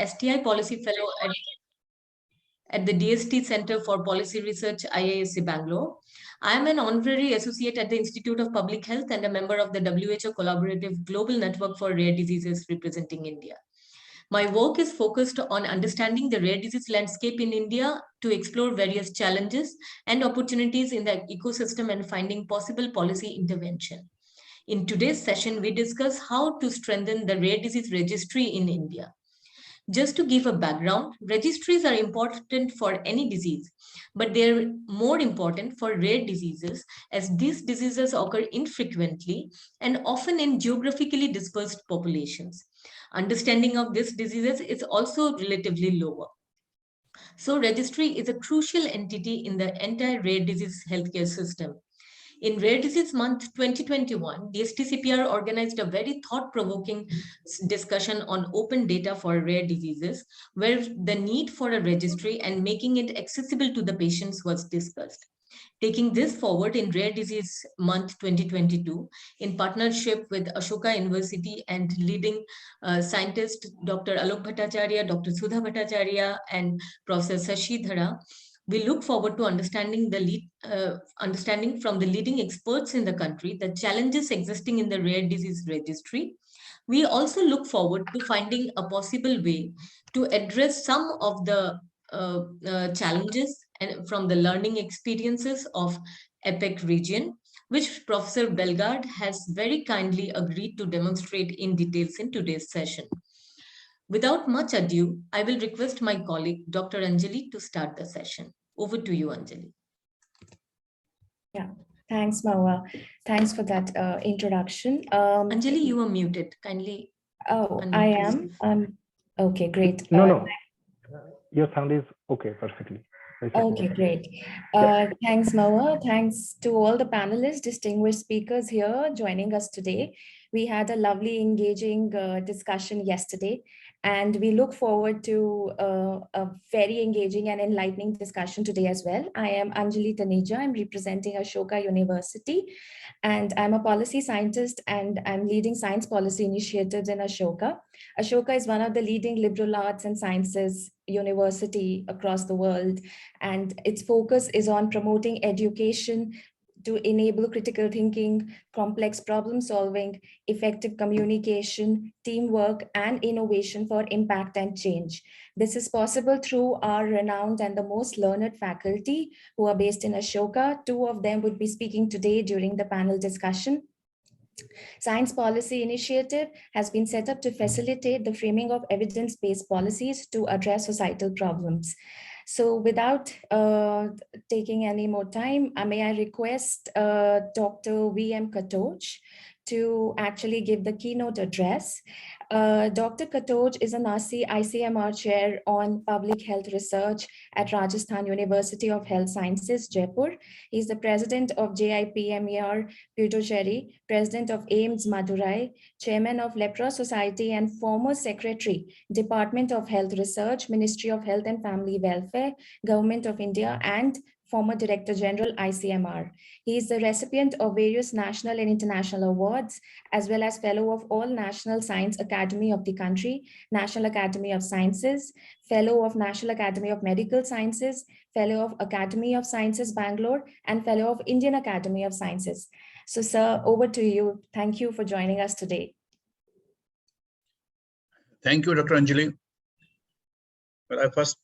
STI Policy Fellow at the DST Center for Policy Research, IISc Bangalore. I am an honorary associate at the Institute of Public Health and a member of the WHO Collaborative Global Network for Rare Diseases representing India. My work is focused on understanding the rare disease landscape in India to explore various challenges and opportunities in the ecosystem and finding possible policy intervention. In today's session, we discuss how to strengthen the rare disease registry in India. Just to give a background, registries are important for any disease, but they're more important for rare diseases as these diseases occur infrequently and often in geographically dispersed populations. Understanding of these diseases is also relatively lower. So registry is a crucial entity in the entire rare disease healthcare system. In Rare Disease Month 2021, the STCPR organized a very thought-provoking discussion on open data for rare diseases, where the need for a registry and making it accessible to the patients was discussed. Taking this forward in Rare Disease Month 2022, in partnership with Ashoka University and leading scientists Dr. Alok Bhattacharya, Dr. Sudha Bhattacharya, and Professor Shashidhara, we look forward to understanding from the leading experts in the country the challenges existing in the rare disease registry. We also look forward to finding a possible way to address some of the challenges and from the learning experiences of APEC region, which Professor Belgard has very kindly agreed to demonstrate in details in today's session. Without much ado, I will request my colleague, Dr. Anjali, to start the session. Over to you, Anjali. Yeah, thanks, Mawa. Thanks for that introduction. Anjali, you are muted. Kindly. Oh, I am. Okay, great. No. Your sound is okay, perfectly. Okay, great. Thanks, Mawa. Thanks to all the panelists, distinguished speakers here joining us today. We had a lovely, engaging discussion yesterday, and we look forward to a very engaging and enlightening discussion today as well. I am Anjali Taneja. I'm representing Ashoka University, and I'm a policy scientist, and I'm leading science policy initiatives in Ashoka. Ashoka is one of the leading liberal arts and sciences university across the world, and its focus is on promoting education to enable critical thinking, complex problem solving, effective communication, teamwork, and innovation for impact and change. This is possible through our renowned and the most learned faculty who are based in Ashoka. Two of them would be speaking today during the panel discussion. Science Policy Initiative has been set up to facilitate the framing of evidence-based policies to address societal problems. So without taking any more time, may I request Dr. V.M. Katoch to actually give the keynote address. Dr. Katoch is an ICMR chair on public health research at Rajasthan University of Health Sciences, Jaipur. He's the president of JIPMER, Puducherry, president of AIMS, Madurai, chairman of Lepra Society, and former secretary, Department of Health Research, Ministry of Health and Family Welfare, Government of India, and former Director General, ICMR. He is the recipient of various national and international awards, as well as fellow of all National Science Academy of the country, National Academy of Sciences, fellow of National Academy of Medical Sciences, fellow of Academy of Sciences, Bangalore, and fellow of Indian Academy of Sciences. So, sir, over to you. Thank you for joining us today. Thank you, Dr. Anjali. Well, I first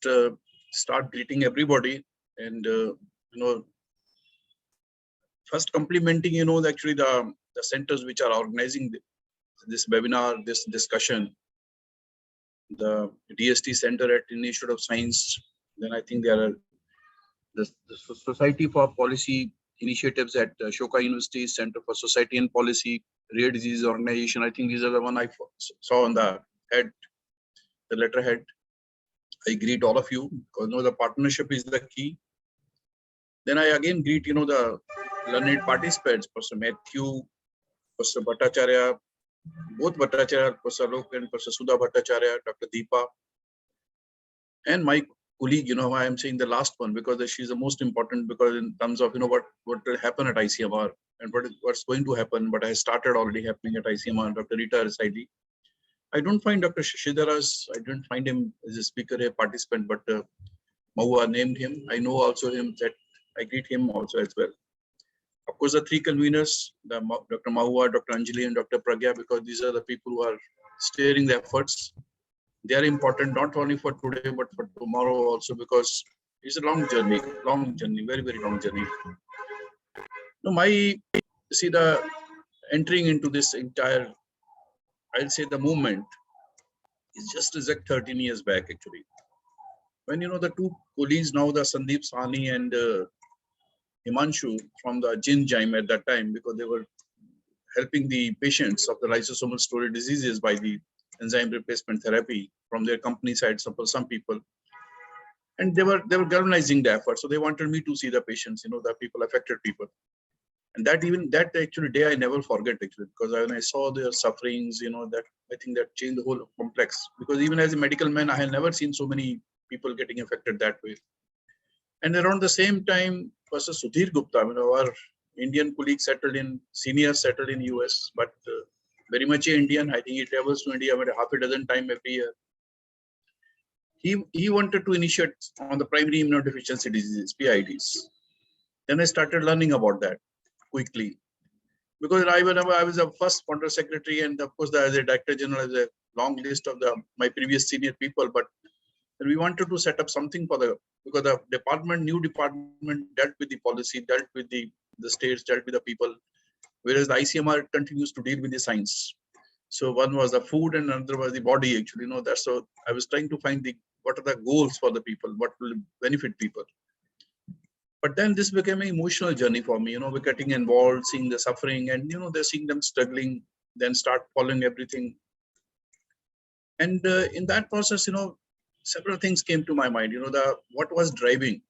start greeting everybody. And, first complimenting, actually the centers which are organizing this webinar, this discussion, the DST Center at Institute of Science, then I think there are the Society for Policy Initiatives at Ashoka University, Center for Society and Policy, Rare Disease Organization. I think these are the one I saw on the head, the letterhead. I greet all of you because the partnership is the key. Then I again greet, the learned participants, Professor Matthew, Professor Bhattacharya, both Bhattacharya, Professor Alok and Professor Sudha Bhattacharya, Dr. Deepa, and my colleague, I am saying the last one because she's the most important because in terms of, what will happen at ICMR and what's going to happen, but has started already happening at ICMR, Dr. Reeta Rasaily. I don't find Dr. Shishidharas, I didn't find him as a speaker, a participant, but Mahua named him. I know also him that I greet him also as well. Of course, the three conveners, Dr. Mahua, Dr. Anjali, and Dr. Pragya, because these are the people who are steering the efforts. They are important not only for today, but for tomorrow also, because it's a long journey, very, very long journey. No, see the entering into this entire, I'll say the movement is just exact 13 years back actually. When the two colleagues now, the Sandeep Sahni and Himanshu from the Gym at that time, because they were helping the patients of the lysosomal storage diseases by the enzyme replacement therapy from their company side, some people, and they were galvanizing the effort. So they wanted me to see the patients, the people, affected people, and that actually day I never forget actually, because when I saw their sufferings, that I think that changed the whole complex. Because even as a medical man, I had never seen so many people getting affected that way. And around the same time, Professor Sudhir Gupta, our Indian colleague senior settled in US, but very much Indian. I think he travels to India about half a dozen times every year. He wanted to initiate on the primary immunodeficiency diseases, PIDs. Then I started learning about that quickly, because I was a first founder secretary, and of course, as a director general, as a long list of my previous senior people. But we wanted to set up something because the new department dealt with the policy, dealt with the states, dealt with the people, whereas the ICMR continues to deal with the science. So one was the food and another was the body actually. That's so I was trying to find what are the goals for the people, what will benefit people. But then this became an emotional journey for me, we're getting involved, seeing the suffering, and they're seeing them struggling, then start following everything. And in that process, several things came to my mind. What was driving?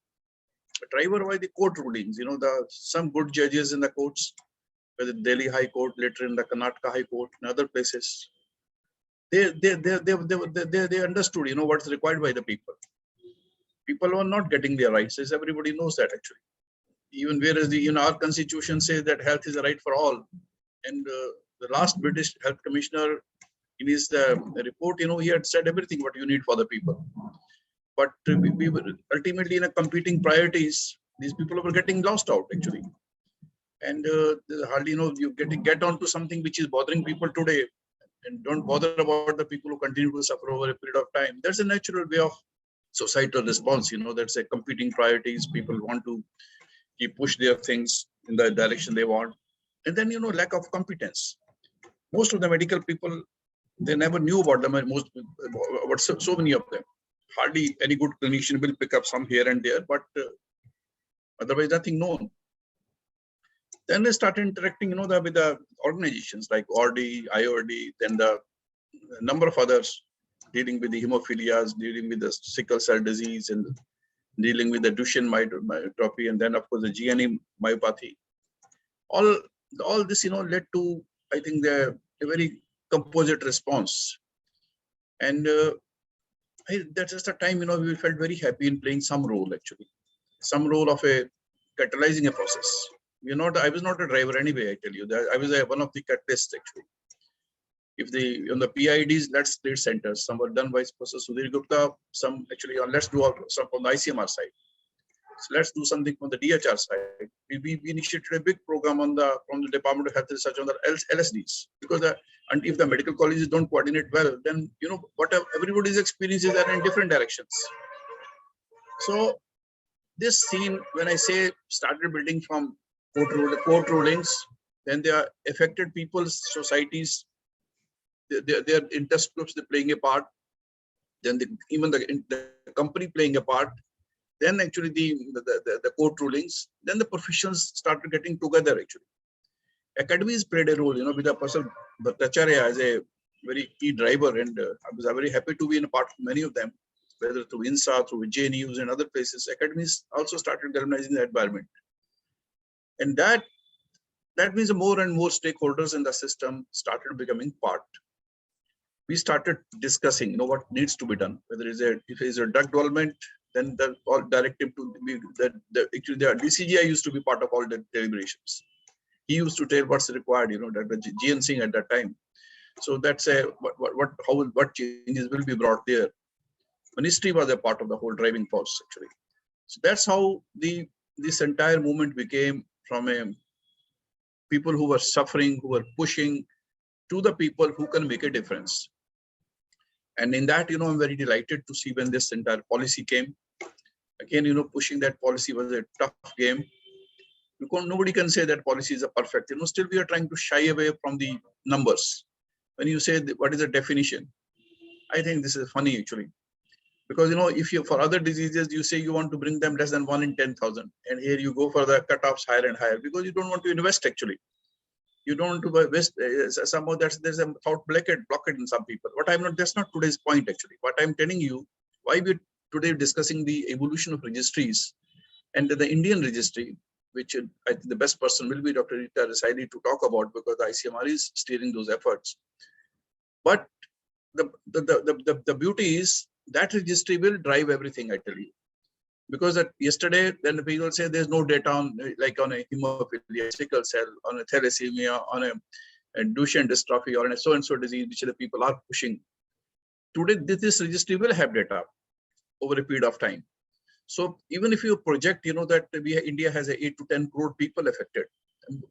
The driver were the court rulings. Some good judges in the courts, whether Delhi High Court, later in the Karnataka High Court, and other places. They understood, what's required by the people. People are not getting their rights, as everybody knows that actually. Even whereas our constitution says that health is a right for all, and the last British Health Commissioner, in his report, he had said everything what you need for the people. But we were ultimately in a competing priorities. These people were getting lost out actually, and hardly you get onto something which is bothering people today, and don't bother about the people who continue to suffer over a period of time. That's a natural way of societal response. That's a competing priorities. People want to push their things in the direction they want, and then lack of competence. Most of the medical people, they never knew about them. So many of them. Hardly any good clinician will pick up some here and there, but otherwise nothing known. Then they started interacting, with the organizations like ORD, IORD, then the number of others dealing with the hemophilias, dealing with the sickle cell disease, and dealing with the Duchenne myopathy, and then of course the GNE myopathy. All this, led to, I think, a very composite response. And that's just a time, we felt very happy in playing some role actually, some role of catalyzing a process. I was not a driver anyway, I tell you that I was one of the catalysts actually. If on the PIDs, let's create centers. Some were done by Professor Sudhir Gupta, some actually let's do some on the ICMR side. So let's do something from the DHR side. We initiated a big program from the Department of Health Research on the LSDs, because and if the medical colleges don't coordinate well, then whatever everybody's experiences are in different directions. So this scene, when I say started building from court rulings, then they are affected people's societies, their interest groups, they're playing a part. Then even the company playing a part. Then actually the court rulings. Then the professions started getting together actually. Academies played a role, with the Professor Bhattacharya as a very key driver, and I was very happy to be in a part of many of them, whether through INSA, through JNUs and other places. Academies also started galvanizing the environment. And that means more and more stakeholders in the system started becoming part. We started discussing, what needs to be done. Whether if it's a drug development, then the all directive to be actually the DCGI used to be part of all the deliberations. He used to tell what's required, that the GN Singh at that time. So that's a what changes will be brought there. Ministry was a part of the whole driving force actually. So that's how this entire movement became from a people who were suffering, who were pushing, to the people who can make a difference. And in that, I'm very delighted to see when this entire policy came. Again, pushing that policy was a tough game. Because nobody can say that policy is a perfect. Still we are trying to shy away from the numbers. When you say what is the definition, I think this is funny actually. Because if you for other diseases you say you want to bring them less than 1 in 10,000, and here you go for the cutoffs higher and higher because you don't want to invest actually. You don't want to invest. Somehow there's a thought blockade in some people. That's not today's point actually. What I'm telling you, why we're today discussing the evolution of registries and the Indian registry, which I think the best person will be Dr. Reeta Rasaily to talk about, because the ICMR is steering those efforts. But the beauty is that registry will drive everything, I tell you. Because yesterday, then the people say there's no data on, like on a hemophilia, sickle cell, on a thalassemia, on a Duchenne dystrophy, or on a so-and-so disease, which the people are pushing. Today, this registry will have data over a period of time. So even if you project, that India has 8 to 10 crore people affected,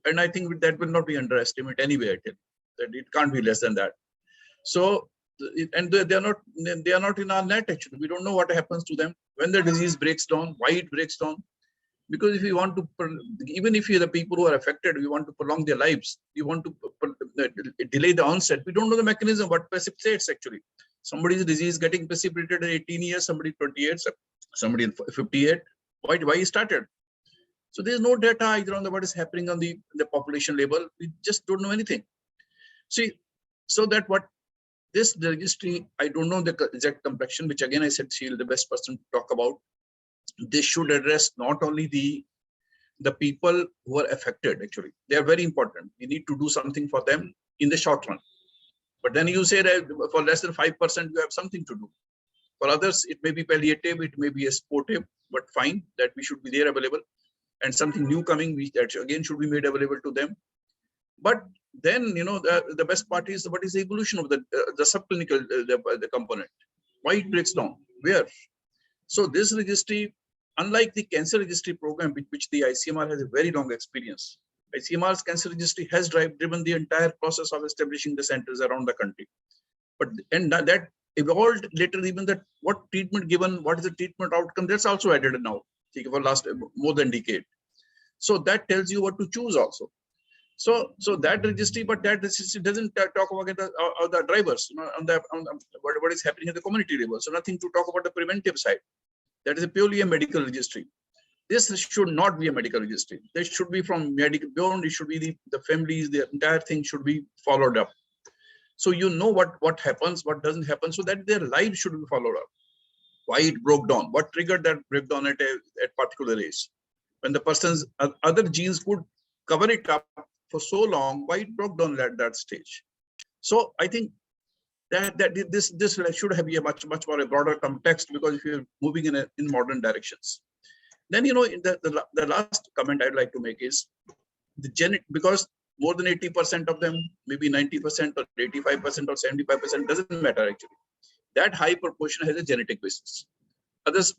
and I think that will not be underestimated anyway. I tell you that it can't be less than that. So, and they are not in our net actually. We don't know what happens to them when the disease breaks down, why it breaks down. Because if you want to, even if you're the people who are affected, we want to prolong their lives, you want to delay the onset. We don't know the mechanism, what precipitates actually. Somebody's disease getting precipitated at 18 years, somebody 28, somebody 58. Why he started? So there's no data either on what is happening on the population level. We just don't know anything. See, so that what this registry, I don't know the exact complexion, which again I said she's the best person to talk about. This should address not only the people who are affected actually. They are very important. We need to do something for them in the short run. But then you say that for less than 5%, you have something to do. For others, it may be palliative, it may be a sportive, but fine, that we should be there available. And something new coming, that again should be made available to them. But then, the best part is what is the evolution of the subclinical the component? Why it breaks down? Where? So this registry, unlike the cancer registry program, which the ICMR has a very long experience, ICMR's cancer registry has driven the entire process of establishing the centers around the country. But and that evolved later, even that what treatment given, what is the treatment outcome, that's also added now for last more than decade. So that tells you what to choose also. So that registry, but that registry doesn't talk about the drivers, on what is happening at the community level. So nothing to talk about the preventive side. That is purely a medical registry. This should not be a medical registry. This should be from medical beyond. It should be the families, the entire thing should be followed up. So what happens, what doesn't happen, so that their lives should be followed up. Why it broke down? What triggered that breakdown at particular age? When the person's other genes could cover it up for so long, why it broke down at that stage? So I think that this should have a much more a broader context, because if you're moving in modern directions. Then the last comment I'd like to make is the genetic, because more than 80% of them, maybe 90% or 85% or 75%, doesn't matter actually. That high proportion has a genetic basis. Others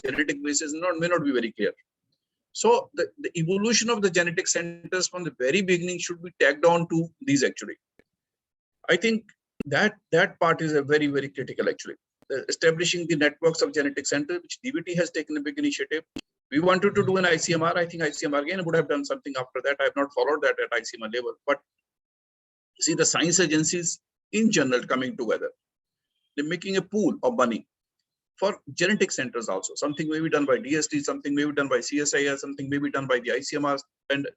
genetic basis may not be very clear. So the evolution of the genetic centers from the very beginning should be tagged on to these actually. I think that part is a very, very critical actually. Establishing the networks of genetic centers, which DBT has taken a big initiative. We wanted to do an ICMR. I think ICMR again would have done something after that. I have not followed that at ICMR level, but see the science agencies in general coming together. They're making a pool of money for genetic centers also. Something may be done by DST, something may be done by CSIR, something may be done by the ICMR. And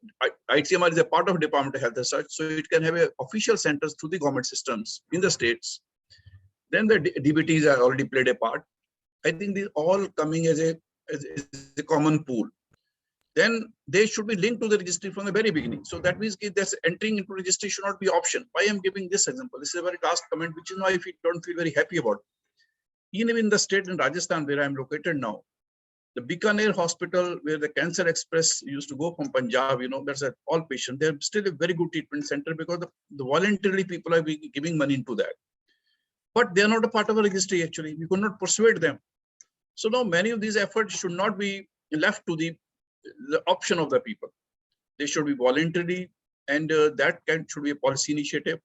ICMR is a part of Department of Health as such, so it can have official centers through the government systems in the states. Then the DBTs have already played a part. I think these all coming as a common pool. Then they should be linked to the registry from the very beginning. So that means this entering into registry should not be option. Why I'm giving this example? This is a very last comment, which is why if you don't feel very happy about. Even in the state in Rajasthan where I'm located now, The Bikaner hospital, where the Cancer Express used to go from Punjab, that's an all patient. They're still a very good treatment center because the voluntarily people are giving money into that. But they are not a part of a registry, actually. We could not persuade them. So now many of these efforts should not be left to the option of the people. They should be voluntary, and should be a policy initiative.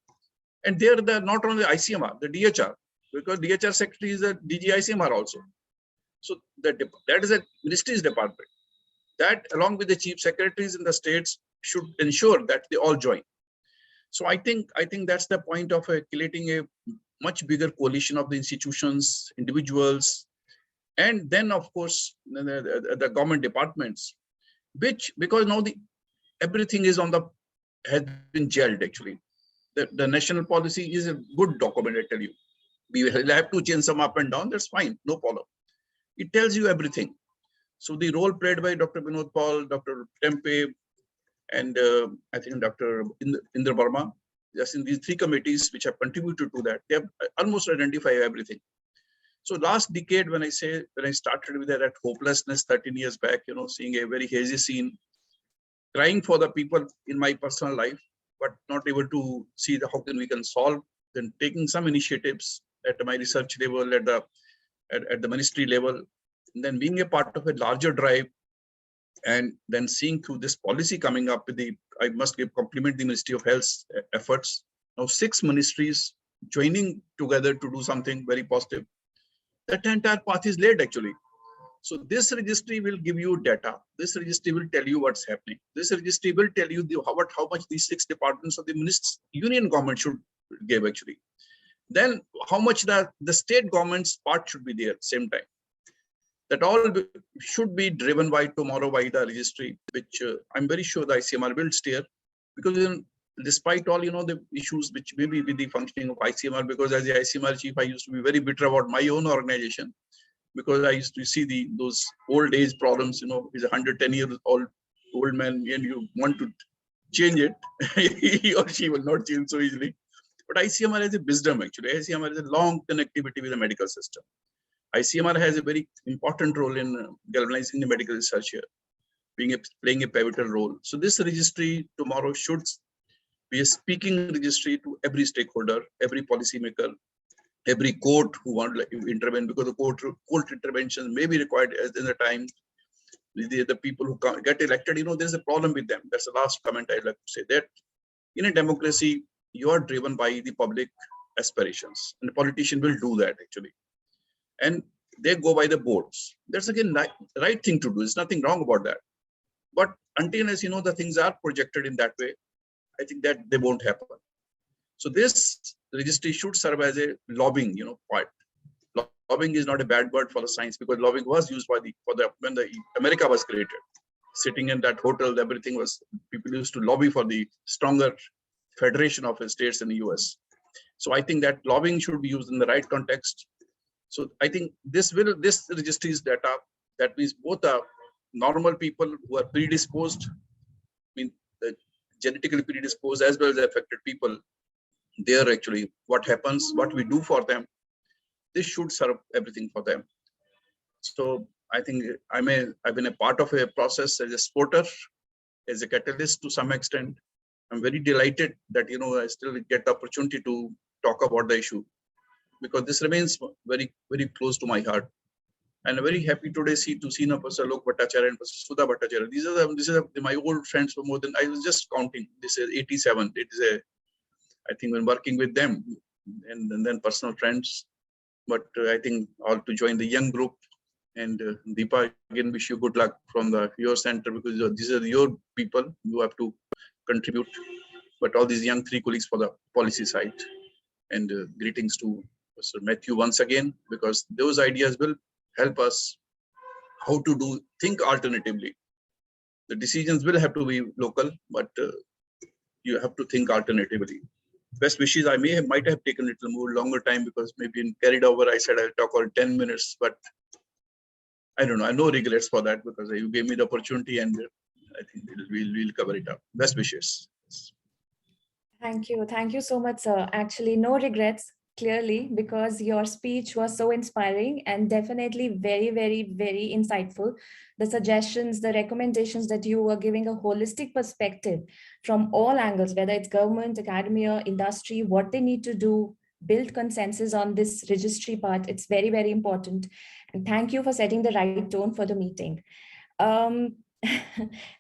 And there, not only the ICMR, the DHR, because DHR secretary is a DG ICMR also. So that is a ministry's department. That, along with the chief secretaries in the states, should ensure that they all join. So I think that's the point of creating a much bigger coalition of the institutions, individuals, and then of course the government departments, because now everything is has been gelled actually. The national policy is a good document, I tell you. We will have to change some up and down, that's fine, no problem. It tells you everything. So the role played by Dr. Vinod Paul, Dr. Tempe, and I think Dr. Indra Verma, just in these three committees which have contributed to that, they have almost identified everything. So last decade, when I started with that hopelessness 13 years back, seeing a very hazy scene, crying for the people in my personal life, but not able to see how we can solve, then taking some initiatives at my research level, at the ministry level, and then being a part of a larger drive, and then seeing through this policy coming up with I must compliment the Ministry of Health's efforts. Now 6 ministries joining together to do something very positive. That entire path is laid actually. So this registry will give you data. This registry will tell you what's happening. This registry will tell you how much these 6 departments of the union government should give actually. Then how much the state government's part should be there at the same time. That all should be driven by tomorrow by the registry, which I'm very sure the ICMR will steer, because despite all the issues which may be with the functioning of ICMR, because as the ICMR chief I used to be very bitter about my own organization, because I used to see those old age problems. He's a 110-year-old man and you want to change it, he or she will not change so easily. But ICMR has a wisdom actually. ICMR has a long connectivity with the medical system. ICMR has a very important role in galvanizing the medical research here, playing a pivotal role. So this registry tomorrow should be a speaking registry to every stakeholder, every policymaker, every court who want to intervene, because the court interventions may be required in the time. The people who get elected, there's a problem with them. That's the last comment I'd like to say, that in a democracy, you are driven by the public aspirations, and the politician will do that actually. And they go by the boards. That's again right thing to do. There's nothing wrong about that. But until as the things are projected in that way, I think that they won't happen. So this registry should serve as a lobbying, part. Lobbying is not a bad word for the science, because lobbying was used when the America was created. Sitting in that hotel, everything was, people used to lobby for the stronger federation of states in the US. So I think that lobbying should be used in the right context. So I think this registry's data, that means both the normal people who are predisposed, genetically predisposed, as well as affected people, there actually what happens, what we do for them, this should serve everything for them. So I think I've been a part of a process as a supporter, as a catalyst to some extent. I'm very delighted that I still get the opportunity to talk about the issue, because this remains very, very close to my heart. And I'm very happy today to see Professor Alok Bhattacharya and Professor Sudha Bhattacharya. These are my old friends for more than, I was just counting, this is 87. It is I think when working with them, and then personal friends. But I think all to join the young group. And Deepa, again, wish you good luck from your center, because these are your people. You have to contribute. But all these young 3 colleagues for the policy side. And greetings to Professor Matthew once again, because those ideas will help us how to think alternatively. The decisions will have to be local, but you have to think alternatively. Best wishes. I might have taken a little more longer time, because maybe in carried over, I said I'll talk all 10 minutes, but I don't know. I have no regrets for that, because you gave me the opportunity, and I think we'll cover it up. Best wishes. Thank you so much, sir. Actually, no regrets. clearly because your speech was so inspiring and definitely very, very, very insightful. The suggestions, the recommendations that you were giving a holistic perspective from all angles, whether it's government, academia, industry, what they need to do, build consensus on this registry part. It's very, very important. And thank you for setting the right tone for the meeting. Um,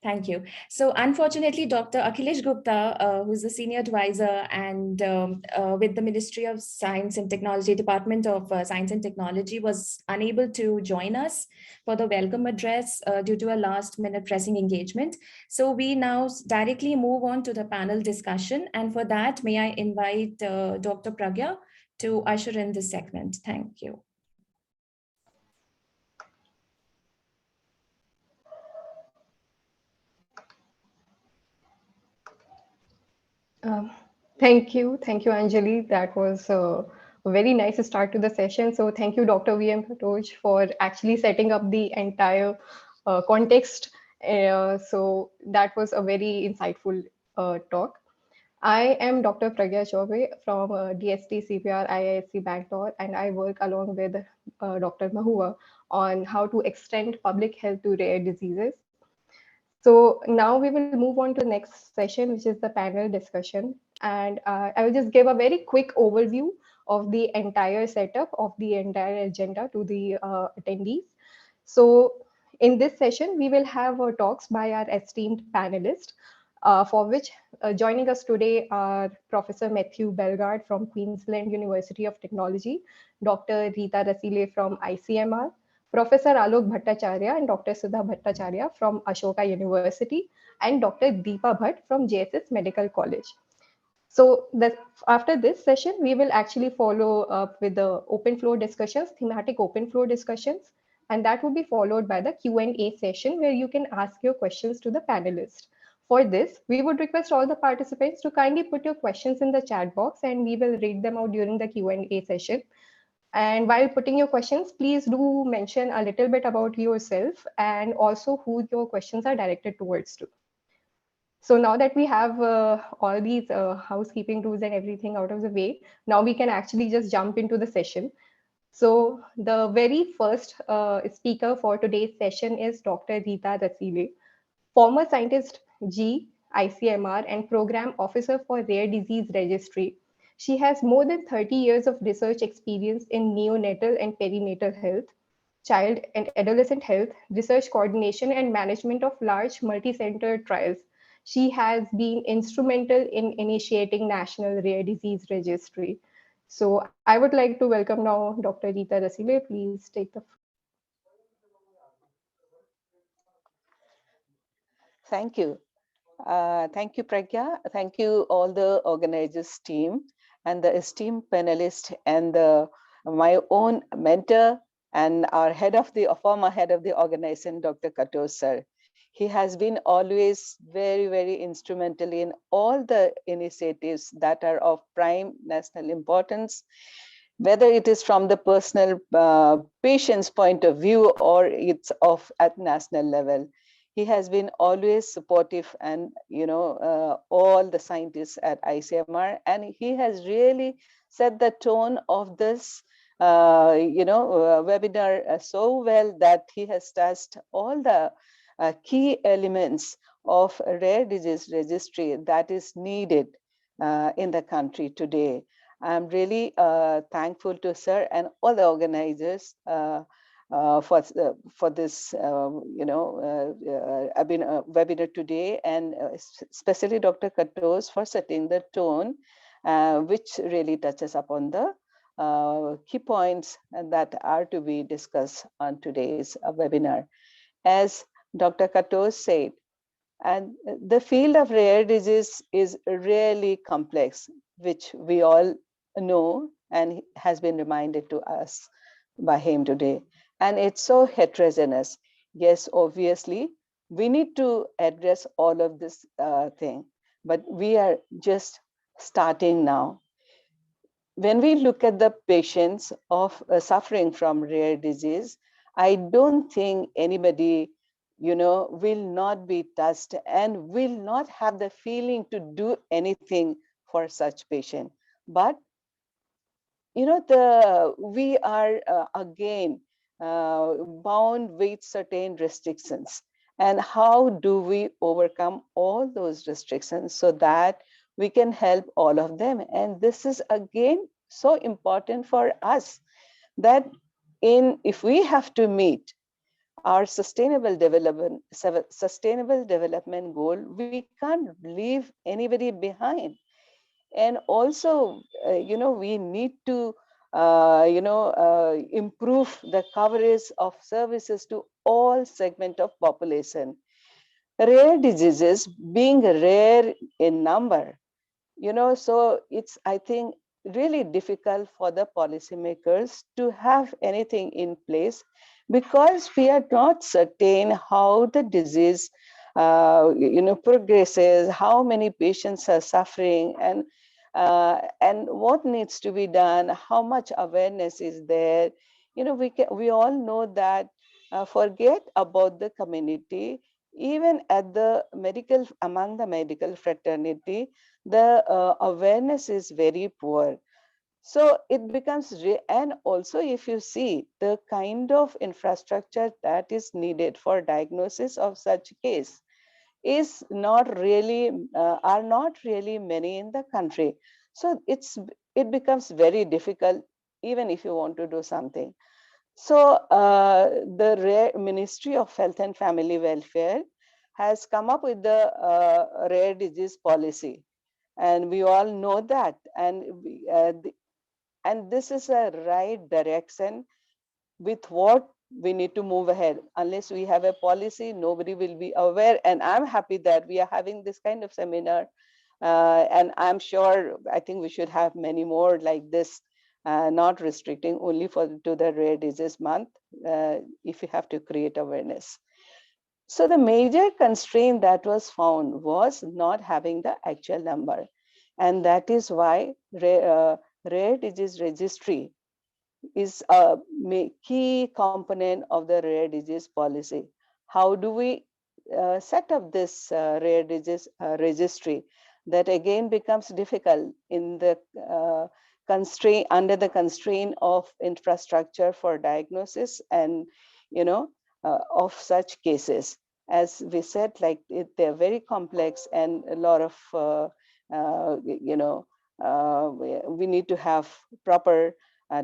Thank you. So unfortunately, Dr. Akhilesh Gupta, who's the senior advisor and with the Ministry of Science and Technology, Department of Science and Technology, was unable to join us for the welcome address due to a last minute pressing engagement. So we now directly move on to the panel discussion. And for that, may I invite Dr. Pragya to usher in this segment. Thank you. Thank you, Anjali. That was a very nice start to the session. So thank you, Dr. V.M. Katoch, for actually setting up the entire context. So that was a very insightful talk. I am Dr. Pragya Chaube from DST CPR IISc Bangalore, and I work along with Dr. Mahua on how to extend public health to rare diseases. So now we will move on to the next session, which is the panel discussion. And I will just give a very quick overview of the entire setup of the entire agenda to the attendees. So in this session, we will have talks by our esteemed panelists, for which joining us today are Professor Matthew Belgard from Queensland University of Technology, Dr. Reeta Rasaily from ICMR, Professor Alok Bhattacharya and Dr. Sudha Bhattacharya from Ashoka University, and Dr. Deepa Bhat from JSS Medical College. So after this session, we will actually follow up with the open floor discussions, thematic open floor discussions, and that will be followed by the Q&A session where you can ask your questions to the panelists. For this, we would request all the participants to kindly put your questions in the chat box and we will read them out during the Q&A session. And while putting your questions, please do mention a little bit about yourself and also who your questions are directed towards to. So now that we have all these housekeeping rules and everything out of the way, now we can actually just jump into the session. So the very first speaker for today's session is Dr. Reeta Rasaily, former scientist G, ICMR, and Program Officer for Rare Disease Registry. She has more than 30 years of research experience in neonatal and perinatal health, child and adolescent health, research coordination, and management of large multi-center trials. She has been instrumental in initiating National Rare Disease Registry. So I would like to welcome now Dr. Reeta Rasaily. Please take the floor. Thank you. Thank you, Pragya. Thank you, all the organizers team and the esteemed panelists and my own mentor and our former head of the organization, Dr. Katoch sir. He has been always very, very instrumental in all the initiatives that are of prime national importance, whether it is from the personal patient's point of view or it's at national level. He has been always supportive and, all the scientists at ICMR, and he has really set the tone of this, webinar so well that he has touched all the key elements of rare disease registry that is needed in the country today. I'm really thankful to sir and all the organizers for this webinar today, and especially Dr. Katoch for setting the tone, which really touches upon the key points that are to be discussed on today's webinar. As Dr. Katoch said, and the field of rare disease is really complex, which we all know and has been reminded to us by him today. And it's so heterogeneous. Yes, obviously, we need to address all of this thing, but we are just starting now. When we look at the patients of suffering from rare disease, I don't think anybody, will not be touched and will not have the feeling to do anything for such patient. But we are again bound with certain restrictions. And how do we overcome all those restrictions so that we can help all of them? And this is again so important for us, that if we have to meet our sustainable development goal, we can't leave anybody behind. And also, we need to improve the coverage of services to all segment of population. Rare diseases being rare in number, so it's, I think, really difficult for the policymakers to have anything in place, because we are not certain how the disease progresses, how many patients are suffering, and what needs to be done, how much awareness is there. We all know that forget about the community, even at the among the medical fraternity, the awareness is very poor. So it becomes, and also if you see the kind of infrastructure that is needed for diagnosis of such case is not really, are not really many in the country. So it becomes very difficult even if you want to do something. So the Ministry of Health and Family Welfare has come up with the rare disease policy, and we all know that, and and this is a right direction with what we need to move ahead. Unless we have a policy, nobody will be aware. And I'm happy that we are having this kind of seminar, and I'm sure, I think we should have many more like this, not restricting only to the Rare Disease Month, if we have to create awareness. So the major constraint that was found was not having the actual number. And that is why Rare Disease Registry is a key component of the rare disease policy. How do we set up this rare disease registry? That again becomes difficult in the under the constraint of infrastructure for diagnosis and of such cases. As we said, like they're very complex, and a lot of we need to have proper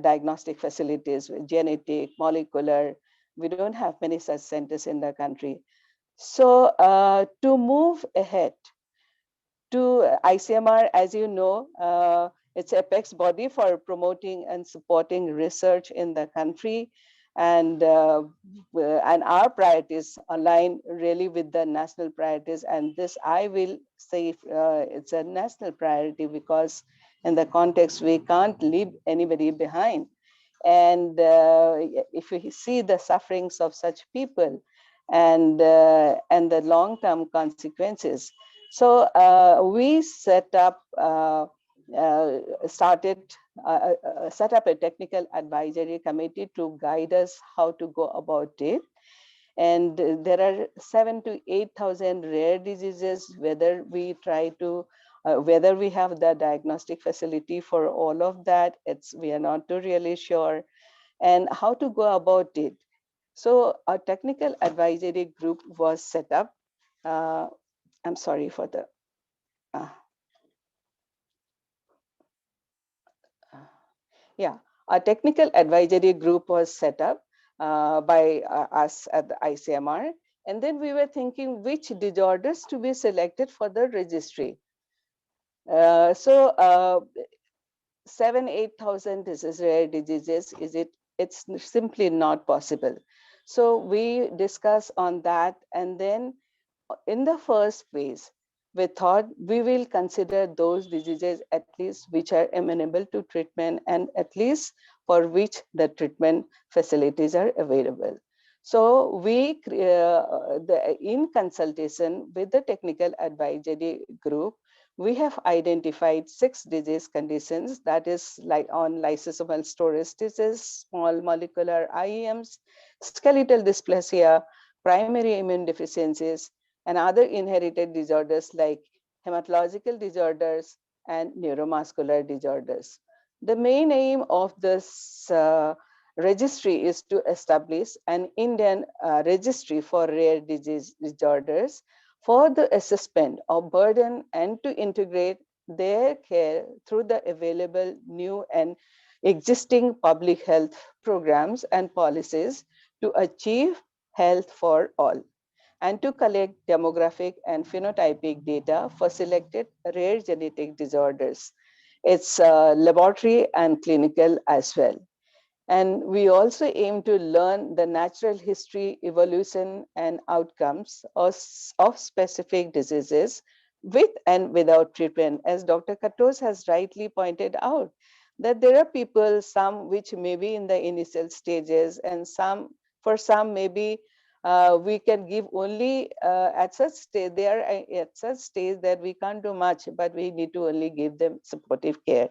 diagnostic facilities, genetic, molecular. We don't have many such centers in the country. So to move ahead to ICMR, as you know, it's APEC's body for promoting and supporting research in the country. And our priorities align really with the national priorities. And this, I will say, it's a national priority, because in the context, we can't leave anybody behind. And if we see the sufferings of such people and the long-term consequences. So we set up set up a technical advisory committee to guide us how to go about it. And there are 7,000 to 8,000 rare diseases, whether we try to, whether we have the diagnostic facility for all of that, we are not too really sure, and how to go about it. So a technical advisory group was set up. I'm sorry for the, yeah, a technical advisory group was set up by us at the ICMR. And then we were thinking which disorders to be selected for the registry. 7,000-8,000 rare diseases, it's simply not possible. So we discussed on that, and then in the first phase, we thought we will consider those diseases at least which are amenable to treatment, and at least for which the treatment facilities are available. So we, in consultation with the technical advisory group, we have identified 6 disease conditions, that is like on lysosomal storage disease, small molecular IEMs, skeletal dysplasia, primary immune deficiencies, and other inherited disorders like hematological disorders and neuromuscular disorders. The main aim of this registry is to establish an Indian registry for rare disease disorders for the assessment of burden and to integrate their care through the available new and existing public health programs and policies to achieve health for all, and to collect demographic and phenotypic data for selected rare genetic disorders. It's laboratory and clinical as well. And we also aim to learn the natural history, evolution, and outcomes of specific diseases with and without treatment. As Dr. Katoch has rightly pointed out, that there are people, some which may be in the initial stages, and for some maybe we can give only at such stage, they are at such stage that we can't do much, but we need to only give them supportive care.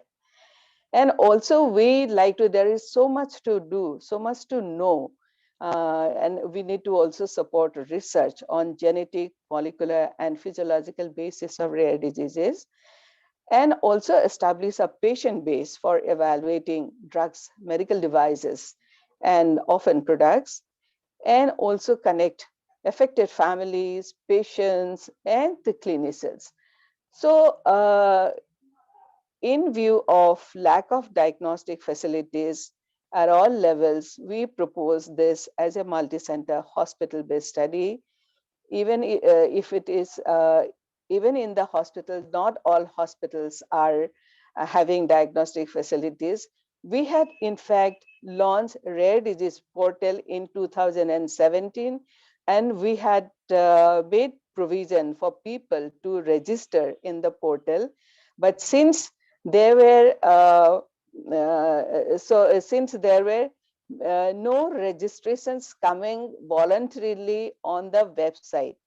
And also we like to, there is so much to do, so much to know, and we need to also support research on genetic, molecular, and physiological basis of rare diseases, and also establish a patient base for evaluating drugs, medical devices, and often products, and also connect affected families, patients, and the clinicians. So in view of lack of diagnostic facilities at all levels, we propose this as a multi-center hospital-based study. Even if it is, even in the hospitals, not all hospitals are having diagnostic facilities. We had in fact launched rare disease portal in 2017, and we had made provision for people to register in the portal. But since there were since there were no registrations coming voluntarily on the website,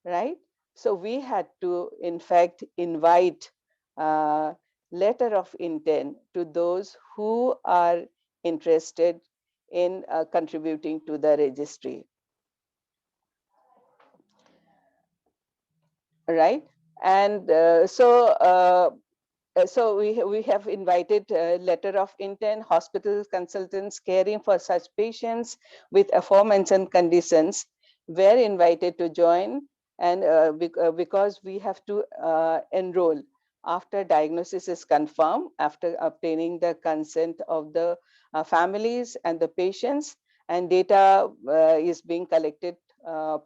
right? So we had to, in fact, invite letter of intent to those who are interested in contributing to the registry, right? And so we have invited letter of intent, hospital consultants caring for such patients with aforementioned conditions were invited to join, and because we have to enroll after diagnosis is confirmed, after obtaining the consent of the families and the patients, and data is being collected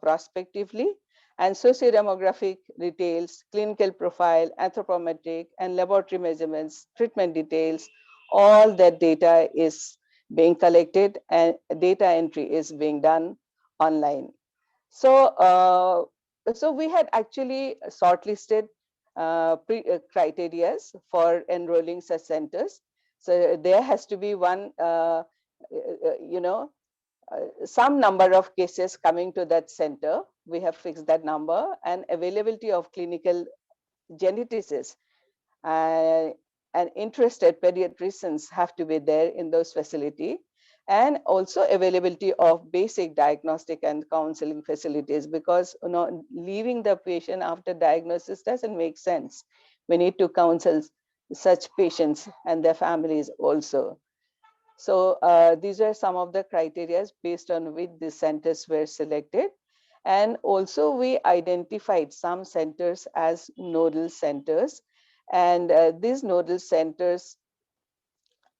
prospectively, and sociodemographic details, clinical profile, anthropometric, and laboratory measurements, treatment details, all that data is being collected and data entry is being done online. So, so we had actually shortlisted criteria for enrolling such centers. So there has to be one, some number of cases coming to that center. We have fixed that number, and availability of clinical geneticists and interested pediatricians have to be there in those facilities, and also availability of basic diagnostic and counseling facilities, because leaving the patient after diagnosis doesn't make sense. We need to counsel such patients and their families also. So these are some of the criteria based on which the centers were selected. And also we identified some centers as nodal centers. And these nodal centers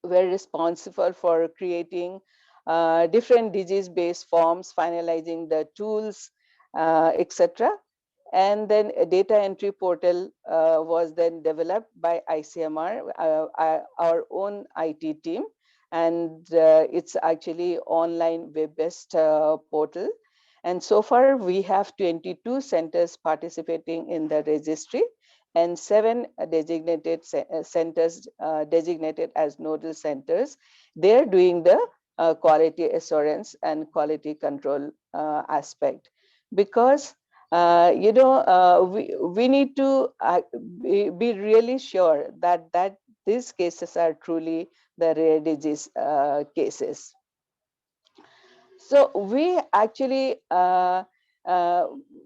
were responsible for creating different disease-based forms, finalizing the tools, etc. And then a data entry portal was then developed by ICMR, our own IT team. And it's actually online web-based portal. And so far we have 22 centers participating in the registry, and 7 designated centers designated as nodal centers. They're doing the quality assurance and quality control aspect, because we need to be really sure that these cases are truly the rare disease cases. So we actually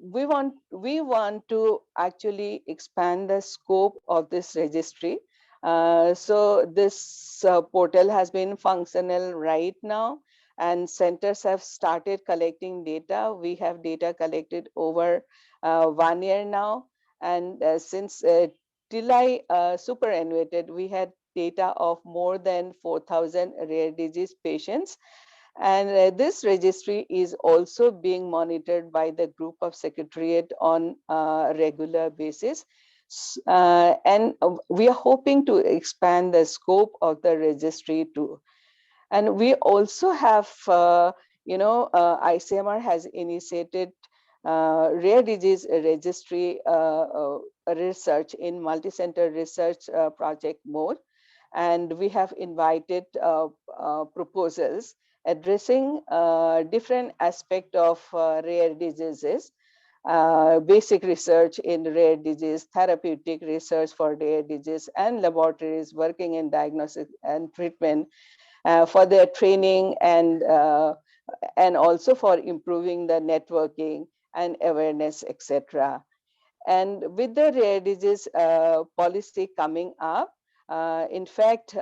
we want to actually expand the scope of this registry. So this portal has been functional right now, and centers have started collecting data. We have data collected over 1 year now. And since till I superannuated, we had data of more than 4,000 rare disease patients. And this registry is also being monitored by the group of secretariat on a regular basis. And we are hoping to expand the scope of the registry too. And we also have, ICMR has initiated rare disease registry research in multi-center research project mode. And we have invited proposals addressing different aspects of rare diseases, basic research in rare disease, therapeutic research for rare disease, and laboratories working in diagnosis and treatment for their training and also for improving the networking and awareness, etc. And with the rare disease policy coming up, in fact,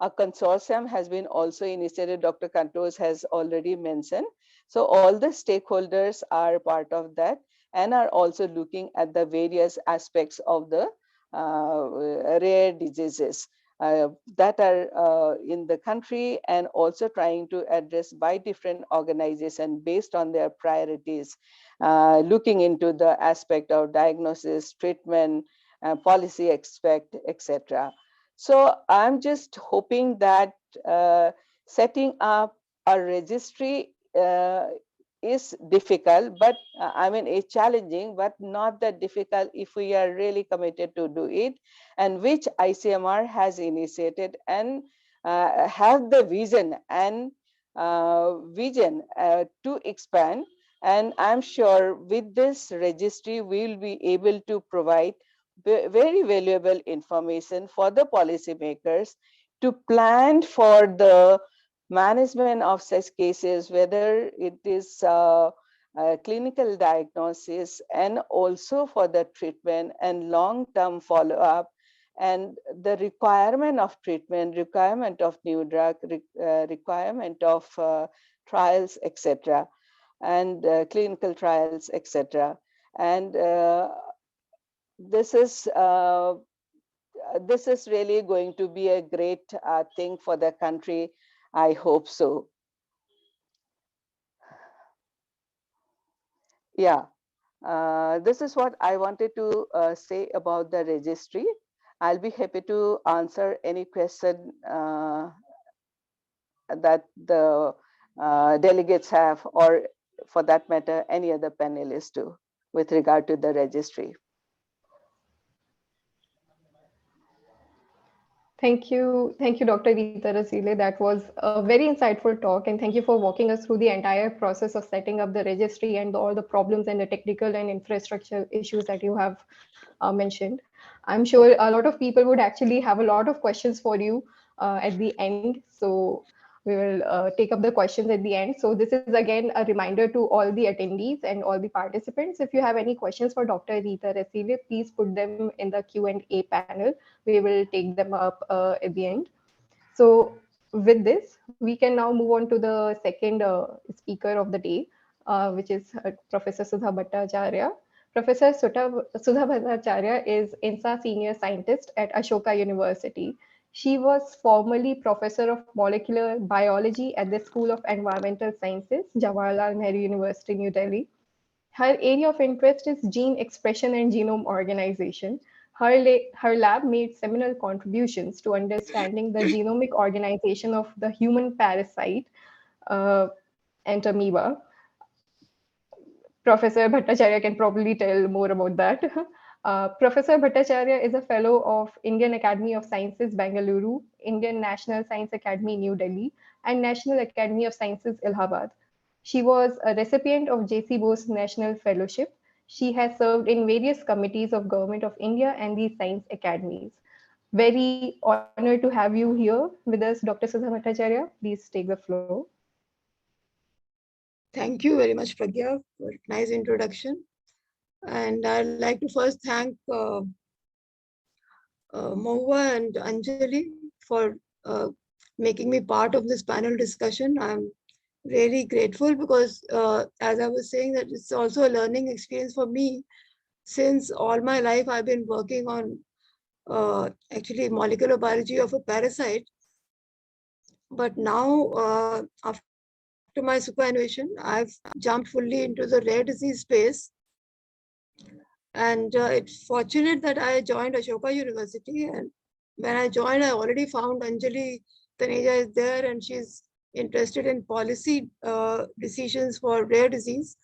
a consortium has been also initiated, Dr. Katoch has already mentioned. So all the stakeholders are part of that and are also looking at the various aspects of the rare diseases that are in the country, and also trying to address by different organizations based on their priorities, looking into the aspect of diagnosis, treatment, policy aspect, etc. So I'm just hoping that setting up a registry is difficult, but it's challenging, but not that difficult if we are really committed to do it, and which ICMR has initiated and have the vision and to expand. And I'm sure with this registry, we'll be able to provide very valuable information for the policymakers to plan for the management of such cases, whether it is clinical diagnosis and also for the treatment and long-term follow-up, and the requirement of treatment, requirement of new drug, requirement of trials, etc., and clinical trials, etc. And this is really going to be a great thing for the country. I hope so. Yeah, this is what I wanted to say about the registry. I'll be happy to answer any question that the delegates have, or for that matter, any other panelists do, with regard to the registry. Thank you, Dr. Reeta Rasaily. That was a very insightful talk, and thank you for walking us through the entire process of setting up the registry and all the problems and the technical and infrastructure issues that you have mentioned. I'm sure a lot of people would actually have a lot of questions for you at the end. So we will take up the questions at the end. So this is again a reminder to all the attendees and all the participants. If you have any questions for Dr. Reeta Rasaily, please put them in the Q&A panel. We will take them up at the end. So with this, we can now move on to the second speaker of the day, which is Professor Sudha Bhattacharya. Professor Sudha Bhattacharya is INSA Senior Scientist at Ashoka University. She was formerly Professor of Molecular Biology at the School of Environmental Sciences, Jawaharlal Nehru University, New Delhi. Her area of interest is gene expression and genome organization. Her lab made seminal contributions to understanding the genomic organization of the human parasite, entamoeba. Professor Bhattacharya can probably tell more about that. Professor Bhattacharya is a fellow of Indian Academy of Sciences, Bengaluru, Indian National Science Academy, New Delhi, and National Academy of Sciences, Allahabad. She was a recipient of J.C. Bose National Fellowship. She has served in various committees of Government of India and the Science Academies. Very honored to have you here with us, Dr. Sudha Bhattacharya. Please take the floor. Thank you very much, Pragya, for a nice introduction. And I'd like to first thank Mahua and Anjali for making me part of this panel discussion. I'm really grateful because as I was saying, that it's also a learning experience for me, since all my life I've been working on actually molecular biology of a parasite. But now after my superannuation, I've jumped fully into the rare disease space. And it's fortunate that I joined Ashoka University. And when I joined, I already found Anjali Taneja is there, and she's interested in policy decisions for rare disease.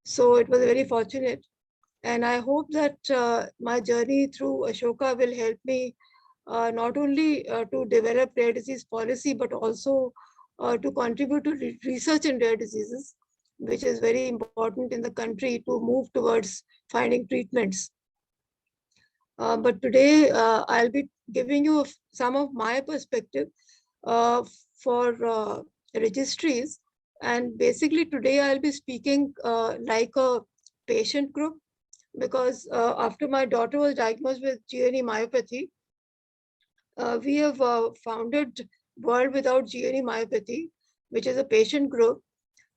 So it was very fortunate. And I hope that my journey through Ashoka will help me not only to develop rare disease policy, but also to contribute to research in rare diseases, which is very important in the country to move towards finding treatments. But today I'll be giving you some of my perspective for registries. And basically today I'll be speaking like a patient group, because after my daughter was diagnosed with GNE myopathy, we have founded World Without GNE Myopathy, which is a patient group,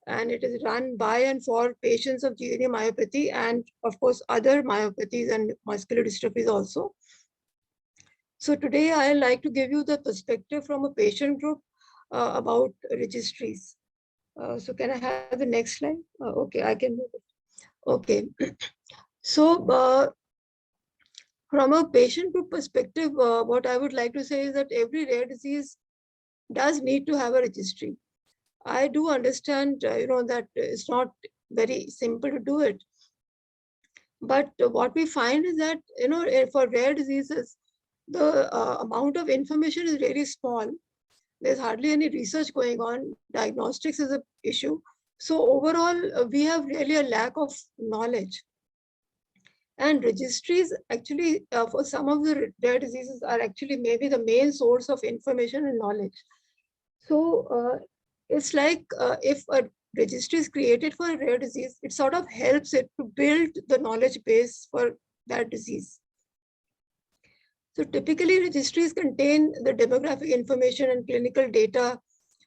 and it is run by and for patients of GNE myopathy and of course other myopathies and muscular dystrophies also. So today I like to give you the perspective from a patient group about registries. So can I have the next slide? Okay, I can move it. Okay. So from a patient group perspective, what I would like to say is that every rare disease does need to have a registry. I do understand, that it's not very simple to do it. But what we find is that, for rare diseases, the amount of information is really small. There's hardly any research going on. Diagnostics is an issue. So overall, we have really a lack of knowledge. And registries actually, for some of the rare diseases, are actually maybe the main source of information and knowledge. So it's like if a registry is created for a rare disease, it sort of helps it to build the knowledge base for that disease. So typically registries contain the demographic information and clinical data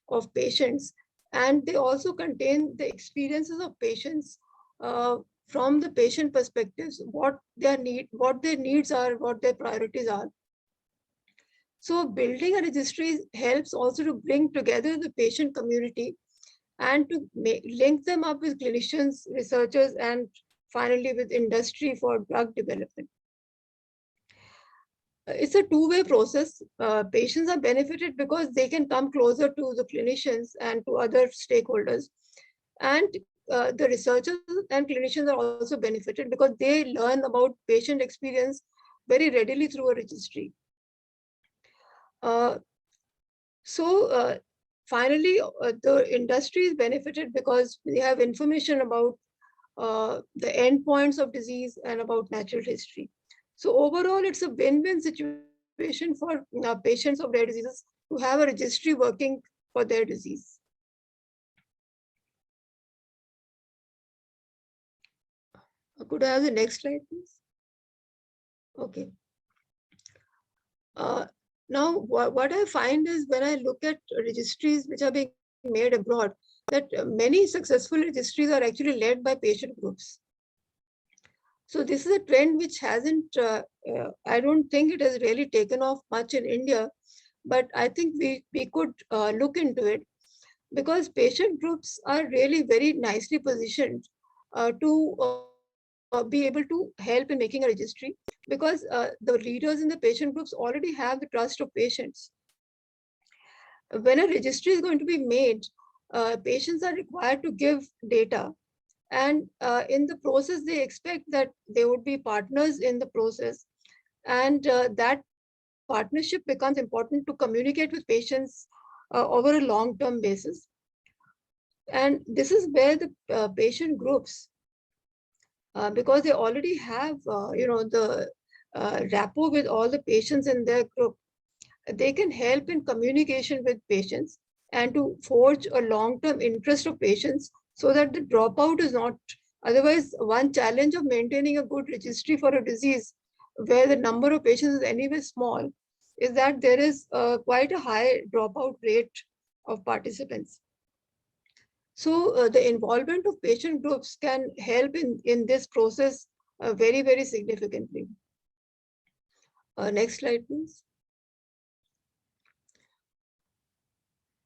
of patients, and they also contain the experiences of patients from the patient perspectives, what their needs are, what their priorities are. So building a registry helps also to bring together the patient community and to link them up with clinicians, researchers, and finally with industry for drug development. It's a two-way process. Patients are benefited because they can come closer to the clinicians and to other stakeholders. And the researchers and clinicians are also benefited because they learn about patient experience very readily through a registry. Finally, the industry is benefited because they have information about the endpoints of disease and about natural history. So overall, it's a win-win situation for patients of rare diseases to have a registry working for their disease. Could I have the next slide, please? Okay. Now, what I find is when I look at registries which are being made abroad, that many successful registries are actually led by patient groups. So this is a trend which hasn't, I don't think it has really taken off much in India, but I think we could look into it, because patient groups are really very nicely positioned to be able to help in making a registry, because the leaders in the patient groups already have the trust of patients. When a registry is going to be made, patients are required to give data, and in the process they expect that they would be partners in the process, and that partnership becomes important to communicate with patients over a long-term basis. And this is where the patient groups, because they already have the rapport with all the patients in their group, they can help in communication with patients and to forge a long-term interest of patients, so that the dropout is not. Otherwise, one challenge of maintaining a good registry for a disease where the number of patients is anyway small, is that there is quite a high dropout rate of participants. So the involvement of patient groups can help in this process very, very significantly. Next slide, please.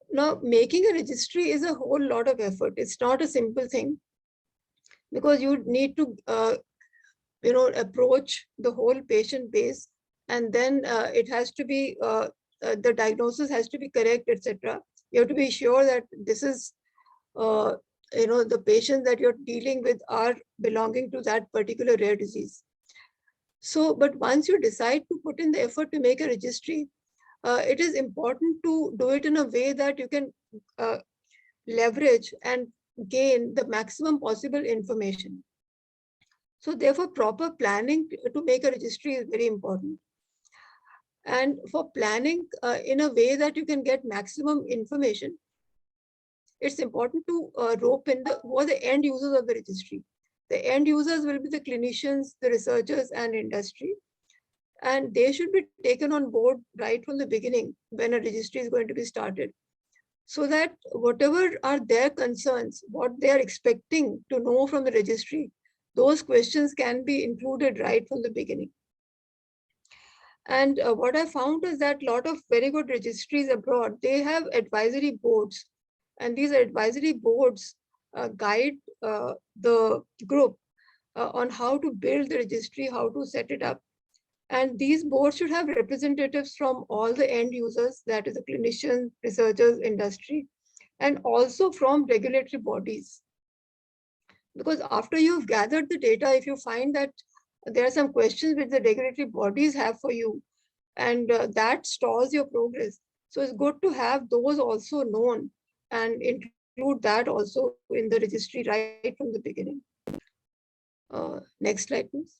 Now, making a registry is a whole lot of effort. It's not a simple thing, because you need to approach the whole patient base, and then it has to be the diagnosis has to be correct, etc. You have to be sure that this is the patients that you're dealing with are belonging to that particular rare disease. So, but once you decide to put in the effort to make a registry, it is important to do it in a way that you can leverage and gain the maximum possible information. So therefore, proper planning to make a registry is very important. And for planning in a way that you can get maximum information, it's important to rope in who are the end users of the registry. The end users will be the clinicians, the researchers, and industry. And they should be taken on board right from the beginning when a registry is going to be started, so that whatever are their concerns, what they are expecting to know from the registry, those questions can be included right from the beginning. And what I found is that a lot of very good registries abroad, they have advisory boards. And these advisory boards guide the group on how to build the registry, how to set it up. And these boards should have representatives from all the end users, that is the clinicians, researchers, industry, and also from regulatory bodies. Because after you've gathered the data, if you find that there are some questions which the regulatory bodies have for you, and that stalls your progress. So it's good to have those also known and include that also in the registry right from the beginning. Next slide, please.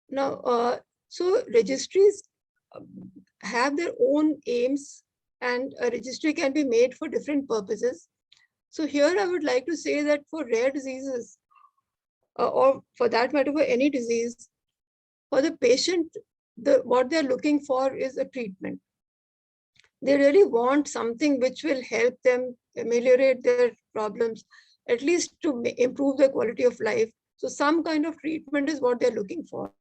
Now, so registries have their own aims, and a registry can be made for different purposes. So here I would like to say that for rare diseases, or for that matter for any disease, for the patient, what they're looking for is a treatment. They really want something which will help them ameliorate their problems, at least to improve their quality of life. So some kind of treatment is what they're looking for.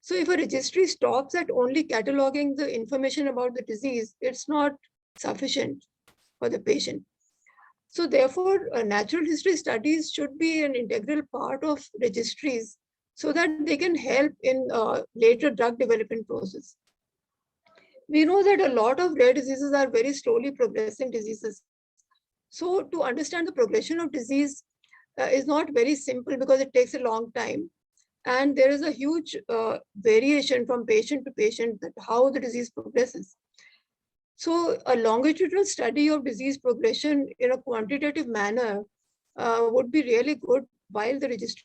So if a registry stops at only cataloging the information about the disease, it's not sufficient for the patient. So therefore, natural history studies should be an integral part of registries so that they can help in later drug development process. We know that a lot of rare diseases are very slowly progressing diseases. So to understand the progression of disease is not very simple, because it takes a long time. And there is a huge variation from patient to patient that how the disease progresses. So a longitudinal study of disease progression in a quantitative manner would be really good while the registry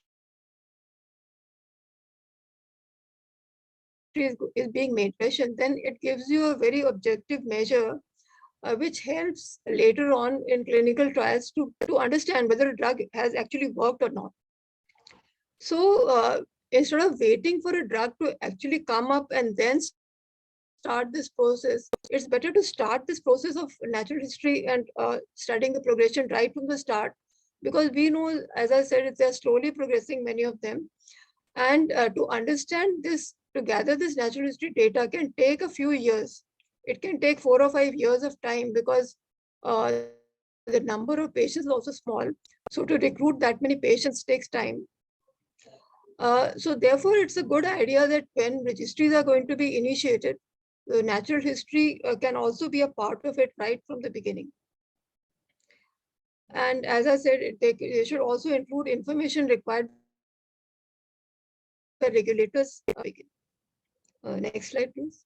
is being made. Then it gives you a very objective measure which helps later on in clinical trials to understand whether a drug has actually worked or not. So instead of waiting for a drug to actually come up and then start this process, it's better to start this process of natural history and studying the progression right from the start, because we know, as I said, they're slowly progressing, many of them. And to understand this, to gather this natural history data can take a few years. It can take 4 or 5 years of time, because the number of patients is also small. So to recruit that many patients takes time. So therefore, it's a good idea that when registries are going to be initiated, the natural history can also be a part of it right from the beginning. And as I said, they should also include information required by regulators. Next slide, please.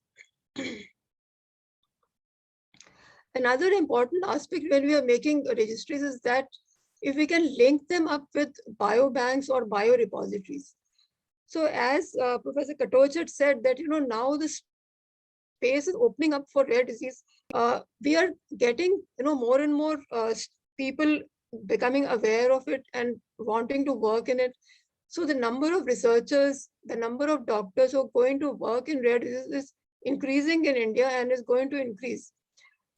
Another important aspect when we are making registries is that if we can link them up with biobanks or biorepositories. So as Professor Katoch had said that, now the space is opening up for rare disease. We are getting, more and more people becoming aware of it and wanting to work in it. So the number of researchers, the number of doctors who are going to work in rare diseases is increasing in India and is going to increase.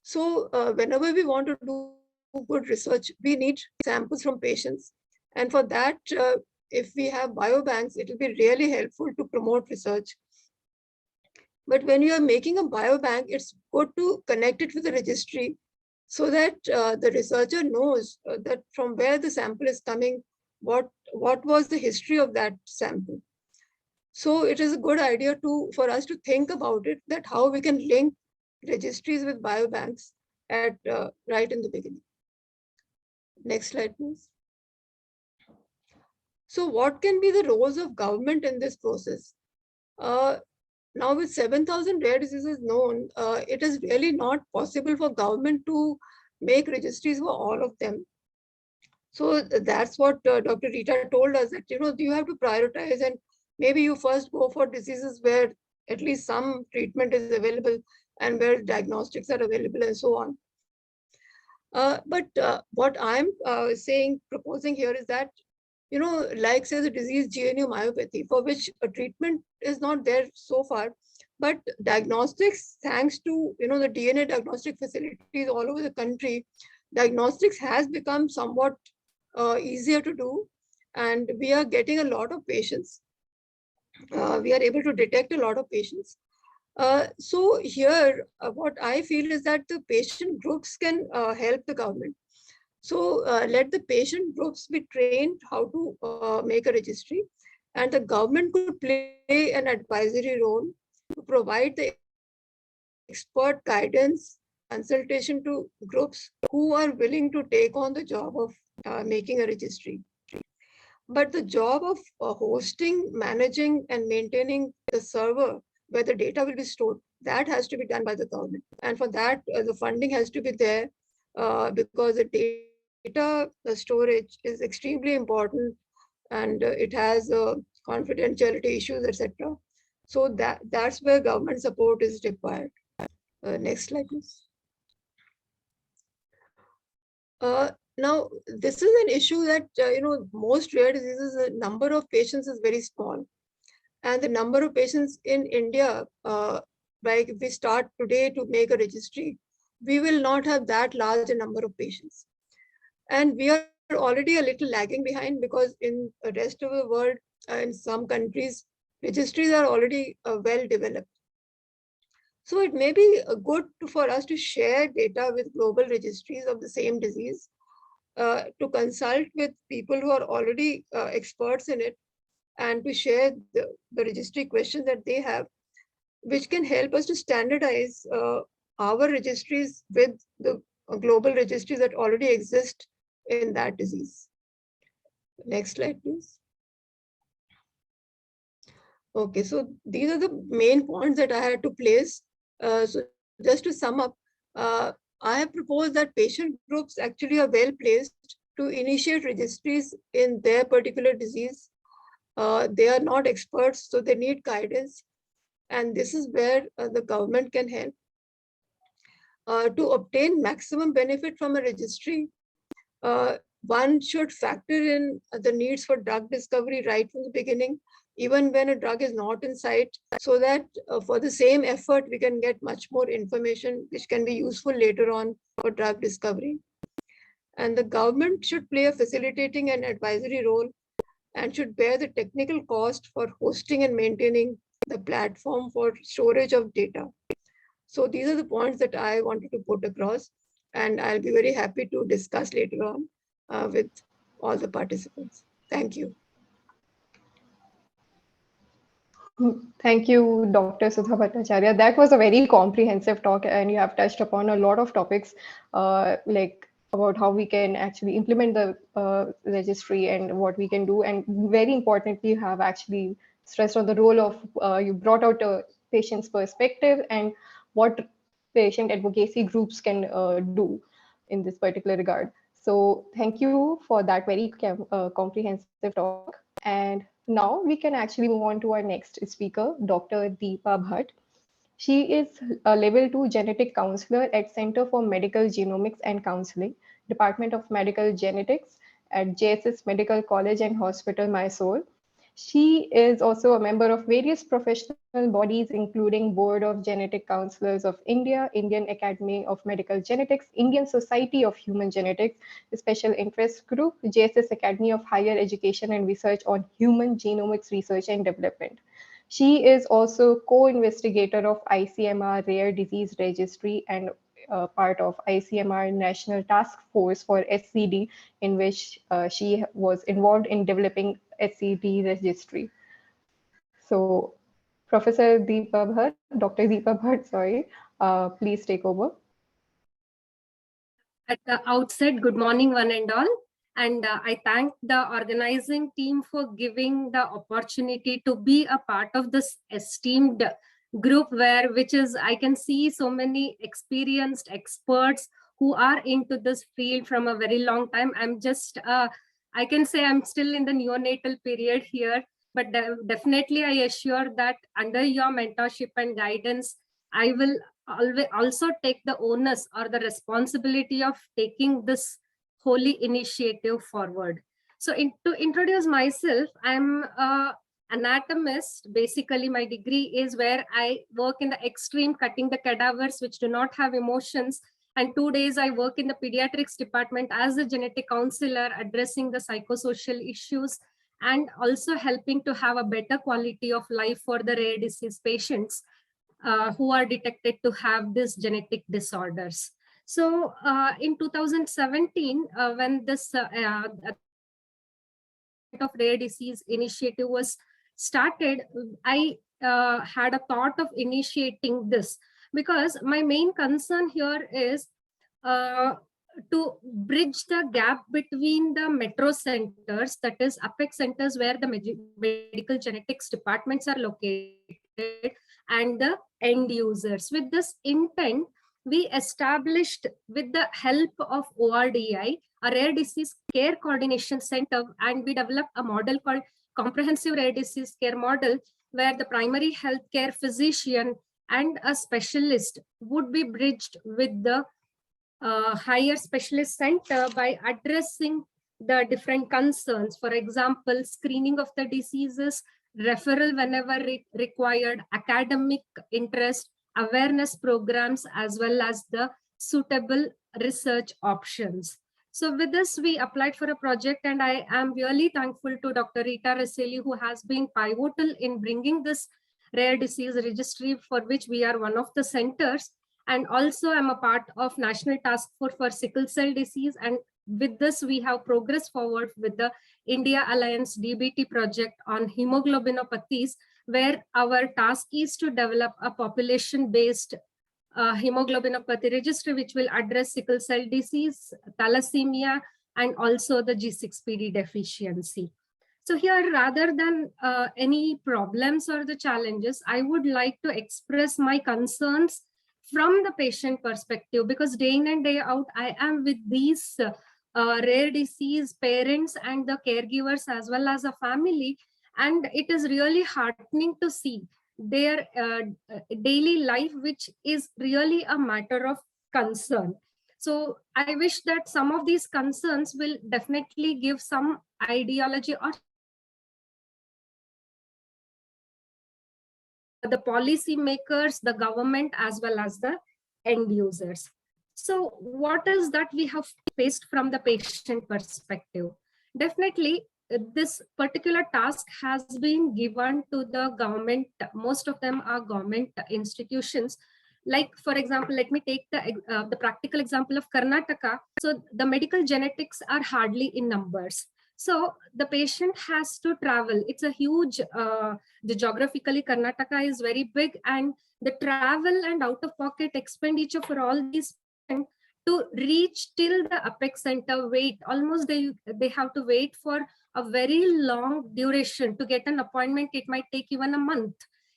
So whenever we want to do good research, we need samples from patients. And for that, if we have biobanks, it will be really helpful to promote research. But when you are making a biobank, it's good to connect it with a registry so that the researcher knows that from where the sample is coming, what was the history of that sample. So it is a good idea for us to think about it, that how we can link registries with biobanks at right in the beginning. Next slide, please. So what can be the roles of government in this process? Now with 7,000 rare diseases known, it is really not possible for government to make registries for all of them. So that's what Dr. Reeta told us, that you have to prioritize, and maybe you first go for diseases where at least some treatment is available and where diagnostics are available and so on. But what I'm proposing here is that, like say the disease GNU myopathy, for which a treatment is not there so far, but diagnostics, thanks to the DNA diagnostic facilities all over the country, diagnostics has become somewhat easier to do, and we are getting a lot of patients. We are able to detect a lot of patients. So here, what I feel is that the patient groups can help the government. So let the patient groups be trained how to make a registry, and the government could play an advisory role to provide the expert guidance, consultation to groups who are willing to take on the job of making a registry. But the job of hosting, managing, and maintaining the server where the data will be stored, that has to be done by the government. And for that, the funding has to be there because the data storage is extremely important, and it has confidentiality issues, etc. So that's where government support is required. Next slide, please. Now, this is an issue that, most rare diseases, the number of patients is very small. And the number of patients in India, like if we start today to make a registry, we will not have that large a number of patients. And we are already a little lagging behind, because in the rest of the world, in some countries, registries are already well developed. So it may be good for us to share data with global registries of the same disease, to consult with people who are already experts in it, and to share the registry questions that they have, which can help us to standardize our registries with the global registries that already exist in that disease. Next slide, please. Okay, so these are the main points that I had to place. So just to sum up, I have proposed that patient groups actually are well placed to initiate registries in their particular disease. They are not experts, so they need guidance. And this is where the government can help. To obtain maximum benefit from a registry, one should factor in the needs for drug discovery right from the beginning, even when a drug is not in sight, so that for the same effort, we can get much more information, which can be useful later on for drug discovery. And the government should play a facilitating and advisory role, and should bear the technical cost for hosting and maintaining the platform for storage of data. So these are the points that I wanted to put across, and I'll be very happy to discuss later on with all the participants. Thank you. Thank you, Dr. Sudha Bhattacharya. That was a very comprehensive talk, and you have touched upon a lot of topics, like about how we can actually implement the registry and what we can do. And very importantly, you have actually stressed on the role of, you brought out a patient's perspective and what patient advocacy groups can do in this particular regard. So thank you for that very comprehensive talk. And now we can actually move on to our next speaker, Dr. Deepa Bhat. She is a level 2 genetic counselor at Center for Medical Genomics and Counseling, Department of Medical Genetics at JSS Medical College and Hospital, Mysore. She is also a member of various professional bodies, including Board of Genetic Counselors of India, Indian Academy of Medical Genetics, Indian Society of Human Genetics, Special Interest Group, JSS Academy of Higher Education and Research on Human Genomics Research and Development. She is also co-investigator of ICMR Rare Disease Registry and part of ICMR National Task Force for SCD, in which she was involved in developing SCD registry. So, Professor Deepa Bhat, Dr. Deepa Bhat, sorry, please take over. At the outset, good morning, one and all. And I thank the organizing team for giving the opportunity to be a part of this esteemed group which is, I can see so many experienced experts who are into this field from a very long time. I'm just, I can say I'm still in the neonatal period here, but definitely I assure that under your mentorship and guidance, I will also take the onus or the responsibility of taking this holy initiative forward. So to introduce myself, I'm an anatomist. Basically, my degree is where I work in the extreme, cutting the cadavers which do not have emotions. And 2 days I work in the pediatrics department as a genetic counselor, addressing the psychosocial issues and also helping to have a better quality of life for the rare disease patients who are detected to have these genetic disorders. So in 2017, when this of rare disease initiative was started, I had a thought of initiating this because my main concern here is to bridge the gap between the metro centers, that is APEC centers where the medical genetics departments are located, and the end users. With this intent, we established, with the help of ORDI, a rare disease care coordination center, and we developed a model called comprehensive rare disease care model, where the primary healthcare physician and a specialist would be bridged with the higher specialist center by addressing the different concerns. For example, screening of the diseases, referral whenever required, academic interest, awareness programs, as well as the suitable research options. So with this, we applied for a project, and I am really thankful to Dr. Reeta Rasaily, who has been pivotal in bringing this rare disease registry, for which we are one of the centers. And also I'm a part of National Task Force for Sickle Cell Disease. And with this, we have progressed forward with the India Alliance DBT project on hemoglobinopathies, where our task is to develop a population-based hemoglobinopathy registry, which will address sickle cell disease, thalassemia, and also the G6PD deficiency. So here, rather than any problems or the challenges, I would like to express my concerns from the patient perspective, because day in and day out, I am with these rare disease parents and the caregivers as well as a family. And it is really heartening to see their daily life, which is really a matter of concern. So I wish that some of these concerns will definitely give some ideology or the policy makers, the government, as well as the end users. So what is that we have faced from the patient perspective? Definitely, this particular task has been given to the government. Most of them are government institutions. Like, for example, let me take the practical example of Karnataka. So the medical genetics are hardly in numbers. So the patient has to travel. It's a huge, geographically Karnataka is very big, and the travel and out-of-pocket expenditure for all these to reach till the APEC center, wait, almost they have to wait for a very long duration to get an appointment. It might take even a month,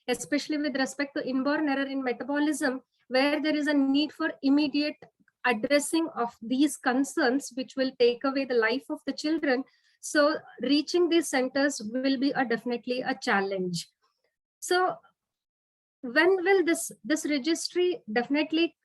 especially with respect to inborn error in metabolism, where there is a need for immediate addressing of these concerns, which will take away the life of the children. So reaching these centers will be definitely a challenge. So when will this registry definitely,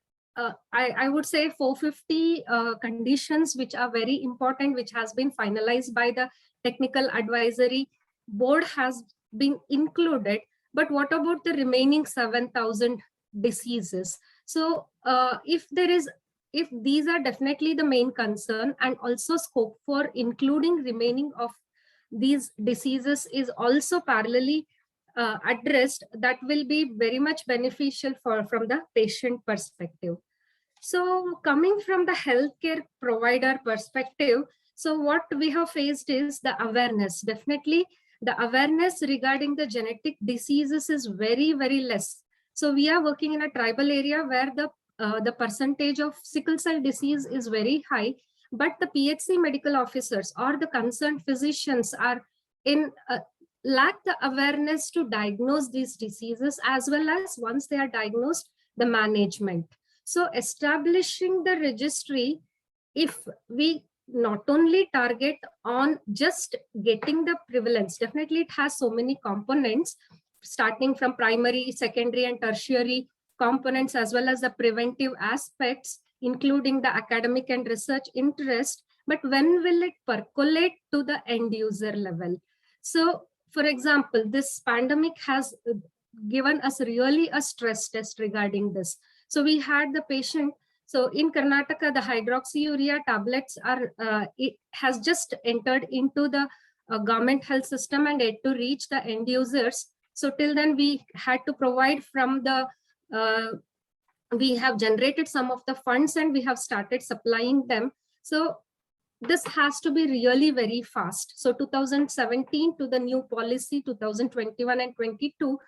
I would say 450 conditions, which are very important, which has been finalized by the technical advisory. board has been included, but what about the remaining 7,000 diseases? So if these are definitely the main concern, and also scope for including remaining of these diseases is also parallelly addressed, that will be very much beneficial from the patient perspective. So coming from the healthcare provider perspective, so what we have faced is the awareness. Definitely the awareness regarding the genetic diseases is very, very less. So we are working in a tribal area where the percentage of sickle cell disease is very high, but the PHC medical officers or the concerned physicians are in lack the awareness to diagnose these diseases, as well as once they are diagnosed, the management. So establishing the registry, if we not only target on just getting the prevalence, definitely it has so many components, starting from primary, secondary, and tertiary components, as well as the preventive aspects, including the academic and research interest. But when will it percolate to the end user level? So, for example, this pandemic has given us really a stress test regarding this. So we had the patient. So in Karnataka, the hydroxyurea tablets it has just entered into the government health system and yet to reach the end users. So till then we had to provide from the, we have generated some of the funds and we have started supplying them. So this has to be really very fast. So 2017 to the new policy, 2021 and 22.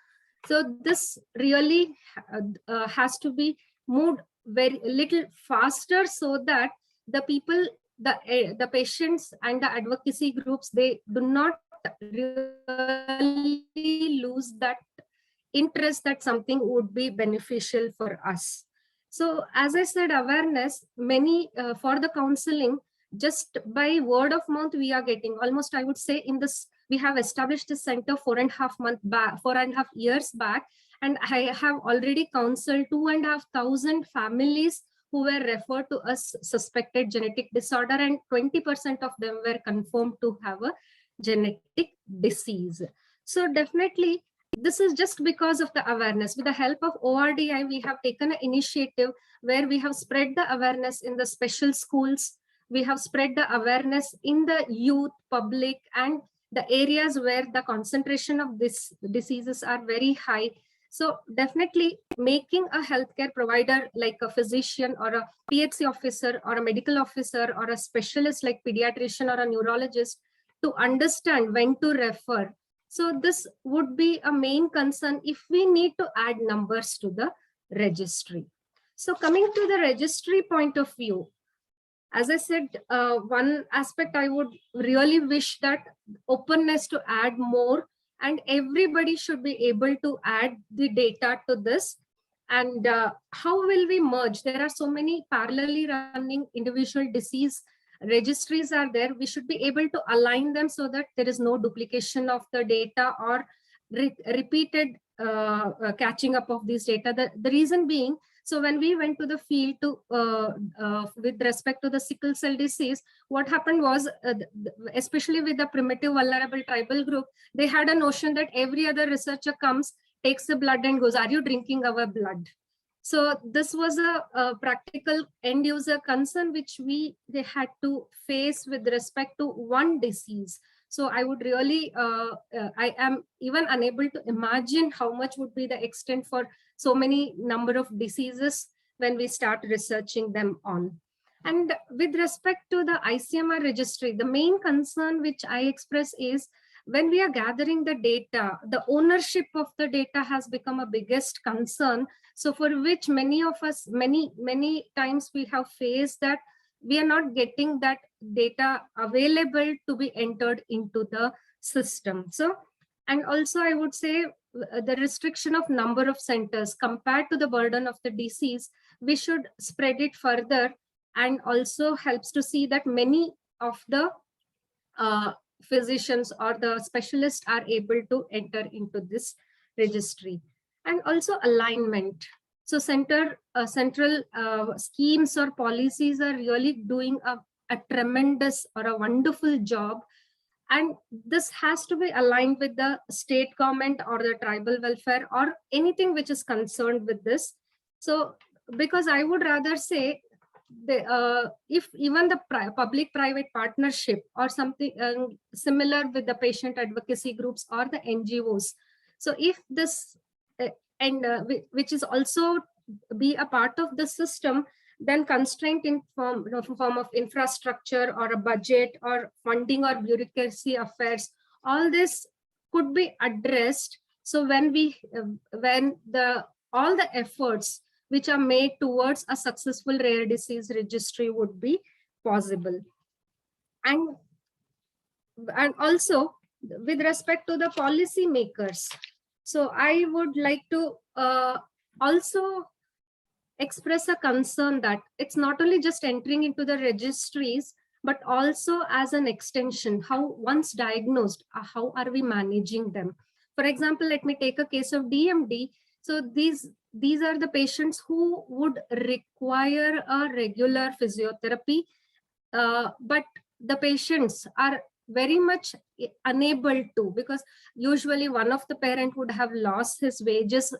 So this really has to be moved very little faster, so that the people, the patients and the advocacy groups, they do not really lose that interest that something would be beneficial for us. So as I said, awareness, many for the counseling, just by word of mouth, we are getting almost, I would say, in this, we have established this center 4.5 years back, and I have already counseled 2,500 families who were referred to as suspected genetic disorder, and 20% of them were confirmed to have a genetic disease. So definitely, this is just because of the awareness. With the help of ORDI, we have taken an initiative where we have spread the awareness in the special schools. We have spread the awareness in the youth, public, and the areas where the concentration of these diseases are very high. So definitely making a healthcare provider like a physician or a PHC officer or a medical officer or a specialist like pediatrician or a neurologist to understand when to refer. So this would be a main concern if we need to add numbers to the registry. So coming to the registry point of view, as I said, one aspect I would really wish that openness to add more, and everybody should be able to add the data to this. And how will we merge? There are so many parallelly running individual disease registries are there. We should be able to align them so that there is no duplication of the data or repeated catching up of these data. The reason being, so when we went to the field to with respect to the sickle cell disease, what happened was, especially with the primitive vulnerable tribal group, they had a notion that every other researcher comes, takes the blood and goes, "Are you drinking our blood?" So this was a practical end user concern which they had to face with respect to one disease. So I would really, I am even unable to imagine how much would be the extent for so many number of diseases when we start researching them on. And with respect to the ICMR registry, the main concern which I express is when we are gathering the data, the ownership of the data has become a biggest concern. So for which many of us, many times we have faced that we are not getting that data available to be entered into the system. So, and also I would say the restriction of number of centers compared to the burden of the disease, we should spread it further, and also helps to see that many of the physicians or the specialists are able to enter into this registry. And also alignment. So central schemes or policies are really doing a tremendous or a wonderful job. And this has to be aligned with the state government or the tribal welfare or anything which is concerned with this. So, because I would rather say, if even the public-private partnership or something similar with the patient advocacy groups or the NGOs. So if this, which is also be a part of the system, then constraint in form of infrastructure or a budget or funding or bureaucracy affairs, all this could be addressed. So when all the efforts which are made towards a successful rare disease registry would be possible. And also with respect to the policy makers, so I would like to also express a concern that it's not only just entering into the registries, but also as an extension, how once diagnosed, how are we managing them? For example, let me take a case of DMD. So these are the patients who would require a regular physiotherapy, but the patients are very much unable to, because usually one of the parent would have lost his wages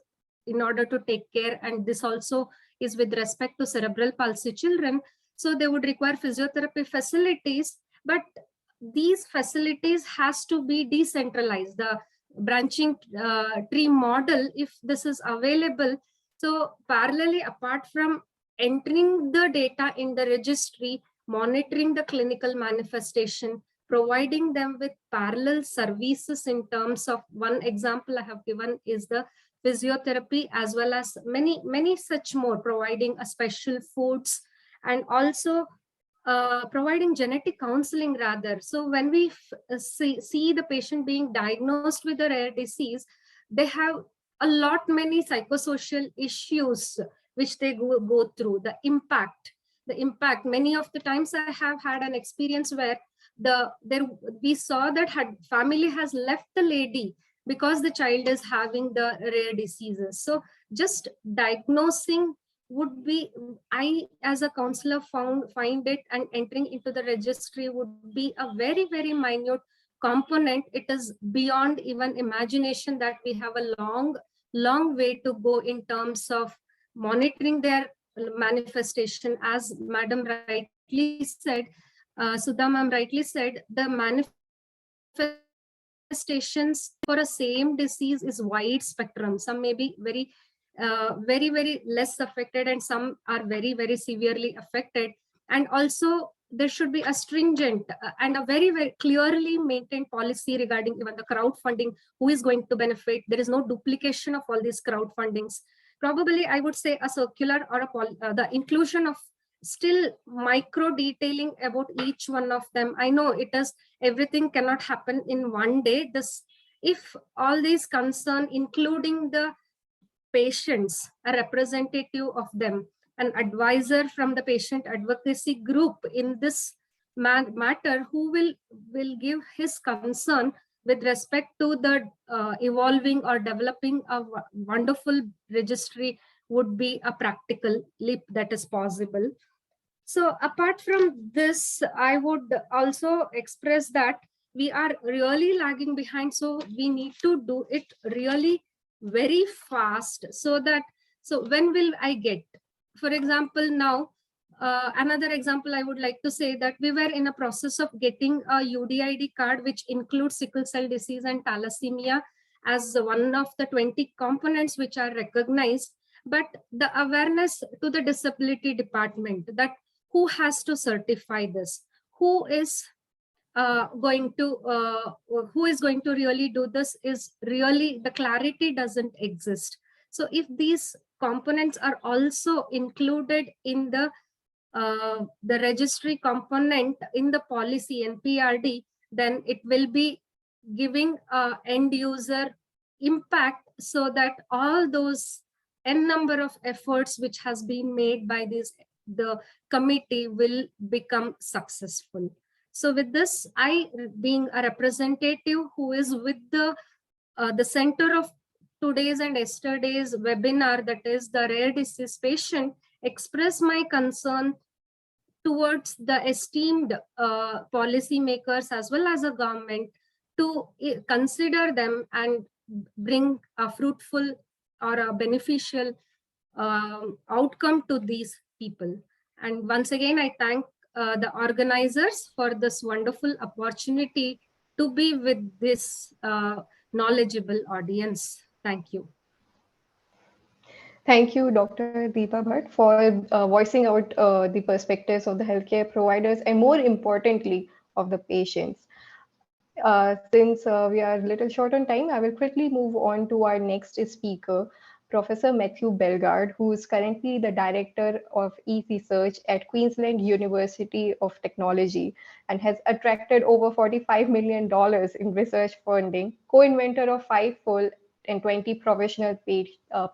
in order to take care, and this also is with respect to cerebral palsy children. So they would require physiotherapy facilities, but these facilities has to be decentralized. The branching tree model, if this is available, so parallelly, apart from entering the data in the registry, monitoring the clinical manifestation, providing them with parallel services in terms of, one example I have given is the physiotherapy, as well as many such more, providing a special foods, and also providing genetic counseling rather. So when we see the patient being diagnosed with a rare disease, they have a lot many psychosocial issues which they go through. The impact, many of the times I have had an experience where we saw that family has left the lady because the child is having the rare diseases. So just diagnosing would be, I as a counselor find it, and entering into the registry would be a very, very minute component. It is beyond even imagination that we have a long way to go in terms of monitoring their manifestation. As Madam rightly said, Sudha ma'am rightly said, the manifestations for a same disease is wide spectrum. Some may be very less affected, and some are very, very severely affected. And also there should be a stringent and a very, very clearly maintained policy regarding even the crowdfunding, who is going to benefit. There is no duplication of all these crowdfundings. Probably I would say a circular or the inclusion of still micro detailing about each one of them. I know everything cannot happen in one day. If all these concern, including the patients, a representative of them, an advisor from the patient advocacy group in this matter, who will give his concern with respect to the evolving or developing a wonderful registry, would be a practical leap that is possible. So apart from this, I would also express that we are really lagging behind. So we need to do it really very fast, so when will I get, for example, now another example I would like to say that we were in a process of getting a UDID card, which includes sickle cell disease and thalassemia as one of the 20 components which are recognized. But the awareness to the disability department, that who has to certify this, who is going to really do this, is really, the clarity doesn't exist. So if these components are also included in the registry component in the policy NPRD, then it will be giving end user impact, so that all those n number of efforts which has been made by the committee will become successful. So with this, I, being a representative who is with the center of today's and yesterday's webinar, that is the rare disease patient, express my concern towards the esteemed policymakers as well as the government to consider them and bring a fruitful or a beneficial outcome to these people. And once again, I thank the organizers for this wonderful opportunity to be with this knowledgeable audience. Thank you. Thank you, Dr. Deepa Bhat, for voicing out the perspectives of the healthcare providers and more importantly, of the patients. Since we are a little short on time, I will quickly move on to our next speaker, Professor Matthew Belgard, who is currently the Director of E-Research at Queensland University of Technology and has attracted over $45 million in research funding, co-inventor of 5 full and 20 professional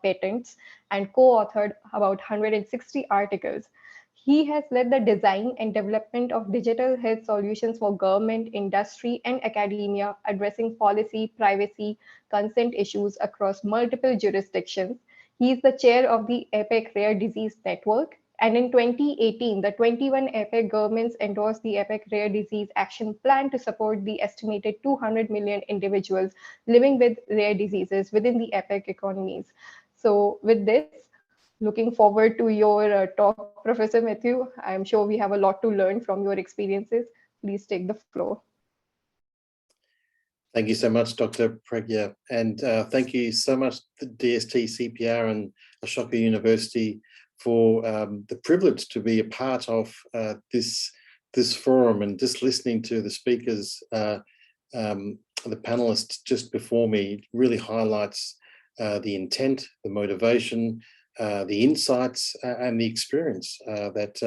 patents, and co-authored about 160 articles. He has led the design and development of digital health solutions for government, industry, and academia, addressing policy, privacy, consent issues across multiple jurisdictions. He is the chair of the APEC Rare Disease Network. And in 2018, the 21 APEC governments endorsed the APEC Rare Disease Action Plan to support the estimated 200 million individuals living with rare diseases within the APEC economies. So with this, looking forward to your talk, Professor Matthew. I'm sure we have a lot to learn from your experiences. Please take the floor. Thank you so much, Dr. Pragya. And thank you so much to DST, CPR and Ashoka University for the privilege to be a part of this forum, and just listening to the speakers, the panelists just before me really highlights the intent, the motivation, the insights and the experience that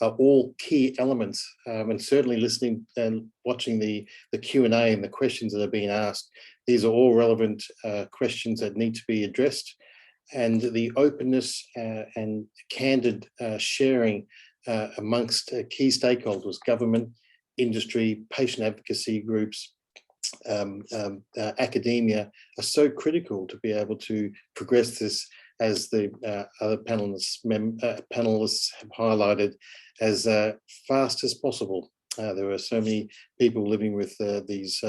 are all key elements, and certainly listening and watching the Q&A and the questions that are being asked. These are all relevant questions that need to be addressed, and the openness and candid sharing amongst key stakeholders, government, industry, patient advocacy groups, academia are so critical to be able to progress this, as the other panelists have highlighted, as fast as possible. There are so many people living with these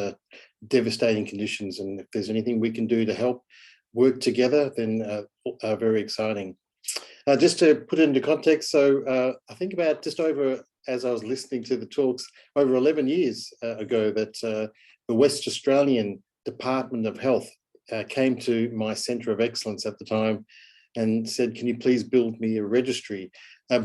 devastating conditions, and if there's anything we can do to help work together, then very exciting. Just to put it into context, so I think about just over, as I was listening to the talks, over 11 years ago, that the West Australian Department of Health came to my Centre of Excellence at the time and said, can you please build me a registry,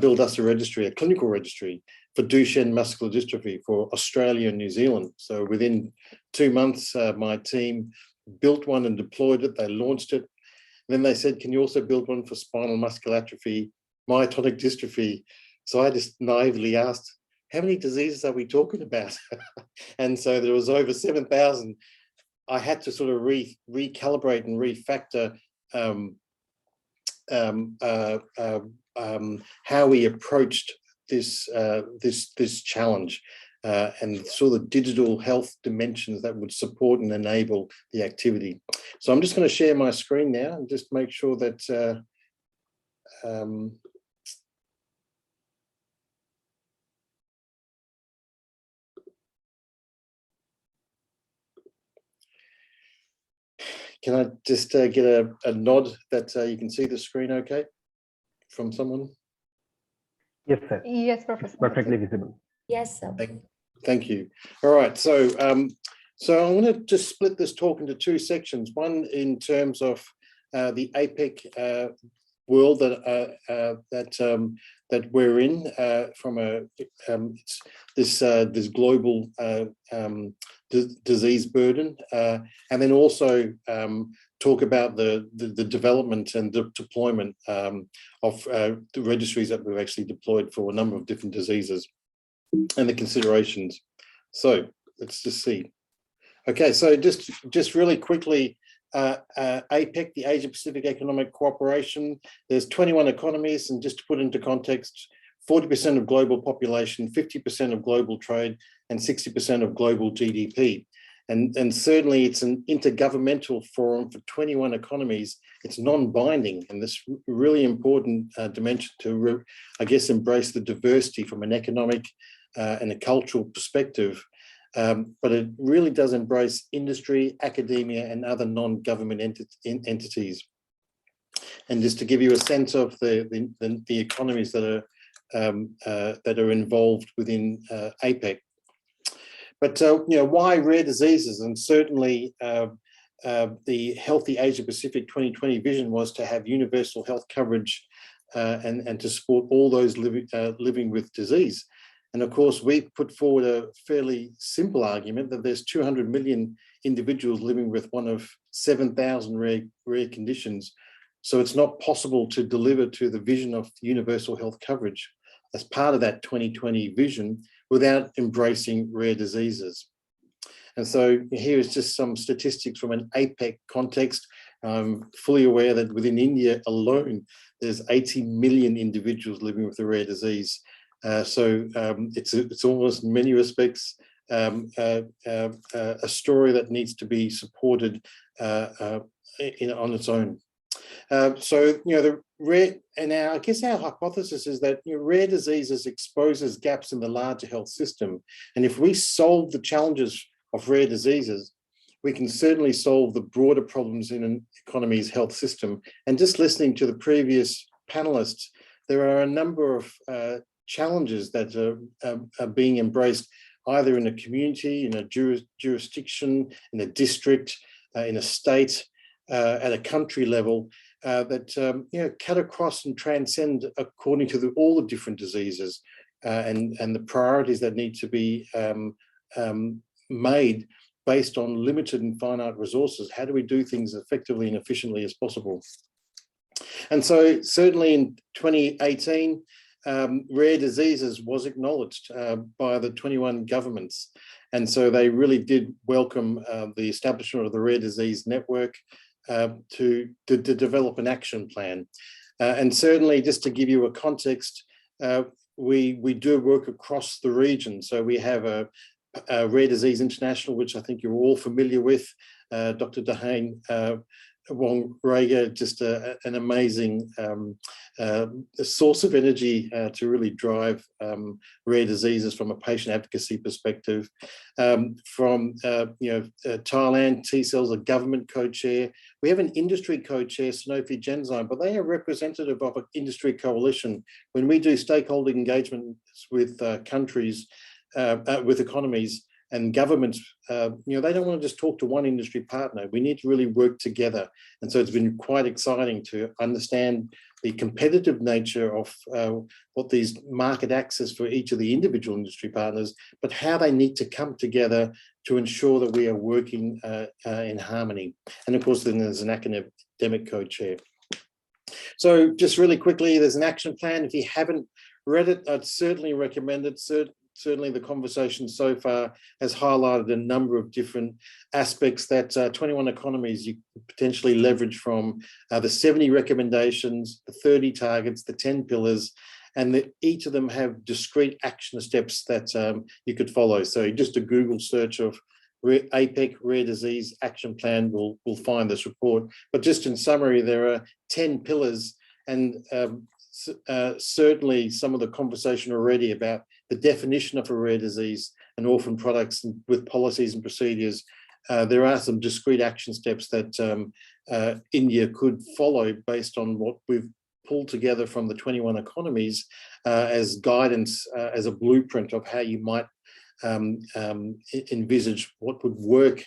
build us a registry, a clinical registry for Duchenne muscular dystrophy for Australia and New Zealand. So within 2 months, my team built one and deployed it. They launched it. And then they said, can you also build one for spinal muscular atrophy, myotonic dystrophy? So I just naively asked, how many diseases are we talking about? And so there was over 7,000. I had to sort of recalibrate and refactor how we approached this challenge, and sort of digital health dimensions that would support and enable the activity. So I'm just going to share my screen now and just make sure that can I just get a nod that you can see the screen okay from someone? Yes, sir. Yes, Professor. It's perfectly visible. Yes, sir. Thank you. All right, so so I want to just split this talk into 2 sections. One in terms of the APEC world that we're in, from this global disease burden, and then also talk about the development and the deployment of the registries that we've actually deployed for a number of different diseases and the considerations. So let's just see. Okay, so just really quickly, APEC, the Asia Pacific Economic Cooperation, there's 21 economies, and just to put into context, 40% of global population, 50% of global trade, and 60% of global GDP. And certainly it's an intergovernmental forum for 21 economies. It's non-binding, and this really important dimension to, I guess, embrace the diversity from an economic and a cultural perspective. But it really does embrace industry, academia, and other non-government entities. And just to give you a sense of the economies that are involved within APEC. But why rare diseases? And certainly the Healthy Asia Pacific 2020 vision was to have universal health coverage and to support all those living with disease. And of course, we put forward a fairly simple argument that there's 200 million individuals living with one of 7,000 rare conditions. So it's not possible to deliver to the vision of universal health coverage as part of that 2020 vision without embracing rare diseases. And so here is just some statistics from an APEC context. I'm fully aware that within India alone, there's 80 million individuals living with a rare disease. So it's almost in many respects a story that needs to be supported on its own. So the rare, and I guess our hypothesis is that rare diseases exposes gaps in the larger health system, and if we solve the challenges of rare diseases, we can certainly solve the broader problems in an economy's health system. And just listening to the previous panelists, there are a number of challenges that are being embraced either in a community, in a jurisdiction, in a district, in a state, at a country level, that cut across and transcend according to all the different diseases and the priorities that need to be made based on limited and finite resources. How do we do things effectively and efficiently as possible? And so certainly in 2018, rare diseases was acknowledged by the 21 governments. And so they really did welcome the establishment of the Rare Disease Network to develop an action plan. And certainly, just to give you a context, we do work across the region. So we have a Rare Disease International, which I think you're all familiar with. Dr. Dahane Wong Rager, just an amazing sourse of energy to really drive rare diseases from a patient advocacy perspective. From Thailand, T-Cells, a government co-chair. We have an industry co-chair, Sanofi Genzyme, but they are representative of an industry coalition. When we do stakeholder engagements with countries, with economies, and governments, they don't want to just talk to one industry partner. We need to really work together. And so it's been quite exciting to understand the competitive nature of what these market access for each of the individual industry partners, but how they need to come together to ensure that we are working in harmony. And of course, then there's an academic co-chair. So just really quickly, there's an action plan. If you haven't read it, I'd certainly recommend it. Certainly the conversation so far has highlighted a number of different aspects that 21 economies you could potentially leverage from the 70 recommendations, the 30 targets, the 10 pillars, and that each of them have discrete action steps that you could follow. So just a Google search of APEC Rare Disease Action Plan will find this report. But just in summary, there are 10 pillars, and certainly some of the conversation already about the definition of a rare disease and orphan products with policies and procedures. There are some discrete action steps that India could follow based on what we've pulled together from the 21 economies as guidance, as a blueprint of how you might envisage what would work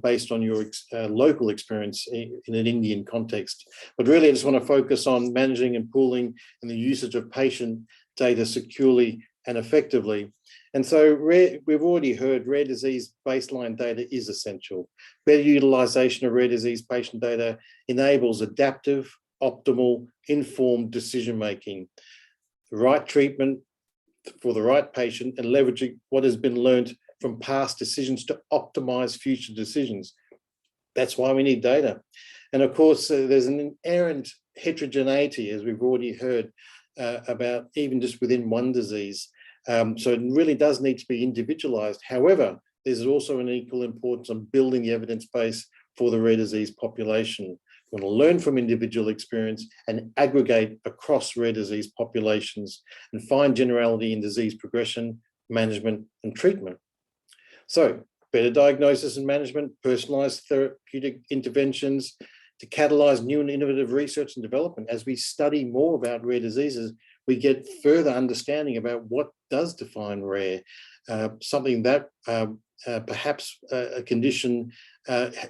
based on your local experience in an Indian context. But really, I just want to focus on managing and pooling and the usage of patient data securely and effectively. And so we've already heard rare disease baseline data is essential. Better utilization of rare disease patient data enables adaptive, optimal, informed decision-making, the right treatment for the right patient, and leveraging what has been learned from past decisions to optimize future decisions. That's why we need data. And of course, there's an inherent heterogeneity, as we've already heard, about even just within one disease. So it really does need to be individualized. However, there's also an equal importance on building the evidence base for the rare disease population. We want to learn from individual experience and aggregate across rare disease populations and find generality in disease progression, management, and treatment. So, better diagnosis and management, personalized therapeutic interventions to catalyze new and innovative research and development. As we study more about rare diseases, we get further understanding about what does define rare, something that perhaps a condition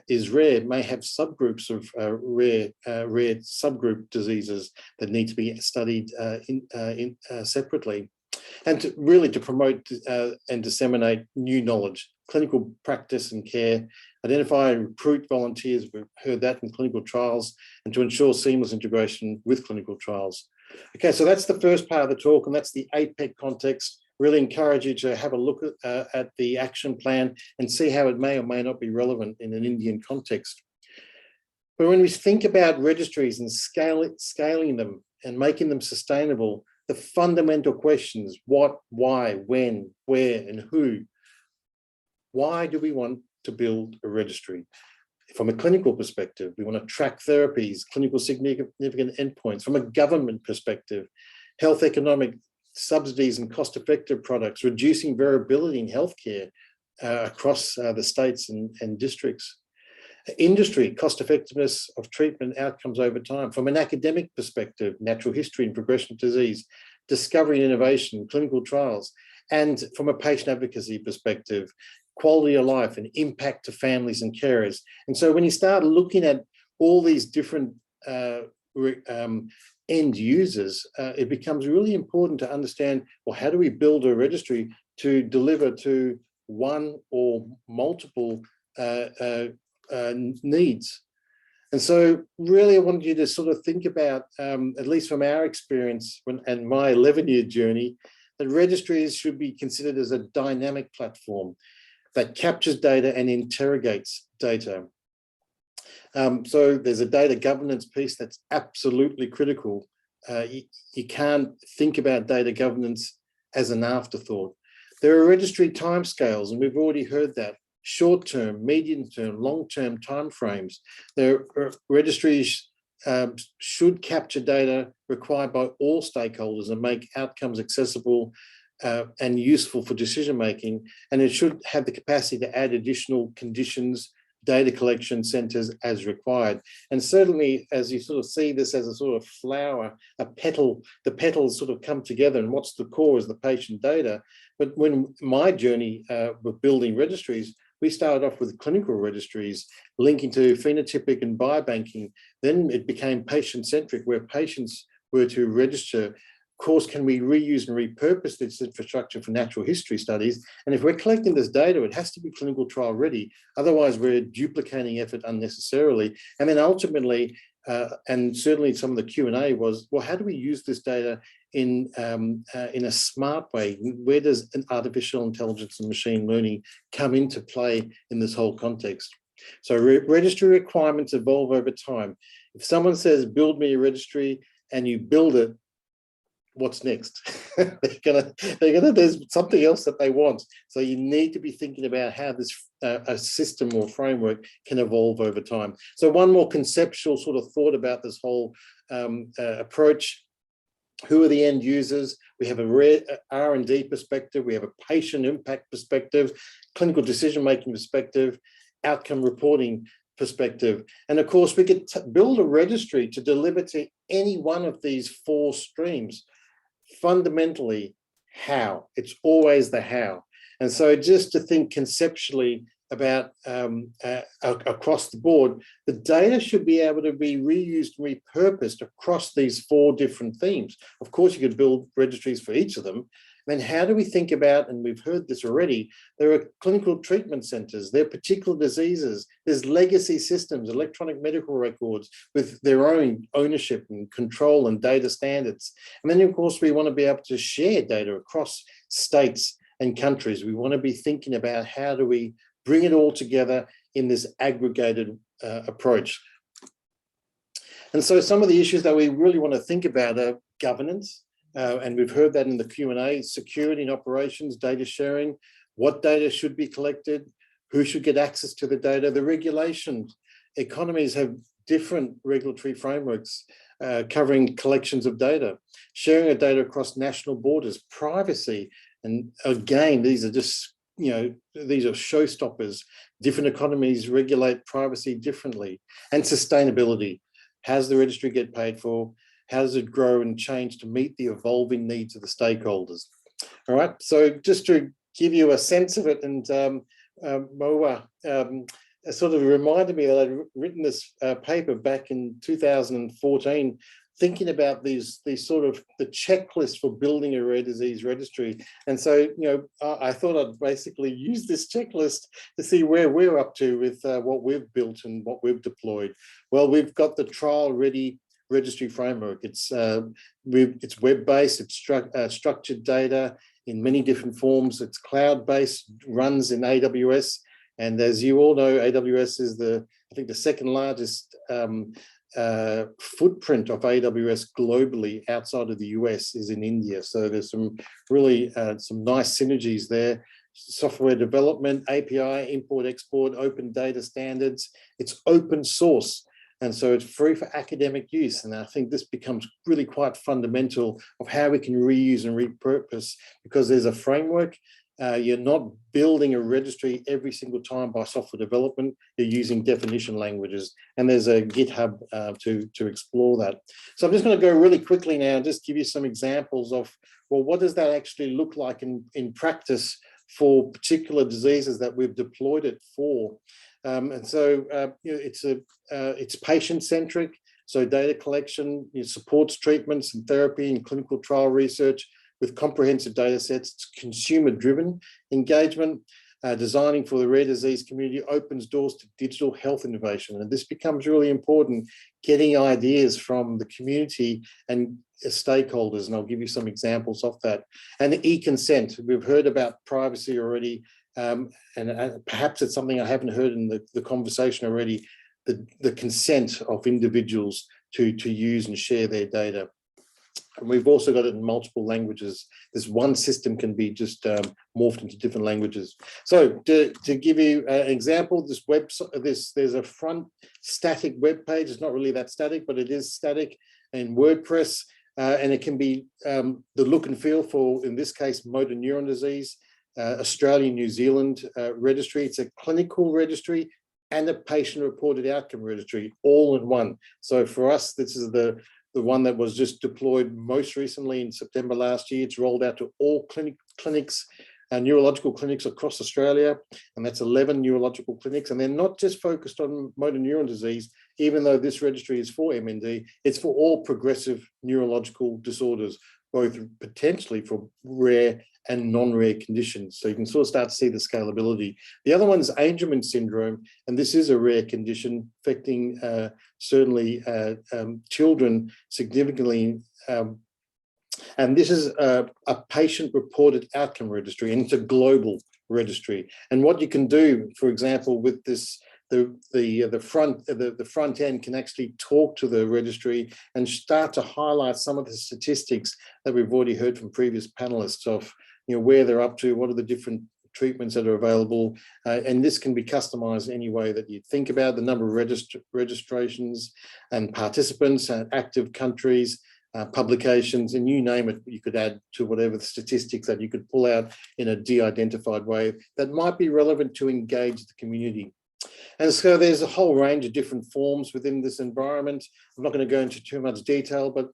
is rare, may have subgroups of rare subgroup diseases that need to be studied separately, and to promote and disseminate new knowledge, clinical practice and care, identify and recruit volunteers, we've heard that in clinical trials, and to ensure seamless integration with clinical trials. Okay, so that's the first part of the talk, and that's the APEC context. Really encourage you to have a look at the action plan and see how it may or may not be relevant in an Indian context. But when we think about registries and scaling them and making them sustainable, the fundamental questions, what, why, when, where, and who. Why do we want to build a registry? From a clinical perspective, we want to track therapies, clinical significant endpoints. From a government perspective, health economic subsidies and cost-effective products, reducing variability in healthcare across the states and districts. Industry, cost-effectiveness of treatment outcomes over time. From an academic perspective, natural history and progression of disease, discovery and innovation, clinical trials. And from a patient advocacy perspective, quality of life and impact to families and carers. And so when you start looking at all these different end users, it becomes really important to understand, well, how do we build a registry to deliver to one or multiple needs? And so really I wanted you to sort of think about, at least from our experience and my 11-year journey, that registries should be considered as a dynamic platform that captures data and interrogates data. So there's a data governance piece that's absolutely critical. You can't think about data governance as an afterthought. There are registry timescales, and we've already heard that. Short-term, medium-term, long-term timeframes. Registries should capture data required by all stakeholders and make outcomes accessible and useful for decision-making. And it should have the capacity to add additional conditions, data collection centers as required. And certainly, as you sort of see this as a sort of flower, a petal, the petals sort of come together, and what's the core is the patient data. But when my journey with building registries, we started off with clinical registries linking to phenotypic and biobanking. Then it became patient-centric, where patients were to register. Of course, can we reuse and repurpose this infrastructure for natural history studies? And if we're collecting this data, it has to be clinical trial ready. Otherwise, we're duplicating effort unnecessarily. And then ultimately, and certainly some of the Q&A was, well, how do we use this data in a smart way? Where does an artificial intelligence and machine learning come into play in this whole context? So registry requirements evolve over time. If someone says, build me a registry, and you build it, what's next? There's something else that they want. So you need to be thinking about how this a system or framework can evolve over time. So one more conceptual sort of thought about this whole approach. Who are the end users? We have a rare R&D perspective, we have a patient impact perspective, clinical decision-making perspective, outcome reporting perspective. And of course, we could build a registry to deliver to any one of these four streams. Fundamentally, how? It's always the how. And so just to think conceptually about across the board, the data should be able to be reused and repurposed across these four different themes. Of course, you could build registries for each of them. Then how do we think about, and we've heard this already, there are clinical treatment centers, there are particular diseases, there's legacy systems, electronic medical records with their own ownership and control and data standards. And then of course, we want to be able to share data across states and countries. We want to be thinking about how do we bring it all together in this aggregated approach. And so some of the issues that we really want to think about are governance, and we've heard that in the Q&A, security and operations, data sharing. what data should be collected, who should get access to the data, the regulations. Economies have different regulatory frameworks covering collections of data, sharing of data across national borders, privacy. And again, these are just, these are showstoppers. Different economies regulate privacy differently. And sustainability. How does the registry get paid for? How does it grow and change to meet the evolving needs of the stakeholders? All right, so just to give you a sense of it, and Moa sort of reminded me that I'd written this paper back in 2014, thinking about these sort of the checklist for building a rare disease registry. And so, I thought I'd basically use this checklist to see where we're up to with what we've built and what we've deployed. Well, we've got the trial ready registry framework. It's web-based, it's structured data in many different forms. It's cloud-based, runs in AWS. And as you all know, AWS is I think the second largest footprint of AWS globally outside of the US is in India. So there's some really some nice synergies there. Software development, API, import, export, open data standards. It's open source. And so it's free for academic use. And I think this becomes really quite fundamental of how we can reuse and repurpose, because there's a framework. You're not building a registry every single time by software development. You're using definition languages, and there's a GitHub to explore that. So I'm just going to go really quickly now and just give you some examples of, well, what does that actually look like in practice for particular diseases that we've deployed it for. And so it's patient-centric. So data collection, supports treatments and therapy and clinical trial research with comprehensive data sets. It's consumer-driven engagement. Designing for the rare disease community opens doors to digital health innovation. And this becomes really important, getting ideas from the community and stakeholders. And I'll give you some examples of that. And the e-consent, we've heard about privacy already. And perhaps it's something I haven't heard in the conversation already, the consent of individuals to use and share their data. And we've also got it in multiple languages. This one system can be just morphed into different languages. So to give you an example, this website, there's a front static web page. It's not really that static, but it is static in WordPress. And it can be the look and feel for, in this case, motor neuron disease, Australia, New Zealand registry. It's a clinical registry and a patient-reported outcome registry, all in one. So for us, this is the one that was just deployed most recently in September last year. It's rolled out to all clinics, neurological clinics across Australia, and that's 11 neurological clinics. And they're not just focused on motor neuron disease, even though this registry is for MND, it's for all progressive neurological disorders, both potentially for rare and non-rare conditions. So you can sort of start to see the scalability. The other one is Ageman Syndrome, and this is a rare condition affecting certainly children significantly. And this is a patient-reported outcome registry, and it's a global registry. And what you can do, for example, with this, the front end can actually talk to the registry and start to highlight some of the statistics that we've already heard from previous panelists of, where they're up to, what are the different treatments that are available. And this can be customized any way that you think about, the number of registrations and participants and active countries, publications, and you name it, you could add to whatever the statistics that you could pull out in a de-identified way that might be relevant to engage the community. And so there's a whole range of different forms within this environment. I'm not going to go into too much detail, but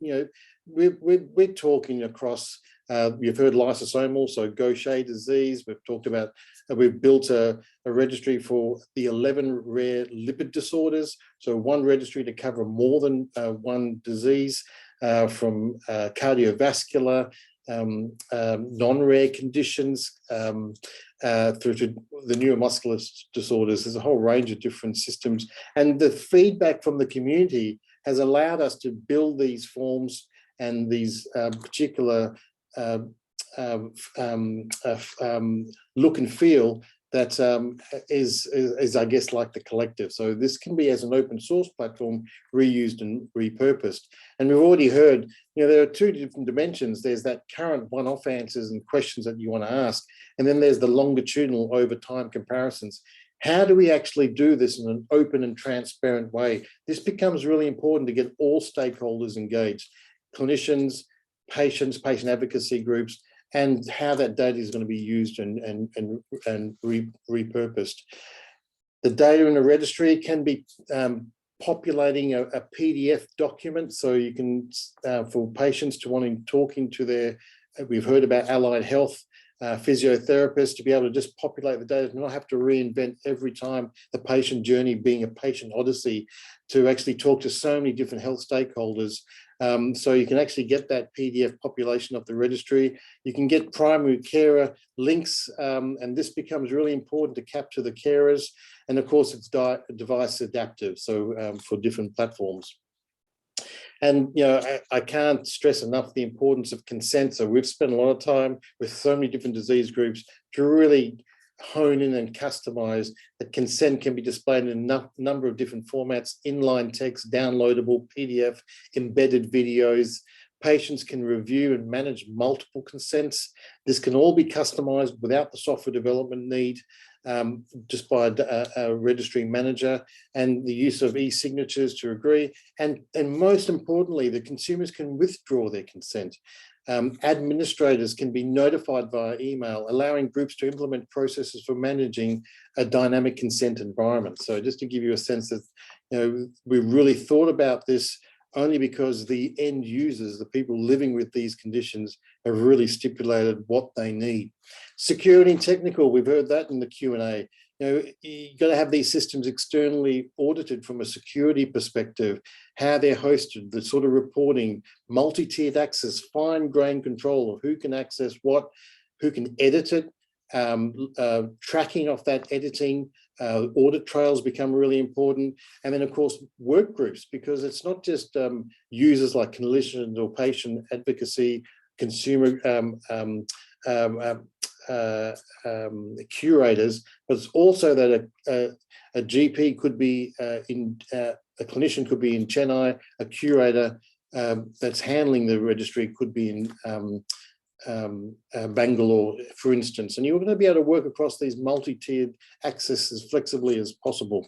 we're talking across, you've heard lysosomal, so Gaucher disease. We've talked about, we've built a registry for the 11 rare lipid disorders. So one registry to cover more than one disease, from cardiovascular, non-rare conditions, through to the neuromuscular disorders. There's a whole range of different systems. And the feedback from the community has allowed us to build these forms and these particular look and feel that is, I guess, like the collective. So this can be, as an open source platform, reused and repurposed. And we've already heard, there are two different dimensions. There's that current one-off answers and questions that you want to ask. And then there's the longitudinal over time comparisons. How do we actually do this in an open and transparent way? This becomes really important to get all stakeholders engaged, clinicians, patients, patient advocacy groups, and how that data is going to be used and repurposed. The data in the registry can be populating a PDF document, so you can, for patients talking to their, we've heard about allied health, physiotherapists, to be able to just populate the data and not have to reinvent every time the patient journey, being a patient odyssey, to actually talk to so many different health stakeholders. So you can actually get that PDF population of the registry. You can get primary carer links, and this becomes really important to capture the carers. And of course, it's device adaptive, so for different platforms. And I can't stress enough the importance of consent. So we've spent a lot of time with so many different disease groups to really hone in and customize that consent can be displayed in a number of different formats: inline text, downloadable PDF, embedded videos. Patients can review and manage multiple consents. This can all be customized without the software development need, just by a registry manager, and the use of e-signatures to agree. And most importantly, the consumers can withdraw their consent. Administrators can be notified via email, allowing groups to implement processes for managing a dynamic consent environment. So just to give you a sense that, we've really thought about this only because the end users, the people living with these conditions, have really stipulated what they need. Security and technical, we've heard that in the Q&A. You've got to have these systems externally audited from a security perspective, how they're hosted, the sort of reporting, multi-tiered access, fine-grained control of who can access what, who can edit it, tracking of that editing. Audit trails become really important. And then, of course, work groups, because it's not just users like clinicians or patient advocacy, consumer curators, but it's also that a GP could be a clinician could be in Chennai, a curator that's handling the registry could be in Bangalore, for instance, and you're going to be able to work across these multi-tiered access as flexibly as possible.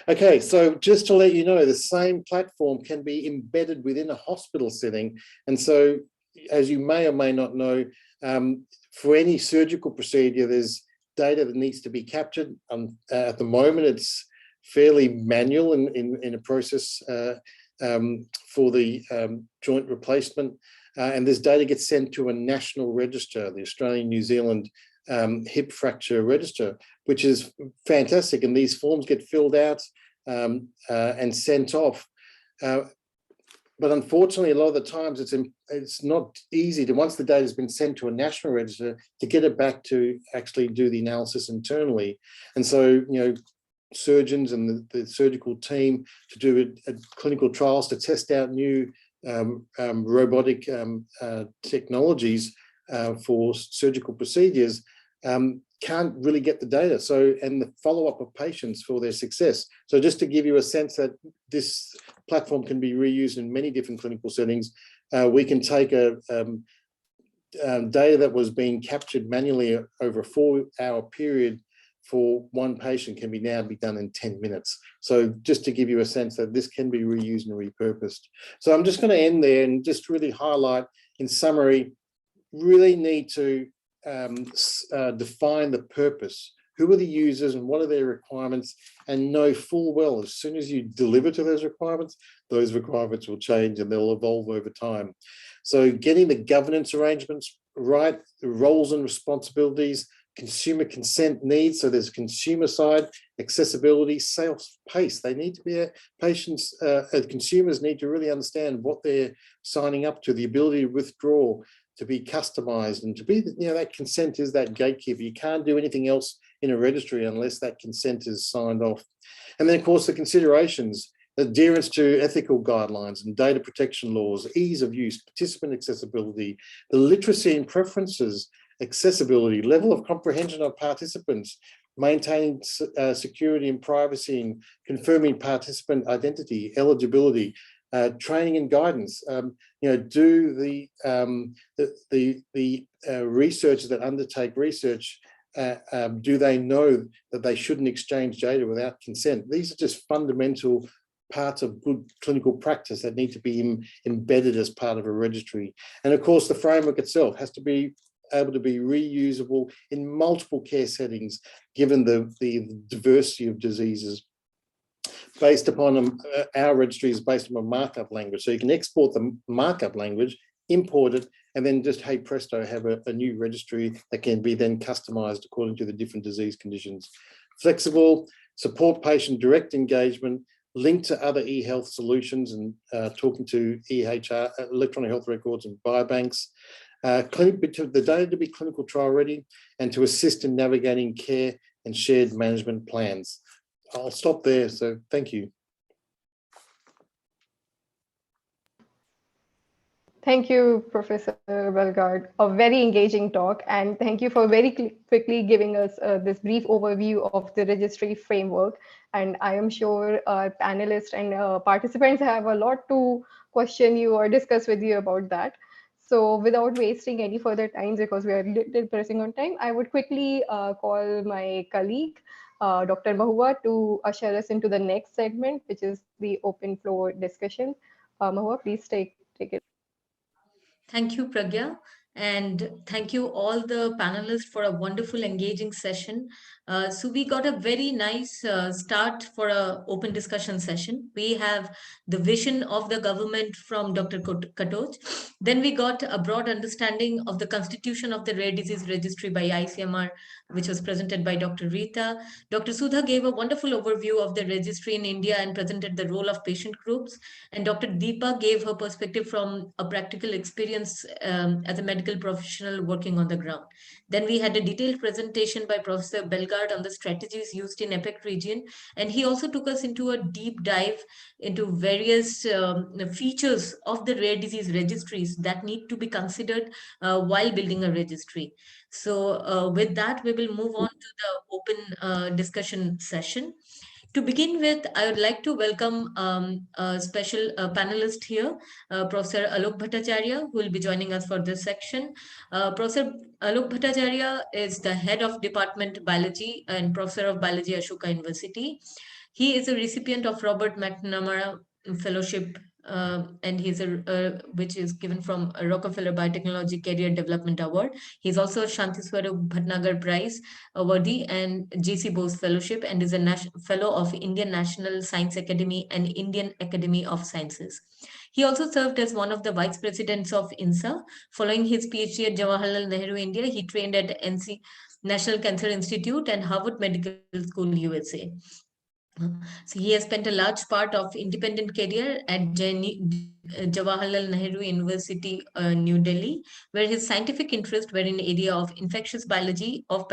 Okay, so just to let you know, the same platform can be embedded within a hospital setting. And so, as you may or may not know, for any surgical procedure, there's data that needs to be captured. At the moment, it's fairly manual in a process for the joint replacement. And this data gets sent to a national register, the Australian New Zealand hip fracture register, which is fantastic. And these forms get filled out and sent off. But unfortunately, a lot of the times it's not easy to, once the data has been sent to a national register, to get it back to actually do the analysis internally. And so, surgeons and the surgical team to do clinical trials to test out new robotic technologies for surgical procedures can't really get the data. So, and the follow-up of patients for their success. So just to give you a sense that this platform can be reused in many different clinical settings, we can take a data that was being captured manually over a 4-hour period for one patient can now be done in 10 minutes. So just to give you a sense that this can be reused and repurposed. So I'm just going to end there and just really highlight, in summary, really need to define the purpose. Who are the users and what are their requirements, and know full well as soon as you deliver to those requirements will change and they'll evolve over time. So getting the governance arrangements right, the roles and responsibilities, consumer consent needs. So there's consumer side, accessibility, sales pace. They need to be, patients, consumers need to really understand what they're signing up to, the ability to withdraw, to be customized, and to be, that consent is that gatekeeper. You can't do anything else in a registry unless that consent is signed off. And then, of course, the considerations, adherence to ethical guidelines and data protection laws, ease of use, participant accessibility, the literacy and preferences accessibility, level of comprehension of participants, maintaining security and privacy, and confirming participant identity, eligibility, training and guidance. Do the researchers that undertake research, do they know that they shouldn't exchange data without consent? These are just fundamental parts of good clinical practice that need to be embedded as part of a registry. And of course, the framework itself has to be able to be reusable in multiple care settings, given the diversity of diseases. Based upon our registry is based on a markup language. So you can export the markup language, import it, and then just, hey presto, have a new registry that can be then customized according to the different disease conditions. Flexible, support patient direct engagement, linked to other e-health solutions and talking to EHR, electronic health records and biobanks. The data to be clinical trial ready and to assist in navigating care and shared management plans. I'll stop there, so thank you. Thank you, Professor Belgard. A very engaging talk, and thank you for very quickly giving us this brief overview of the registry framework. And I am sure our panelists and participants have a lot to question you or discuss with you about that. So without wasting any further time, because we are a little pressing on time, I would quickly call my colleague, Dr. Mahua, to usher us into the next segment, which is the open floor discussion. Mahua, please take it. Thank you, Pragya. And thank you all the panelists for a wonderful, engaging session. So we got a very nice start for an open discussion session. We have the vision of the government from Dr. Katoch. Then we got a broad understanding of the constitution of the Rare Disease Registry by ICMR, which was presented by Dr. Reeta. Dr. Sudha gave a wonderful overview of the registry in India and presented the role of patient groups. And Dr. Deepa gave her perspective from a practical experience as a medical professional working on the ground. Then we had a detailed presentation by Professor Belgard on the strategies used in APEC region. And he also took us into a deep dive into various features of the rare disease registries that need to be considered while building a registry. So with that, we will move on to the open discussion session. To begin with, I would like to welcome a special panelist here, Professor Alok Bhattacharya, who will be joining us for this section. Professor Alok Bhattacharya is the head of Department Biology and Professor of Biology, Ashoka University. He is a recipient of Robert McNamara Fellowship, and he's which is given from a Rockefeller Biotechnology Career Development Award. He's also a Shanti Swarup Bhatnagar Prize awardee and G.C. Bose Fellowship, and is a fellow of Indian National Science Academy and Indian Academy of Sciences. He also served as one of the vice presidents of INSA. Following his PhD at Jawaharlal Nehru, India, he trained at NC National Cancer Institute and Harvard Medical School, USA. So he has spent a large part of independent career at Jawaharlal Nehru University, New Delhi, where his scientific interests were in the area of infectious biology, of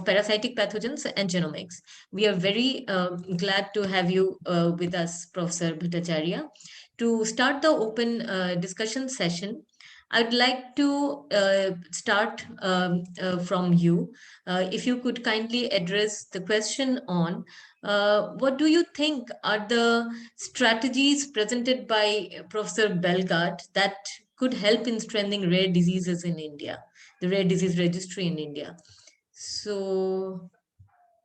parasitic pathogens and genomics. We are very glad to have you with us, Professor Bhattacharya. To start the open discussion session, I'd like to start from you. If you could kindly address the question on what do you think are the strategies presented by Professor Belgard that could help in strengthening rare diseases in India, the rare disease registry in India? So,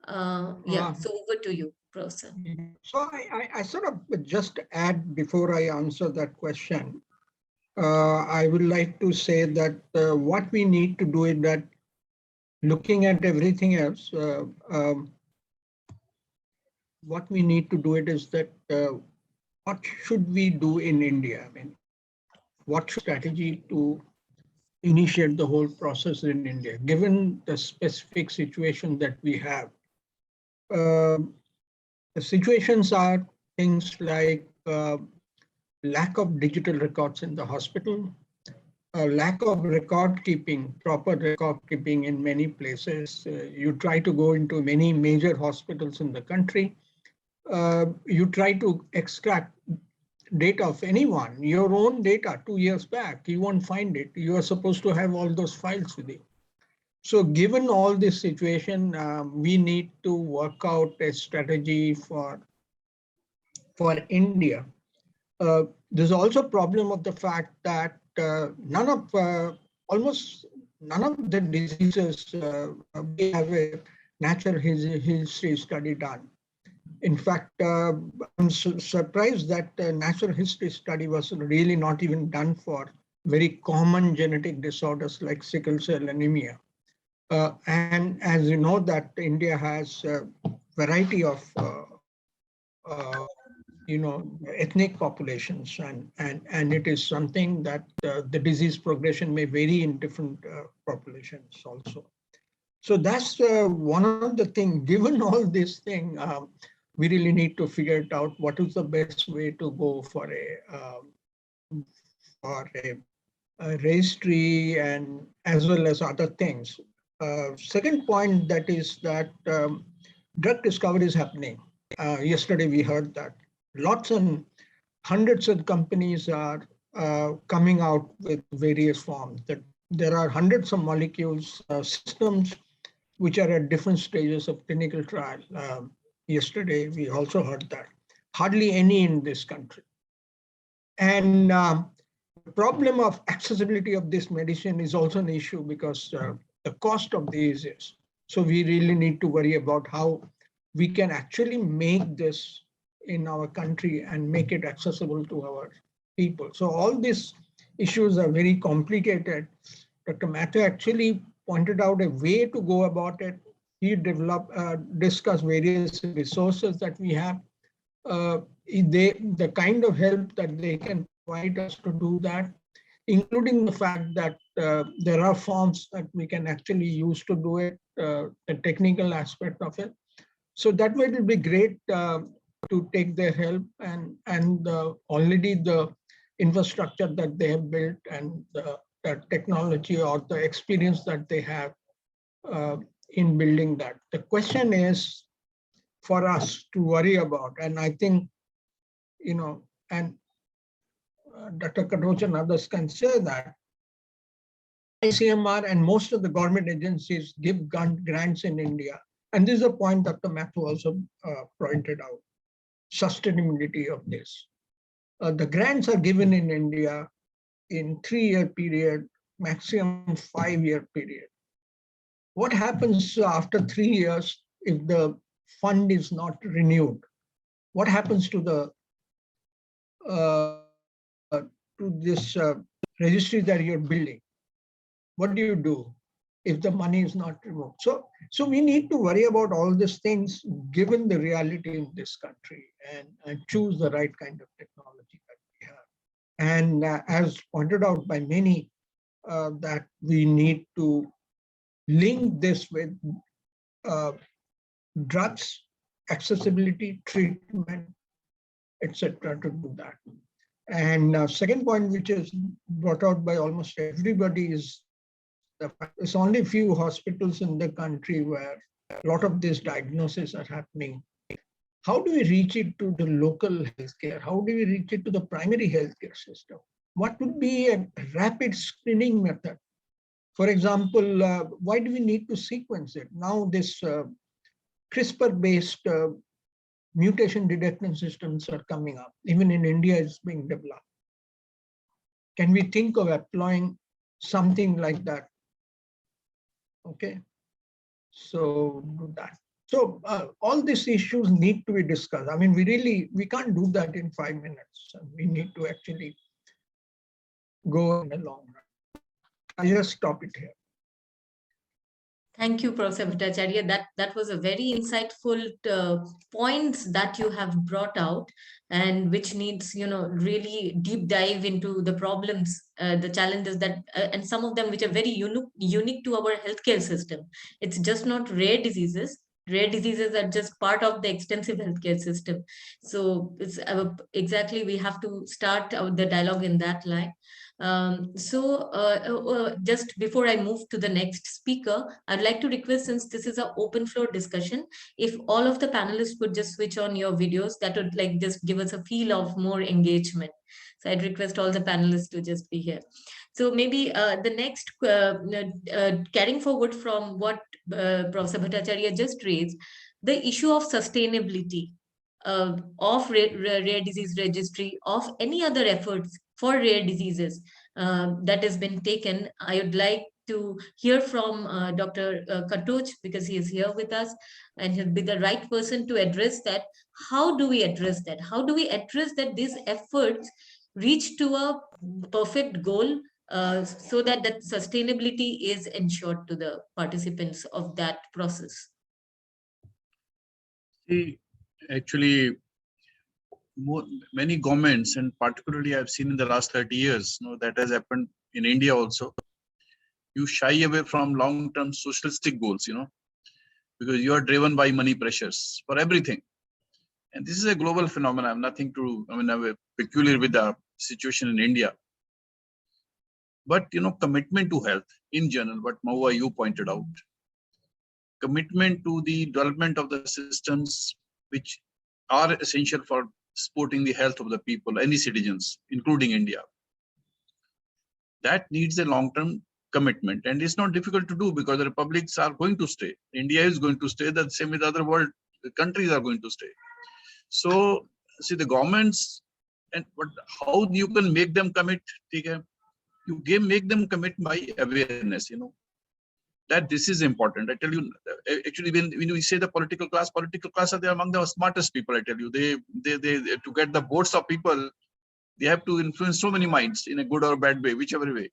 so over to you, Professor. So I sort of just add before I answer that question. I would like to say that what we need to do is that looking at everything else, what we need to do it is that what should we do in India? I mean, what strategy to initiate the whole process in India, given the specific situation that we have? The situations are things like lack of digital records in the hospital, lack of record keeping, proper record keeping in many places. You try to go into many major hospitals in the country. You try to extract data of anyone, your own data 2 years back, you won't find it. You are supposed to have all those files with you. So given all this situation, we need to work out a strategy for India. There's also a problem of the fact that almost none of the diseases, we have a natural history study done. In fact, I'm surprised that the natural history study was really not even done for very common genetic disorders like sickle cell anemia. And as you know, that India has a variety of ethnic populations, and it is something that the disease progression may vary in different populations also. So that's one of the things. Given all this thing, we really need to figure it out. What is the best way to go for a registry, and as well as other things. Second point, that is that drug discovery is happening. Yesterday we heard that lots and hundreds of companies are coming out with various forms. That there are hundreds of molecules, systems, which are at different stages of clinical trial. Yesterday we also heard that. Hardly any in this country. And the problem of accessibility of this medicine is also an issue because the cost of these is. So we really need to worry about how we can actually make this in our country and make it accessible to our people. So all these issues are very complicated. Dr. Mathur actually pointed out a way to go about it. He discussed various resources that we have. The kind of help that they can provide us to do that, including the fact that there are forms that we can actually use to do it, the technical aspect of it. So that way it will be great to take their help, and already the infrastructure that they have built and the technology or the experience that they have in building that. The question is for us to worry about, and I think, and Dr. Katoch and others can say that ICMR and most of the government agencies give grants in India. And this is a point Dr. Mathur also pointed out, sustainability of this. The grants are given in India in 3-year period, maximum 5-year period. What happens after 3 years if the fund is not renewed? What happens to the this registry that you're building? What do you do if the money is not removed? So we need to worry about all these things given the reality in this country, and choose the right kind of technology that we have. And as pointed out by many, that we need to link this with drugs, accessibility, treatment, etc. to do that. And second point, which is brought out by almost everybody, is the fact there's only a few hospitals in the country where a lot of these diagnoses are happening. How do we reach it to the local healthcare? How do we reach it to the primary healthcare system? What would be a rapid screening method? For example, why do we need to sequence it? Now this CRISPR-based mutation detection systems are coming up. Even in India, it's being developed. Can we think of employing something like that? Okay, so do that. So all these issues need to be discussed. I mean, we can't do that in 5 minutes. We need to actually go in the long run. I just stop it here. Thank you, Professor Bhattacharya. That was a very insightful points that you have brought out, and which needs, really deep dive into the problems, the challenges that, and some of them which are very unique to our healthcare system. It's just not rare diseases. Rare diseases are just part of the extensive healthcare system. So it's exactly, we have to start the dialogue in that line. Just before I move to the next speaker, I'd like to request, since this is an open floor discussion, if all of the panelists could just switch on your videos, that would like just give us a feel of more engagement. So I'd request all the panelists to just be here. So maybe the next, carrying forward from what Professor Bhattacharya just raised, the issue of sustainability of rare disease registry, of any other efforts for rare diseases that has been taken. I would like to hear from Dr. Katoch, because he is here with us and he'll be the right person to address that. How do we address that? How do we address that these efforts reach to a perfect goal so that that sustainability is ensured to the participants of that process? See, actually, many governments, and particularly I've seen in the last 30 years, that has happened in India also. You shy away from long-term socialistic goals, because you are driven by money pressures for everything. And this is a global phenomenon. Nothing to, I'm peculiar with the situation in India. But, commitment to health in general, what Maua, you pointed out, commitment to the development of the systems which are essential for supporting the health of the people, any citizens, including India. That needs a long-term commitment, and it's not difficult to do because the republics are going to stay. India is going to stay. The same with other world countries are going to stay. So, see, the governments, and but how you can make them commit? You make them commit by awareness. That this is important. I tell you, actually, when we say the political class are they among the smartest people. I tell you, they to get the votes of people, they have to influence so many minds in a good or bad way, whichever way.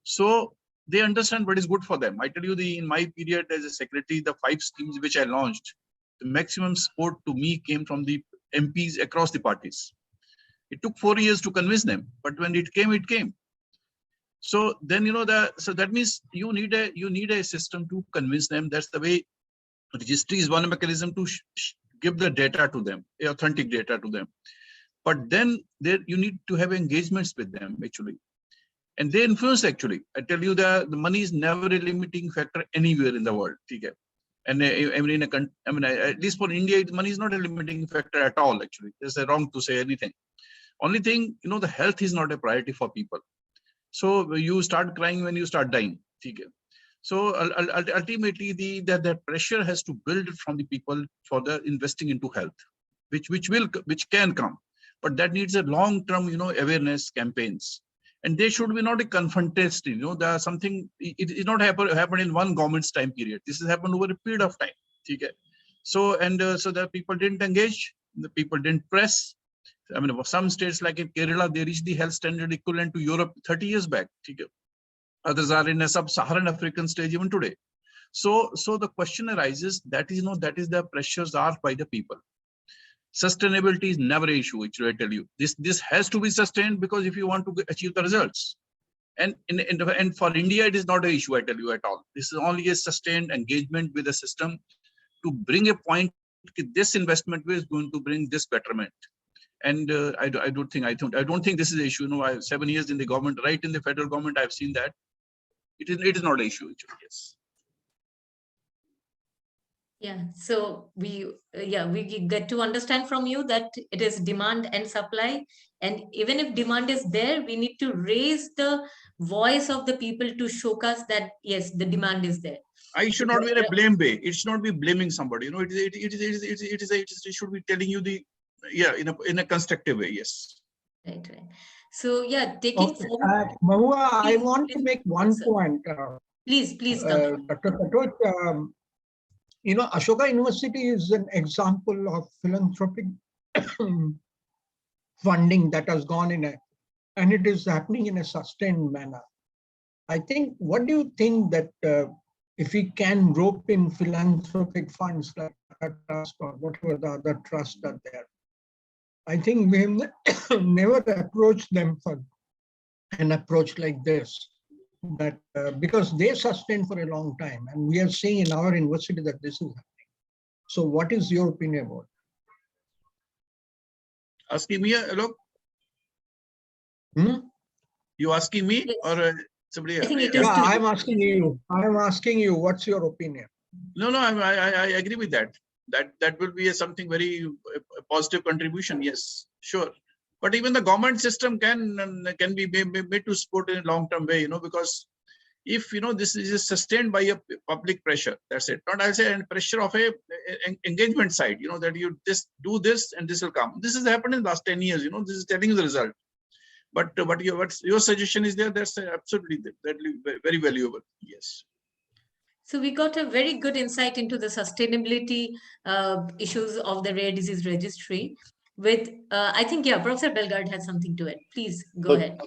So they understand what is good for them. I tell you, in my period as a secretary, the 5 schemes which I launched, the maximum support to me came from the MPs across the parties. It took 4 years to convince them, but when it came, it came. So then, so that means you need a system to convince them. That's the way. Registry is one mechanism to give the data to them, authentic data to them. But then you need to have engagements with them actually, and they influence actually. I tell you that the money is never a limiting factor anywhere in the world. And at least for India, money is not a limiting factor at all. Actually, it's wrong to say anything. Only thing, the health is not a priority for people. So you start crying when you start dying. So ultimately, that pressure has to build from the people for the investing into health, which can come, but that needs a long-term, awareness campaigns, and they should be not a confrontation. There something it is not happen in one government's time period. This has happened over a period of time. So so the people didn't engage, the people didn't press. Some states like in Kerala, they reached the health standard equivalent to Europe 30 years back. Others are in a sub-Saharan African stage even today. So the question arises that is, that is the pressures asked by the people. Sustainability is never an issue, actually, I tell you. This has to be sustained because if you want to achieve the results. And for India, it is not an issue, I tell you, at all. This is only a sustained engagement with the system to bring a point that this investment is going to bring this betterment. And I don't think this is an issue. I have 7 years in the government, right in the federal government. I've seen that it is not an issue. Actually, yes. Yeah. So we get to understand from you that it is demand and supply, and even if demand is there, we need to raise the voice of the people to showcase that yes, the demand is there. I should not be in a blame way. It should not be blaming somebody. It should be telling you in a constructive way. Yes. Right. So taking forward. Mahua, I want to make one point. Please, Dr. Katoch, Ashoka University is an example of philanthropic funding that has gone in and it is happening in a sustained manner. I think, what do you think that if we can rope in philanthropic funds like a trust or whatever the other trusts are there, I think we have never approached them for an approach like this, that because they sustain for a long time, and we are seeing in our university that this is happening. So what is your opinion about it? Asking me, Alok? You asking me Yes. or somebody I else? think it Yeah, is to I'm you. asking you. I'm asking you. What's your opinion? No, I agree with that. That will be something very a positive contribution. Yes, sure. But even the government system can be made to support in a long-term way, because if this is sustained by a public pressure, that's it. Not as a pressure of a engagement side, that you just do this and this will come. This has happened in the last 10 years. This is telling you the result. But what your suggestion is there? That's absolutely very valuable. Yes. So we got a very good insight into the sustainability issues of the rare disease registry. With I think Professor Belgard has something to it. Please go Look, ahead.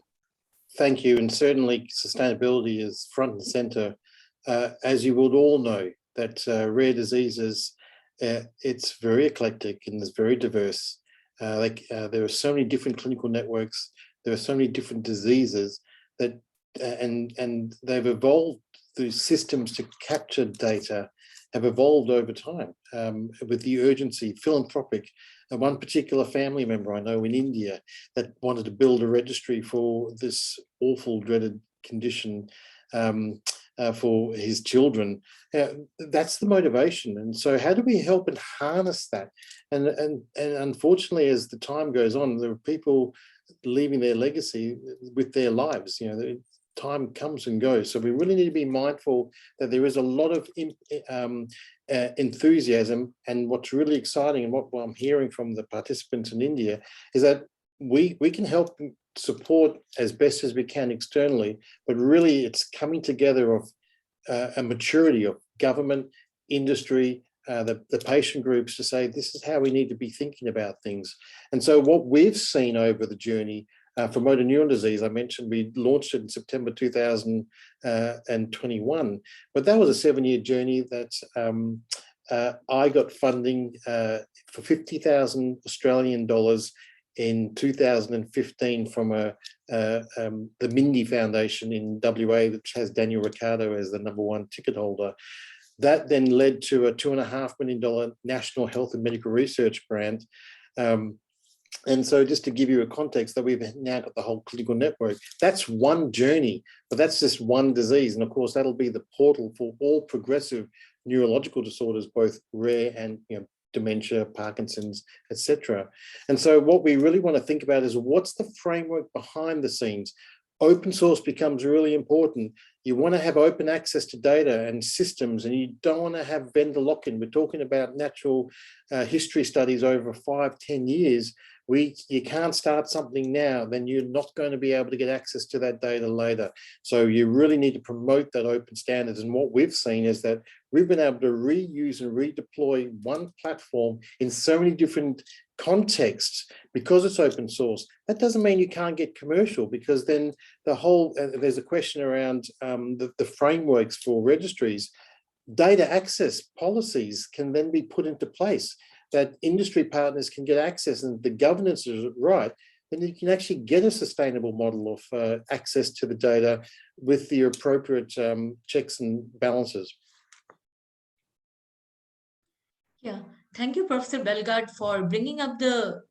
Thank you. And certainly sustainability is front and center. As you would all know, that rare diseases, it's very eclectic and it's very diverse. There are so many different clinical networks. There are so many different diseases that, and they've evolved. The systems to capture data have evolved over time with the urgency, philanthropic. One particular family member I know in India that wanted to build a registry for this awful, dreaded condition for his children. That's the motivation. And so how do we help and harness that? And unfortunately, as the time goes on, there are people leaving their legacy with their lives. Time comes and goes. So we really need to be mindful that there is a lot of enthusiasm. And what's really exciting and what I'm hearing from the participants in India is that we can help support as best as we can externally, but really it's coming together of a maturity of government, industry, the patient groups to say, this is how we need to be thinking about things. And so what we've seen over the journey for motor neuron disease, I mentioned we launched it in September 2021, but that was a 7-year journey that I got funding for 50,000 Australian dollars in 2015 from the Mindy Foundation in WA, which has Daniel Ricciardo as the #1 ticket holder. That then led to a $2.5 million National Health and Medical Research grant. And so just to give you a context that we've now got the whole clinical network, that's one journey, but that's just one disease. And of course, that'll be the portal for all progressive neurological disorders, both rare and dementia, Parkinson's, etc. And so what we really want to think about is what's the framework behind the scenes? Open source becomes really important. You want to have open access to data and systems, and you don't want to have vendor lock-in. We're talking about natural history studies over 5-10 years. You can't start something now, then you're not going to be able to get access to that data later. So you really need to promote that open standards. And what we've seen is that we've been able to reuse and redeploy one platform in so many different contexts because it's open source. That doesn't mean you can't get commercial, because then there's a question around the frameworks for registries. Data access policies can then be put into place that industry partners can get access, and the governance is right, then you can actually get a sustainable model of access to the data with the appropriate checks and balances. Yeah, thank you, Professor Belgard, for bringing up the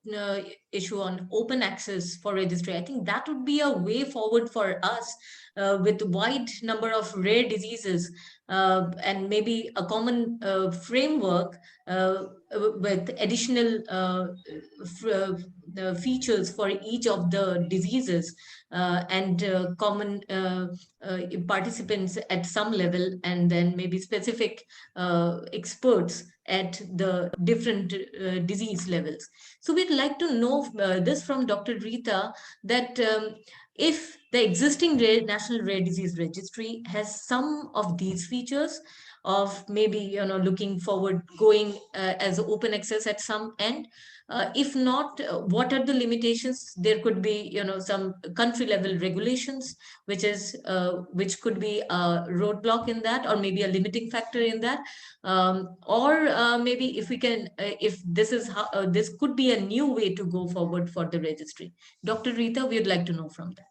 issue on open access for registry. I think that would be a way forward for us with a wide number of rare diseases and maybe a common framework with additional features for each of the diseases and common participants at some level, and then maybe specific experts at the different disease levels. So we'd like to know this from Dr. Reeta, that if the existing National Rare Disease Registry has some of these features of maybe looking forward going as open access at some end. If not, what are the limitations? There could be some country level regulations which could be a roadblock in that, or maybe a limiting factor in that, or maybe if we can if this is how this could be a new way to go forward for the registry. Dr. Reeta, we would like to know from that.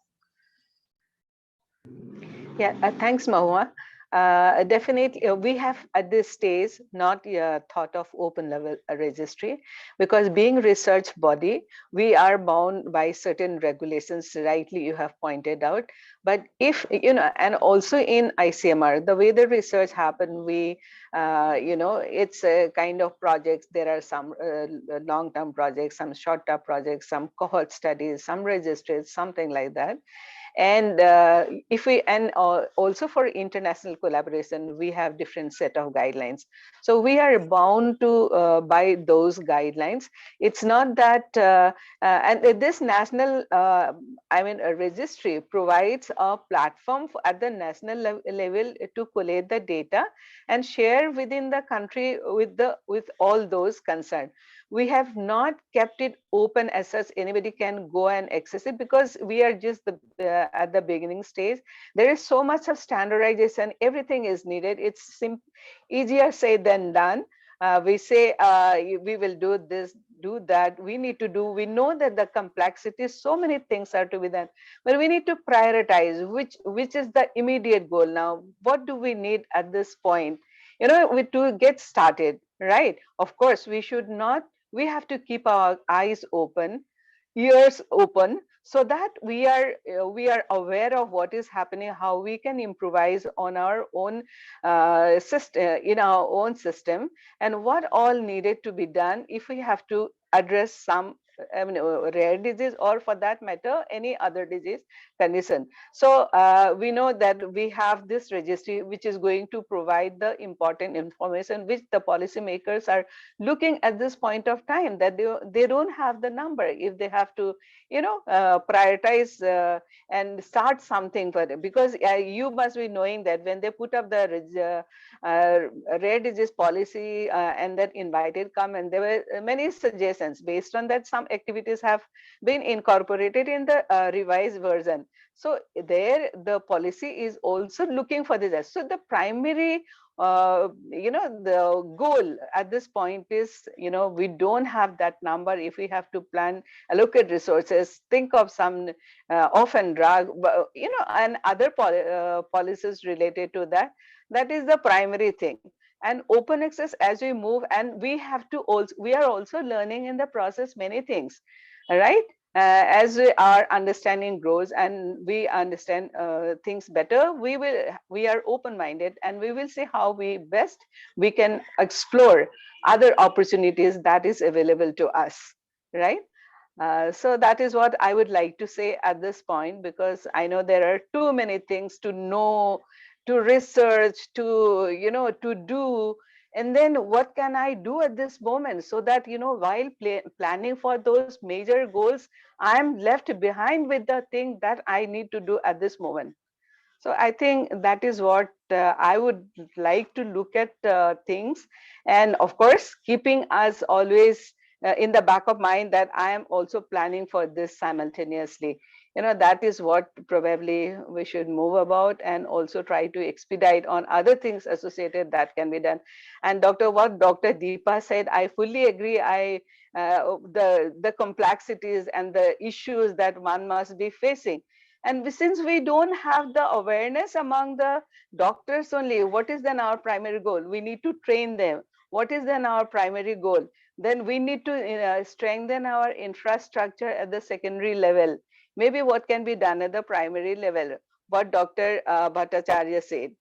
Yeah, thanks, Mahua. Definitely, we have at this stage not thought of open level registry, because being research body, we are bound by certain regulations, rightly you have pointed out. But if, and also in ICMR, the way the research happen, we, it's a kind of projects. There are some long-term projects, some short-term projects, some cohort studies, some registries, something like that. And also for international collaboration, we have different set of guidelines. So we are bound to by those guidelines. It's not that, and this national, a registry provides a platform at the national level to collate the data and share within the country with all those concerned. We have not kept it open as such, anybody can go and access it, because we are just at the beginning stage. There is so much of standardization, everything is needed. It's easier said than done. We say we will do this, do that, we need to do, we know that the complexity, so many things are to be done, but we need to prioritize which is the immediate goal now. What do we need at this point, to get started, right? Of course, we have to keep our eyes open, ears open, so that we are aware of what is happening, how we can improvise on our own system, in our own system, and what all needed to be done if we have to address some rare disease, or for that matter any other disease condition. So we know that we have this registry which is going to provide the important information which the policymakers are looking at this point of time, that they don't have the number if they have to prioritize and start something for them. Because you must be knowing that when they put up the rare disease policy and that invited come, and there were many suggestions. Based on that, some activities have been incorporated in the revised version. So there the policy is also looking for this. So the primary the goal at this point is, we don't have that number. If we have to plan, allocate resources, think of some orphan drug, and other policies related to that. That is the primary thing. And open access, as we move, and we are also learning in the process many things, right? As our understanding grows and we understand things better, we are open-minded, and we will see how we can explore other opportunities that is available to us, right? So that is what I would like to say at this point, because I know there are too many things to know, to research, to do. And then what can I do at this moment, so that, while planning for those major goals, I'm left behind with the thing that I need to do at this moment. So I think that is what I would like to look at things. And of course, keeping us always in the back of mind that I am also planning for this simultaneously. That is what probably we should move about, and also try to expedite on other things associated that can be done. And what Dr. Deepa said, I fully agree. The complexities and the issues that one must be facing. And since we don't have the awareness among the doctors only, what is then our primary goal? We need to train them. What is then our primary goal? Then we need to strengthen our infrastructure at the secondary level. Maybe what can be done at the primary level, what Dr. Bhattacharya said.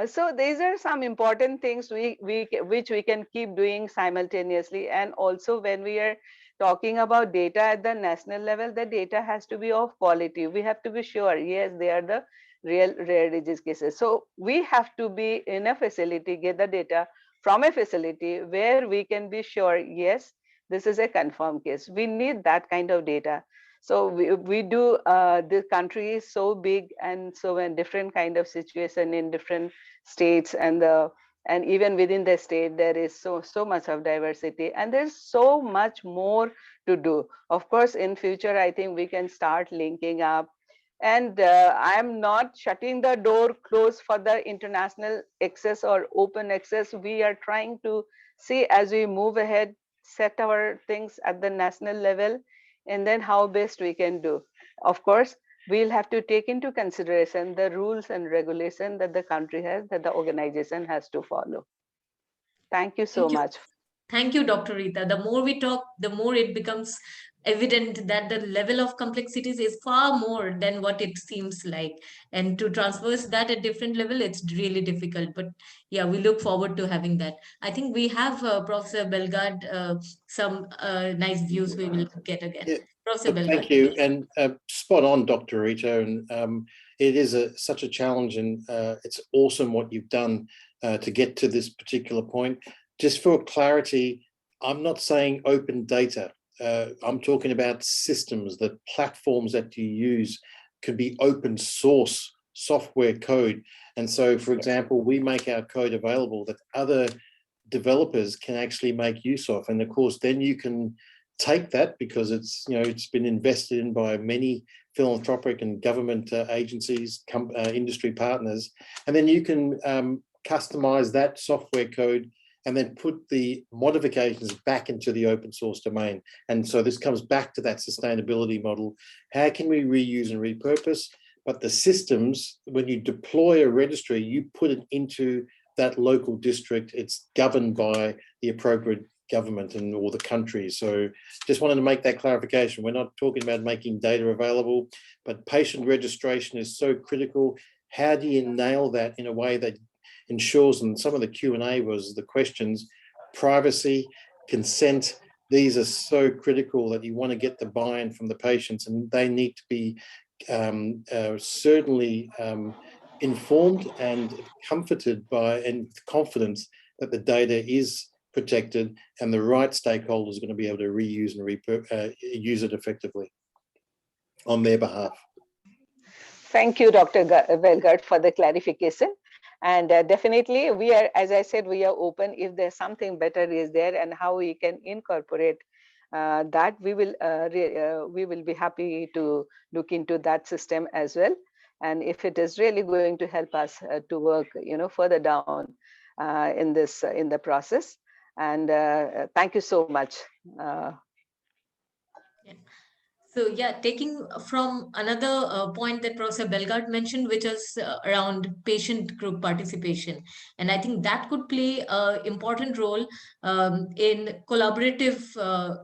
So these are some important things which we can keep doing simultaneously. And also when we are talking about data at the national level, the data has to be of quality. We have to be sure, yes, they are the real rare disease cases. So we have to be in a facility, get the data from a facility where we can be sure, yes, this is a confirmed case. We need that kind of data. So we do, the country is so big, and so in different kind of situation in different states, and even within the state, there is so much of diversity, and there's so much more to do. Of course, in future, I think we can start linking up. And I'm not shutting the door closed for the international access or open access. We are trying to see as we move ahead, set our things at the national level, and then how best we can do. Of course, we'll have to take into consideration the rules and regulation that the country has, that the organization has to follow. Thank you so Thank you. much. Thank you, Dr. Reeta. The more we talk, the more it becomes evident that the level of complexities is far more than what it seems like. And to traverse that at different level, it's really difficult. But yeah, we look forward to having that. I think we have Professor Belgard, some nice views we will get again. Yeah, Professor Belgard. thank you, and spot on, Dr. Reeta. And it is such a challenge, and it's awesome what you've done to get to this particular point. Just for clarity, I'm not saying open data. I'm talking about systems, the platforms that you use could be open source software code. And so, for example, we make our code available that other developers can actually make use of. And of course, then you can take that, because it's, you know, it's been invested in by many philanthropic and government agencies, industry partners, and then you can customize that software code and then put the modifications back into the open source domain. And so this comes back to that sustainability model. How can we reuse and repurpose? But the systems, when you deploy a registry, you put it into that local district. It's governed by the appropriate government and or the country. So just wanted to make that clarification. We're not talking about making data available, but patient registration is so critical. How do you nail that in a way that ensures, and some of the Q&A was the questions, privacy, consent, these are so critical that you want to get the buy-in from the patients, and they need to be certainly informed and comforted by and confidence that the data is protected and the right stakeholders are going to be able to reuse and use it effectively on their behalf. Thank you, Dr. Belgard, for the clarification. And definitely we are, as I said, we are open if there's something better is there and how we can incorporate that. We will be happy to look into that system as well. And if it is really going to help us to work, you know, further down in the process. And thank you so much. So yeah, taking from another point that Professor Belgard mentioned, which is around patient group participation. And I think that could play an important role in collaborative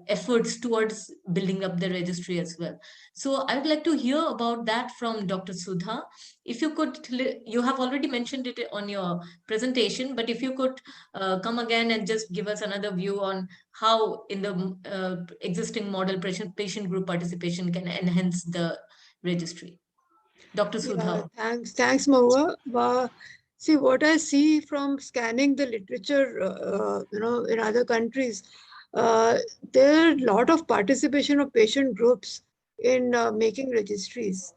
efforts towards building up the registry as well. So I would like to hear about that from Dr. Sudha. If you could, you have already mentioned it on your presentation, but if you could come again and just give us another view on how in the existing model patient group participation can enhance the registry. Dr. Sudha. Yeah, thanks, Mahua. See, what I see from scanning the literature, you know, in other countries, there are a lot of participation of patient groups in making registries.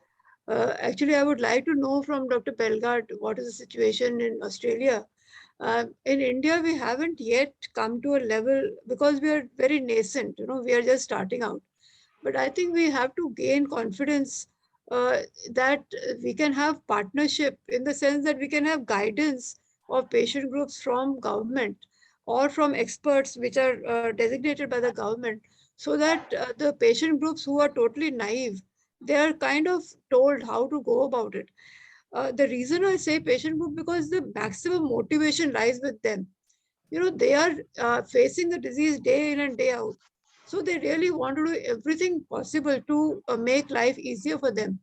Actually, I would like to know from Dr. Belgard, what is the situation in Australia? In India, we haven't yet come to a level because we are very nascent, you know, we are just starting out. But I think we have to gain confidence that we can have partnership in the sense that we can have guidance of patient groups from government or from experts which are designated by the government, so that the patient groups who are totally naive, they are kind of told how to go about it. The reason I say patient group, because the maximum motivation lies with them. You know, they are facing the disease day in and day out. So they really want to do everything possible to make life easier for them.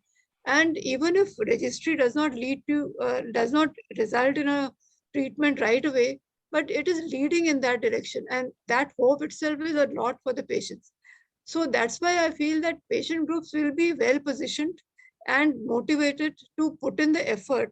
And even if registry does not result in a treatment right away, but it is leading in that direction. And that hope itself is a lot for the patients. So that's why I feel that patient groups will be well positioned and motivated to put in the effort,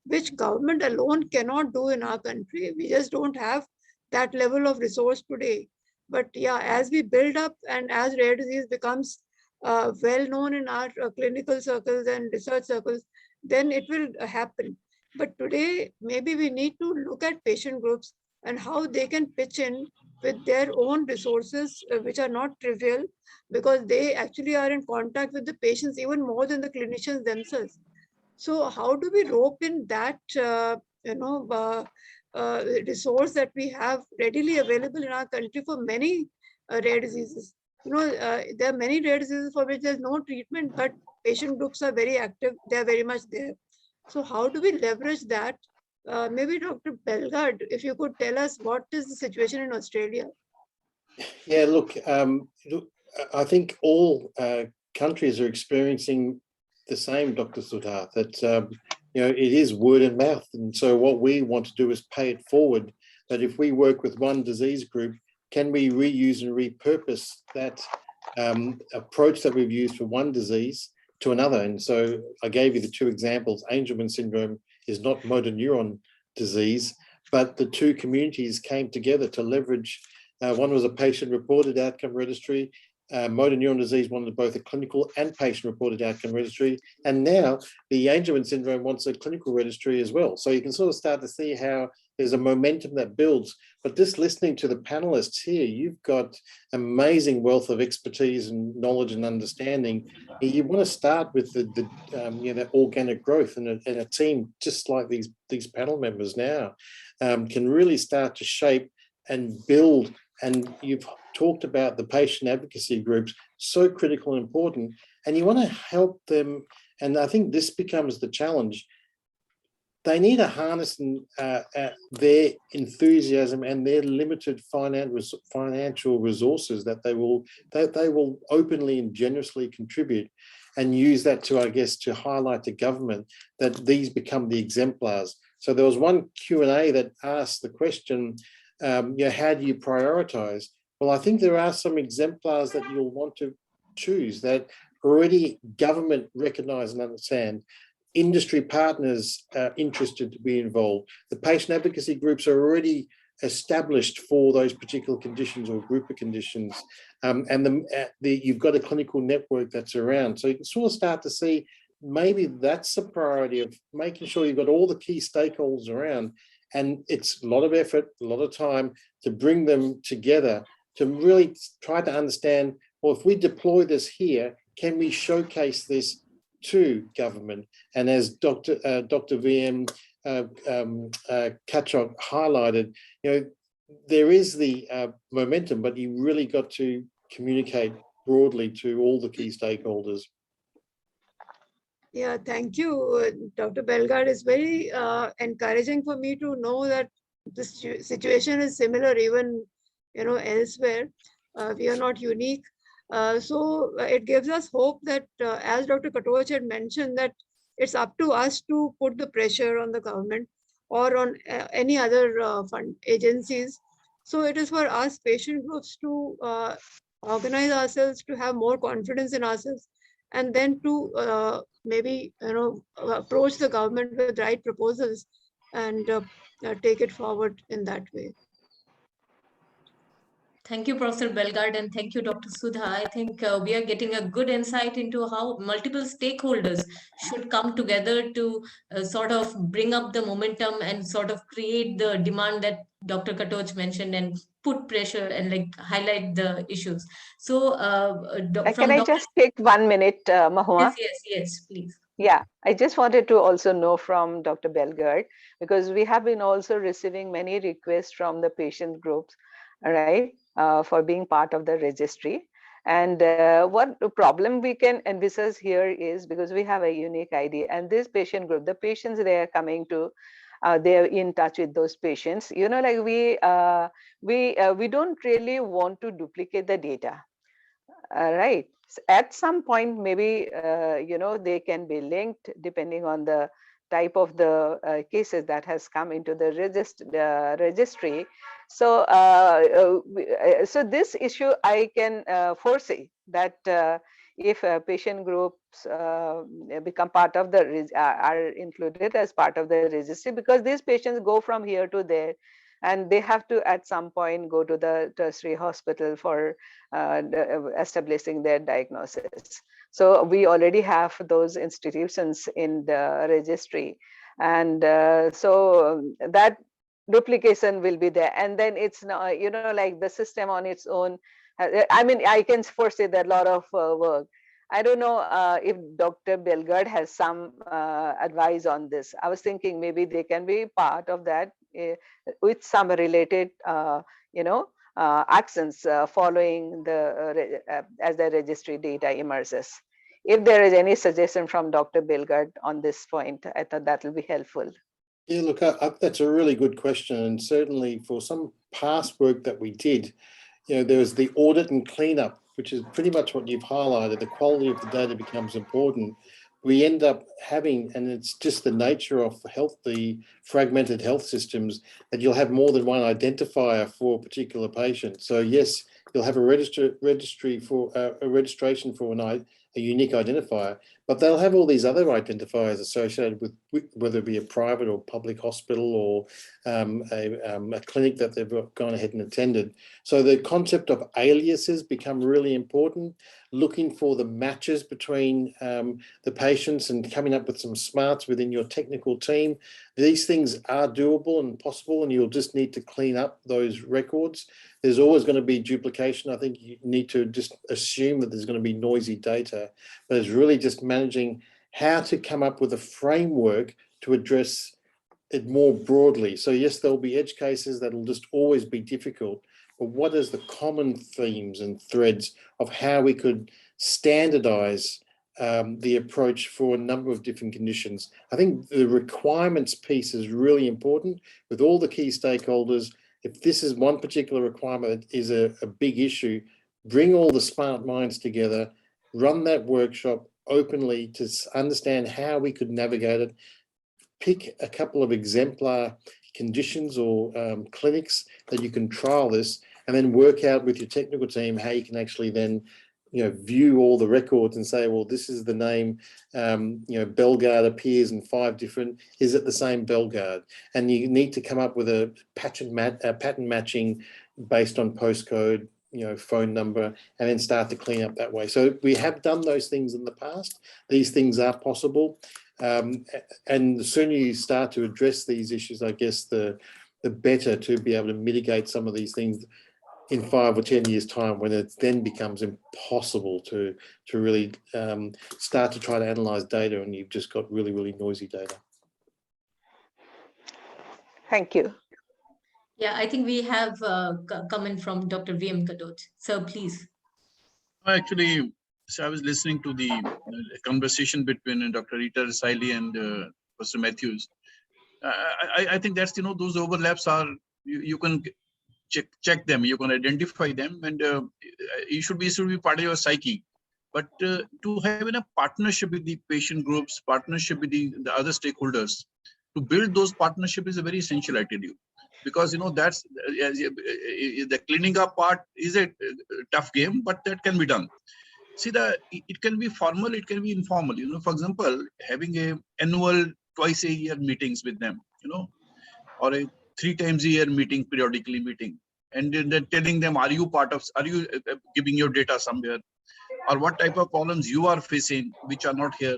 which government alone cannot do in our country. We just don't have that level of resource today. But yeah, as we build up and as rare disease becomes well known in our clinical circles and research circles, then it will happen. But today, maybe we need to look at patient groups and how they can pitch in with their own resources, which are not trivial, because they actually are in contact with the patients even more than the clinicians themselves. So how do we rope in that, resource that we have readily available in our country for many rare diseases? there are many rare diseases for which there's no treatment, but patient groups are very active. They're very much there. So how do we leverage that? Maybe Dr. Belgard, if you could tell us what is the situation in Australia? Yeah, look, I think all countries are experiencing the same, Dr. Sudha, that it is word of mouth. And so what we want to do is pay it forward, that if we work with one disease group, can we reuse and repurpose that approach that we've used for one disease to another? And so I gave you the two examples. Ageman Syndrome is not motor neuron disease, but the two communities came together to leverage. One was a patient-reported outcome registry. Motor neuron disease wanted both a clinical and patient-reported outcome registry. And now the Angelman syndrome wants a clinical registry as well. So you can sort of start to see how there's a momentum that builds. But just listening to the panelists here, you've got amazing wealth of expertise and knowledge and understanding. You want to start with that organic growth, and a team just like these panel members now can really start to shape and build. And you've talked about the patient advocacy groups, so critical and important, and you want to help them. And I think this becomes the challenge. They need to harness their enthusiasm and their limited financial resources that they will openly and generously contribute, and use that to, I guess, to highlight to government that these become the exemplars. So there was one Q&A that asked the question, how do you prioritize? Well, I think there are some exemplars that you'll want to choose that already government recognize and understand. Industry partners are interested to be involved. The patient advocacy groups are already established for those particular conditions or group of conditions. And you've got a clinical network that's around. So you can sort of start to see maybe that's a priority of making sure you've got all the key stakeholders around. And it's a lot of effort, a lot of time to bring them together to really try to understand, well, if we deploy this here, can we showcase this to government? And as Dr. VM Katoch highlighted, there is the momentum, but you really got to communicate broadly to all the key stakeholders. Yeah, thank you, Dr. Belgard. It's very encouraging for me to know that this situation is similar even, elsewhere. We are not unique. So it gives us hope that, as Dr. Katoch had mentioned, that it's up to us to put the pressure on the government or on any other fund agencies. So it is for us patient groups to organize ourselves, to have more confidence in ourselves, and then to maybe approach the government with right proposals and take it forward in that way. Thank you, Professor Belgard, and thank you, Dr. Sudha. I think we are getting a good insight into how multiple stakeholders should come together to sort of bring up the momentum and sort of create the demand that Dr. Katoch mentioned and put pressure and highlight the issues. So can I just take 1 minute, Mahua? Yes, please. Yeah, I just wanted to also know from Dr. Belgard, because we have been also receiving many requests from the patient groups, right, for being part of the registry. And what problem we can envisage here is, because we have a unique idea, and this patient group, the patients they are coming to, they're in touch with those patients. We don't really want to duplicate the data, right? At some point, maybe they can be linked depending on the type of the cases that has come into the registry. So, so this issue I can foresee that if patient groups become part of the are included as part of the registry, because these patients go from here to there, and they have to at some point go to the tertiary hospital for establishing their diagnosis. So we already have those institutions in the registry, and so that duplication will be there. And then it's not, like the system on its own. I mean, I can foresee that a lot of work. I don't know if Dr. Belgard has some advice on this. I was thinking maybe they can be part of that with some related, actions following the as the registry data emerges. If there is any suggestion from Dr. Belgard on this point, I thought that will be helpful. Yeah, look, that's a really good question. And certainly for some past work that we did, there was the audit and cleanup, which is pretty much what you've highlighted. The quality of the data becomes important. We end up having, and it's just the nature of the fragmented health systems, that you'll have more than one identifier for a particular patient. So yes, you'll have a registration for a unique identifier, but they'll have all these other identifiers associated with whether it be a private or public hospital or a clinic that they've gone ahead and attended. So the concept of aliases become really important, looking for the matches between the patients and coming up with some smarts within your technical team. These things are doable and possible, and you'll just need to clean up those records. There's always going to be duplication. I think you need to just assume that there's going to be noisy data, but it's really just managing how to come up with a framework to address it more broadly. So yes, there'll be edge cases that'll just always be difficult, but what is the common themes and threads of how we could standardize the approach for a number of different conditions? I think the requirements piece is really important with all the key stakeholders. If this is one particular requirement that is a big issue, bring all the smart minds together, run that workshop openly to understand how we could navigate it, pick a couple of exemplar conditions or clinics that you can trial this, and then work out with your technical team how you can actually then view all the records and say, well, this is the name, Belgard appears in 5 different, is it the same Belgard? And you need to come up with a pattern matching based on postcode, phone number, and then start to clean up that way. So we have done those things in the past. These things are possible. And the sooner you start to address these issues, I guess the better to be able to mitigate some of these things in 5 or 10 years' time, when it then becomes impossible to really start to try to analyze data and you've just got really, really noisy data. Thank you. Yeah, I think we have a comment from Dr. VM Katoch. So please. Actually, so I was listening to the conversation between Dr. Reeta Rasaily and Professor Matthews. I think that's, those overlaps are, you can check them, you can identify them, and it should be part of your psyche. But to have a partnership with the patient groups, partnership with the other stakeholders, to build those partnerships is a very essential attitude. Because that's the cleaning up part is a tough game, but that can be done. See, it can be formal, it can be informal. For example, having a annual twice a year meetings with them, or a 3 times a year meeting, periodically meeting, and then telling them, are you giving your data somewhere, or what type of problems you are facing which are not here.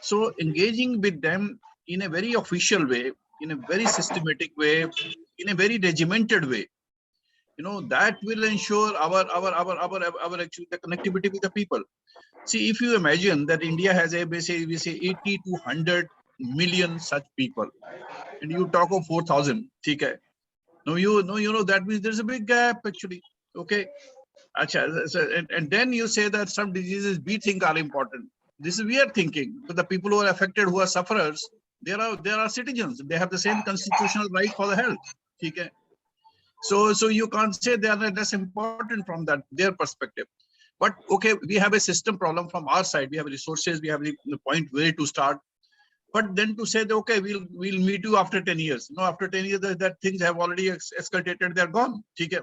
So engaging with them in a very official way, in a very systematic way, in a very regimented way, that will ensure our actually the connectivity with the people. See, if you imagine that India has we say 80 to 100 million such people, and you talk of 4,000, okay? No, that means there's a big gap actually. Okay, and then you say that some diseases we think are important. This is we are thinking, but the people who are affected, who are sufferers, they are citizens. They have the same constitutional right for the health. Okay. So you can't say they are less important from their perspective. But okay, we have a system problem from our side. We have resources. We have the point where to start. But then to say that okay, we'll meet you after 10 years. After 10 years, that things have already escalated. They're gone. Okay.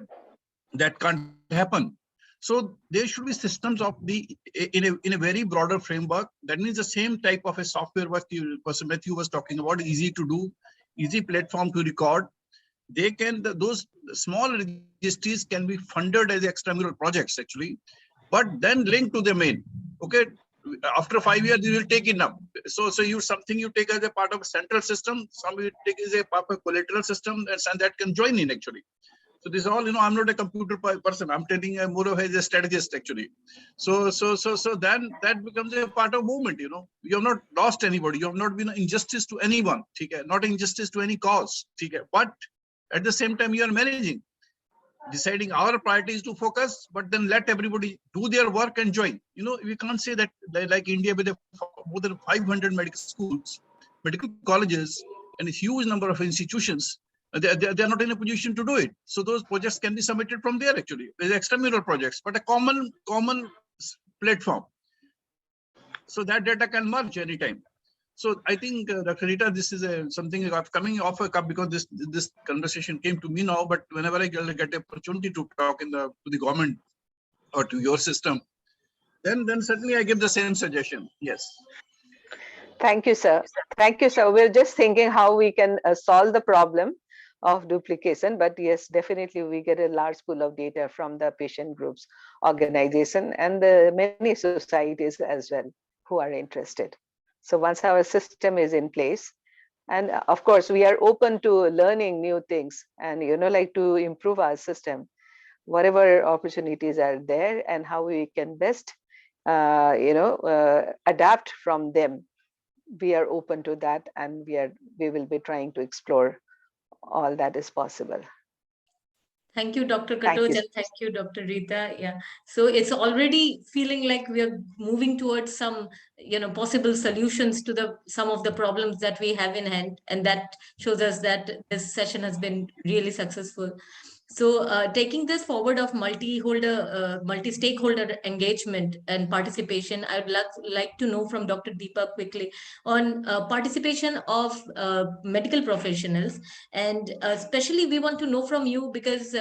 That can't happen. So there should be systems of in a very broader framework. That means the same type of a software what Professor Matthew was talking about, easy to do, easy platform to record. They can, those small registries can be funded as extramural projects actually, but then linked to the main. Okay, after 5 years you will take it up. So something you take as a part of a central system, some you take as a part of a collateral system, and that can join in actually. So this all, I'm not a computer person. I'm telling you more of a strategist actually. So then that becomes a part of movement. You have not lost anybody. You have not been injustice to anyone. Okay? Not injustice to any cause. Okay? But at the same time, you are managing. deciding our priorities to focus, but then let everybody do their work and join. We can't say that like India with more than 500 medical schools, medical colleges, and a huge number of institutions, they're not in a position to do it. So those projects can be submitted from there actually. There's extramural projects, but a common platform. So that data can merge anytime. So I think, Dr. Reeta, this is something coming off a cup because this conversation came to me now. But whenever I get the opportunity to talk to the government or to your system, then certainly I give the same suggestion. Yes. Thank you, sir. Thank you, sir. We're just thinking how we can solve the problem of duplication. But yes, definitely we get a large pool of data from the patient groups, organization, and the many societies as well who are interested. So once our system is in place, and of course, we are open to learning new things and, like to improve our system, whatever opportunities are there and how we can best, adapt from them. We are open to that, and we will be trying to explore all that is possible. Thank you, Dr. Katoch, and thank you, Dr. Reeta. Yeah. So it's already feeling like we are moving towards some, possible solutions to some of the problems that we have in hand, and that shows us that this session has been really successful. So taking this forward of multi-stakeholder engagement and participation, I would like to know from Dr. Deepa quickly on participation of medical professionals. And especially we want to know from you because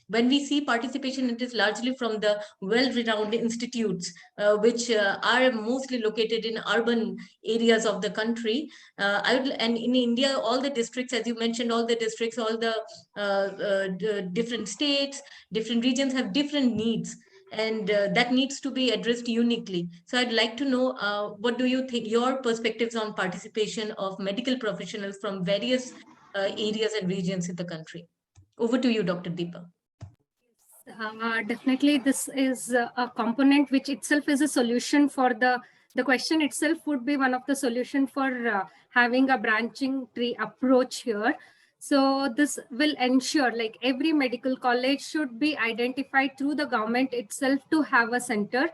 when we see participation, it is largely from the well-renowned institutes, which are mostly located in urban areas of the country. And in India, all the districts, as you mentioned, all the districts, all the different states, different regions have different needs, and that needs to be addressed uniquely. So I'd like to know, what do you think, your perspectives on participation of medical professionals from various areas and regions in the country? Over to you, Dr. Deepa. Definitely, this is a component which itself is a solution for the question itself would be one of the solution for having a branching tree approach here. So this will ensure like every medical college should be identified through the government itself to have a center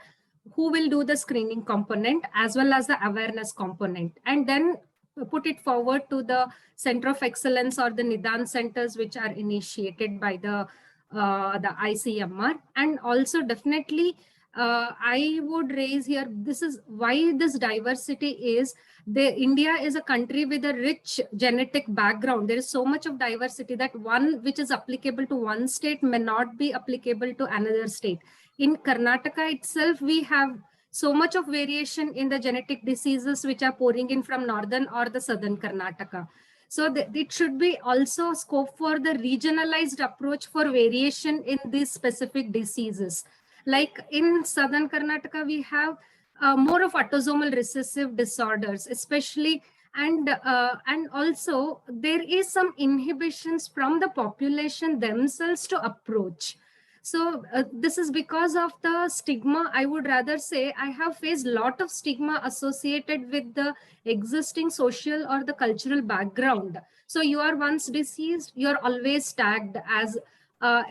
who will do the screening component as well as the awareness component, and then put it forward to the Center of Excellence or the Nodal Centers, which are initiated by the ICMR. And also definitely I would raise here, this is why this diversity is, India is a country with a rich genetic background. There is so much of diversity that one which is applicable to one state may not be applicable to another state. In Karnataka itself, we have so much of variation in the genetic diseases which are pouring in from northern or the southern Karnataka. So it should be also scope for the regionalized approach for variation in these specific diseases. Like in southern Karnataka, we have more of autosomal recessive disorders, especially, and also there is some inhibitions from the population themselves to approach. So this is because of the stigma. I would rather say I have faced a lot of stigma associated with the existing social or the cultural background. So you are once deceased, you're always tagged as,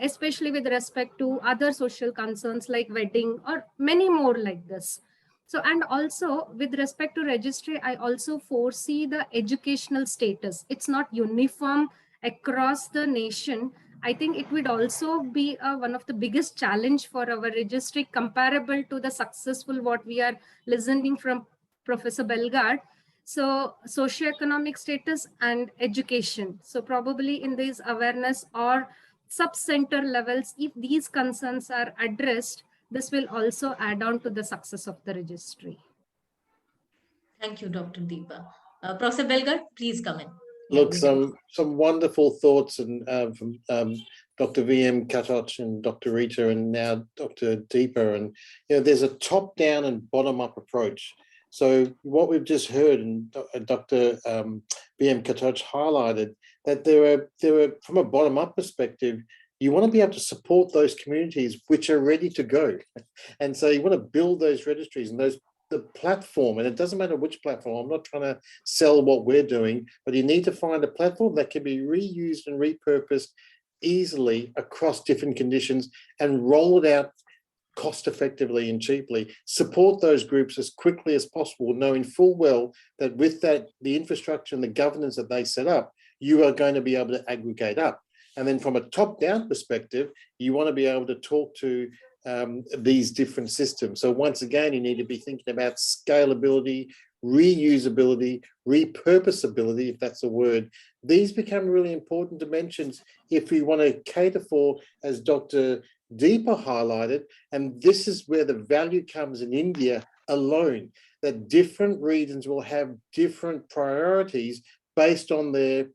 especially with respect to other social concerns like wedding or many more like this. So, and also with respect to registry, I also foresee the educational status. It's not uniform across the nation. I think it would also be one of the biggest challenge for our registry, comparable to the successful what we are listening from Professor Belgard. So socioeconomic status and education. So probably in these awareness or sub-center levels, if these concerns are addressed, this will also add on to the success of the registry. Thank you, Dr. Deepa. Professor Belgaard, please come in. Look, some wonderful thoughts and from Dr. VM Katoch and Dr. Reeta and now Dr. Deepa. And there's a top-down and bottom-up approach. So what we've just heard, and Dr. VM Katoch highlighted, that there are from a bottom-up perspective, you want to be able to support those communities which are ready to go. And so you want to build those registries and the platform, and it doesn't matter which platform. I'm not trying to sell what we're doing, but you need to find a platform that can be reused and repurposed easily across different conditions and roll it out cost effectively and cheaply, support those groups as quickly as possible, knowing full well that with that, the infrastructure and the governance that they set up, you are going to be able to aggregate up. And then from a top-down perspective, you want to be able to talk to these different systems. So once again, you need to be thinking about scalability, reusability, repurposability, if that's a word. These become really important dimensions if we want to cater for, as Dr. Deepa highlighted, and this is where the value comes in India alone, that different regions will have different priorities based on their,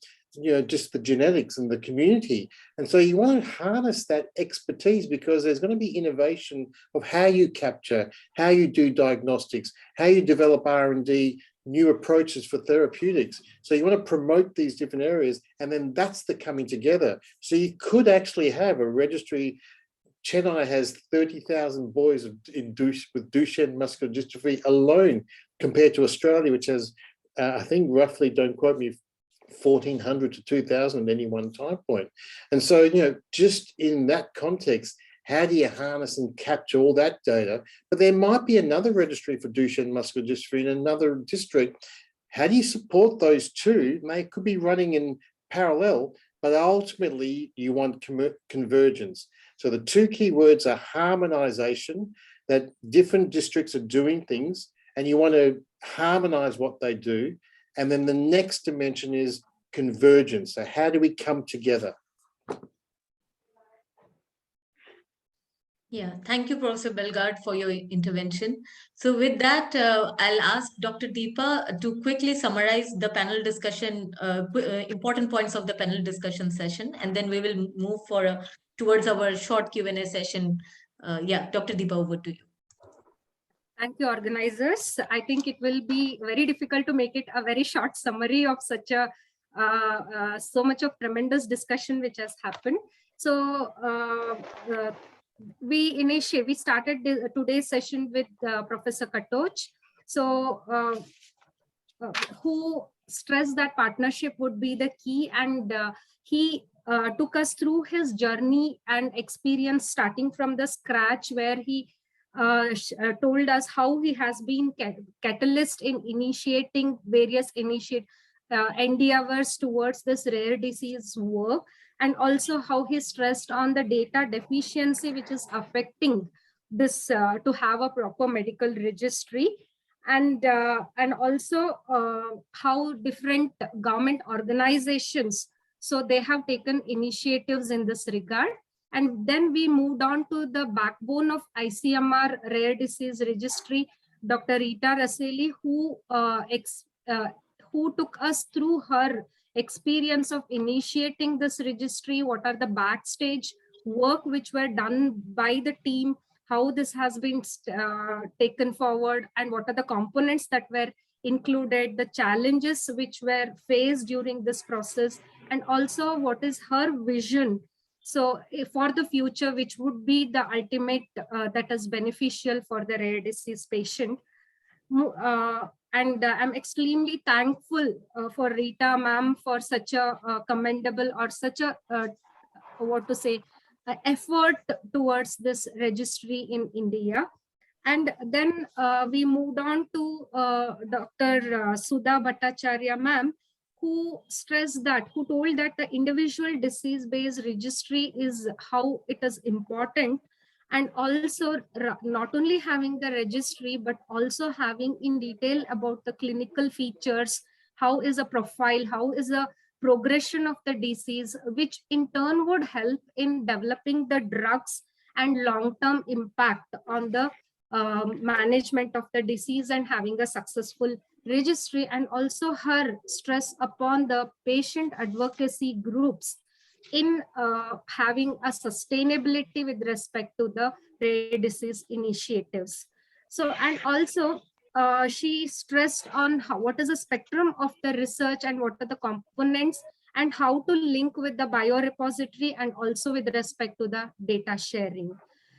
just the genetics and the community. And so you want to harness that expertise, because there's going to be innovation of how you capture, how you do diagnostics, how you develop R&D, new approaches for therapeutics. So you want to promote these different areas, and then that's the coming together. So you could actually have a registry. Chennai has 30,000 boys with Duchenne muscular dystrophy alone, compared to Australia, which has, I think roughly, don't quote me, 1,400 to 2,000 at any one time point. And so, just in that context, how do you harness and capture all that data? But there might be another registry for Duchenne muscular dystrophy in another district. How do you support those two? They could be running in parallel, but ultimately you want convergence. So the two key words are harmonization, that different districts are doing things and you want to harmonize what they do. And then the next dimension is convergence. So how do we come together? Yeah, thank you, Professor Belgard, for your intervention. So with that, I'll ask Dr. Deepa to quickly summarize the panel discussion, important points of the panel discussion session, and then we will move towards our short Q&A session. Yeah, Dr. Deepa, over to you. Thank you, organizers. I think it will be very difficult to make it a very short summary of such a so much of tremendous discussion which has happened. So we started today's session with Professor Katoch, so who stressed that partnership would be the key, and he took us through his journey and experience starting from the scratch, where he told us how he has been catalyst in initiating various endeavors towards this rare disease work, and also how he stressed on the data deficiency which is affecting this to have a proper medical registry, and also how different government organizations, so they have taken initiatives in this regard. And then we moved on to the backbone of ICMR Rare Disease Registry, Dr. Reeta Rasaily, who took us through her experience of initiating this registry, what are the backstage work which were done by the team, how this has been taken forward, and what are the components that were included, the challenges which were faced during this process, and also what is her vision. So for the future, which would be the ultimate that is beneficial for the rare disease patient. And I'm extremely thankful for Reeta ma'am for such a commendable, or such a, effort towards this registry in India. And then we moved on to Dr. Sudha Bhattacharya ma'am, who stressed that, who told that the individual disease-based registry is how it is important, and also not only having the registry, but also having in detail about the clinical features, how is a profile, how is a progression of the disease, which in turn would help in developing the drugs and long-term impact on the management of the disease and having a successful registry. And also her stress upon the patient advocacy groups in having a sustainability with respect to the rare disease initiatives. So, and also she stressed on what is the spectrum of the research and what are the components, and how to link with the biorepository, and also with respect to the data sharing.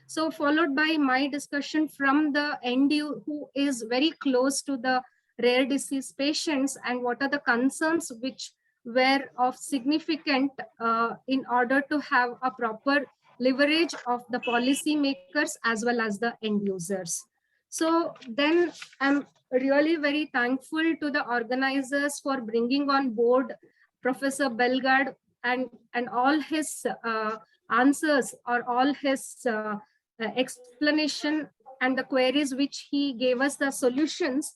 So followed by my discussion from the NDU, who is very close to the rare disease patients, and what are the concerns which were of significant in order to have a proper leverage of the policy makers as well as the end users. So then I'm really very thankful to the organizers for bringing on board Professor Belgard and all his answers or all his explanation and the queries which he gave us the solutions.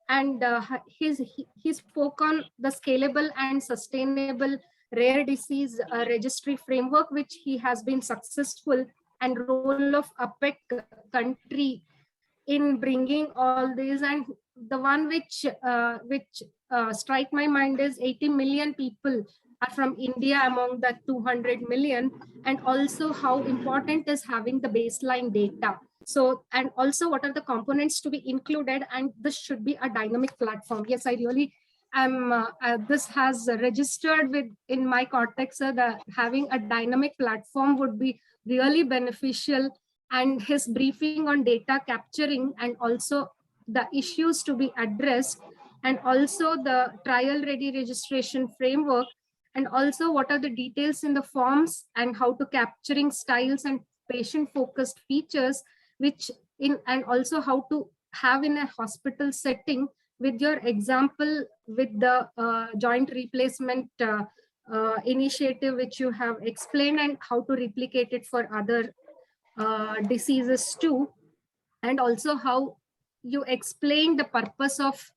And he spoke on the scalable and sustainable rare disease registry framework, which he has been successful, and role of APEC country in bringing all these. And the one which strike my mind is 80 million people are from India among the 200 million, and also how important is having the baseline data. So, and also what are the components to be included, and this should be a dynamic platform. Yes, I really am, this has registered with in my cortex that having a dynamic platform would be really beneficial, and his briefing on data capturing and also the issues to be addressed, and also the trial ready registration framework, and also what are the details in the forms and how to capturing styles and patient focused features, which in, and also how to have in a hospital setting with your example with the joint replacement initiative which you have explained, and how to replicate it for other diseases too, and also how you explain the purpose of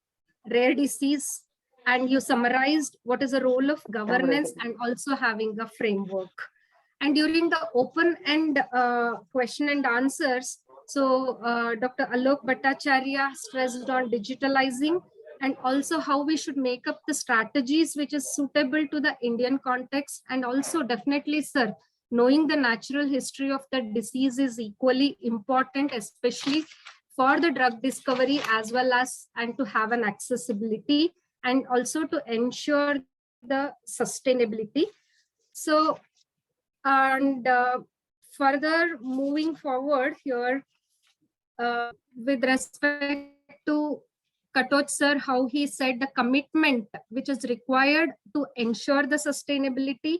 rare disease, and you summarized what is the role of governance and also having a framework. And during the open end question and answers, so Dr. Alok Bhattacharya stressed on digitalizing and also how we should make up the strategies which is suitable to the Indian context. And also definitely, sir, knowing the natural history of the disease is equally important, especially for the drug discovery as well as and to have an accessibility and also to ensure the sustainability. So, and further moving forward here, with respect to Katoch sir, how he said the commitment which is required to ensure the sustainability,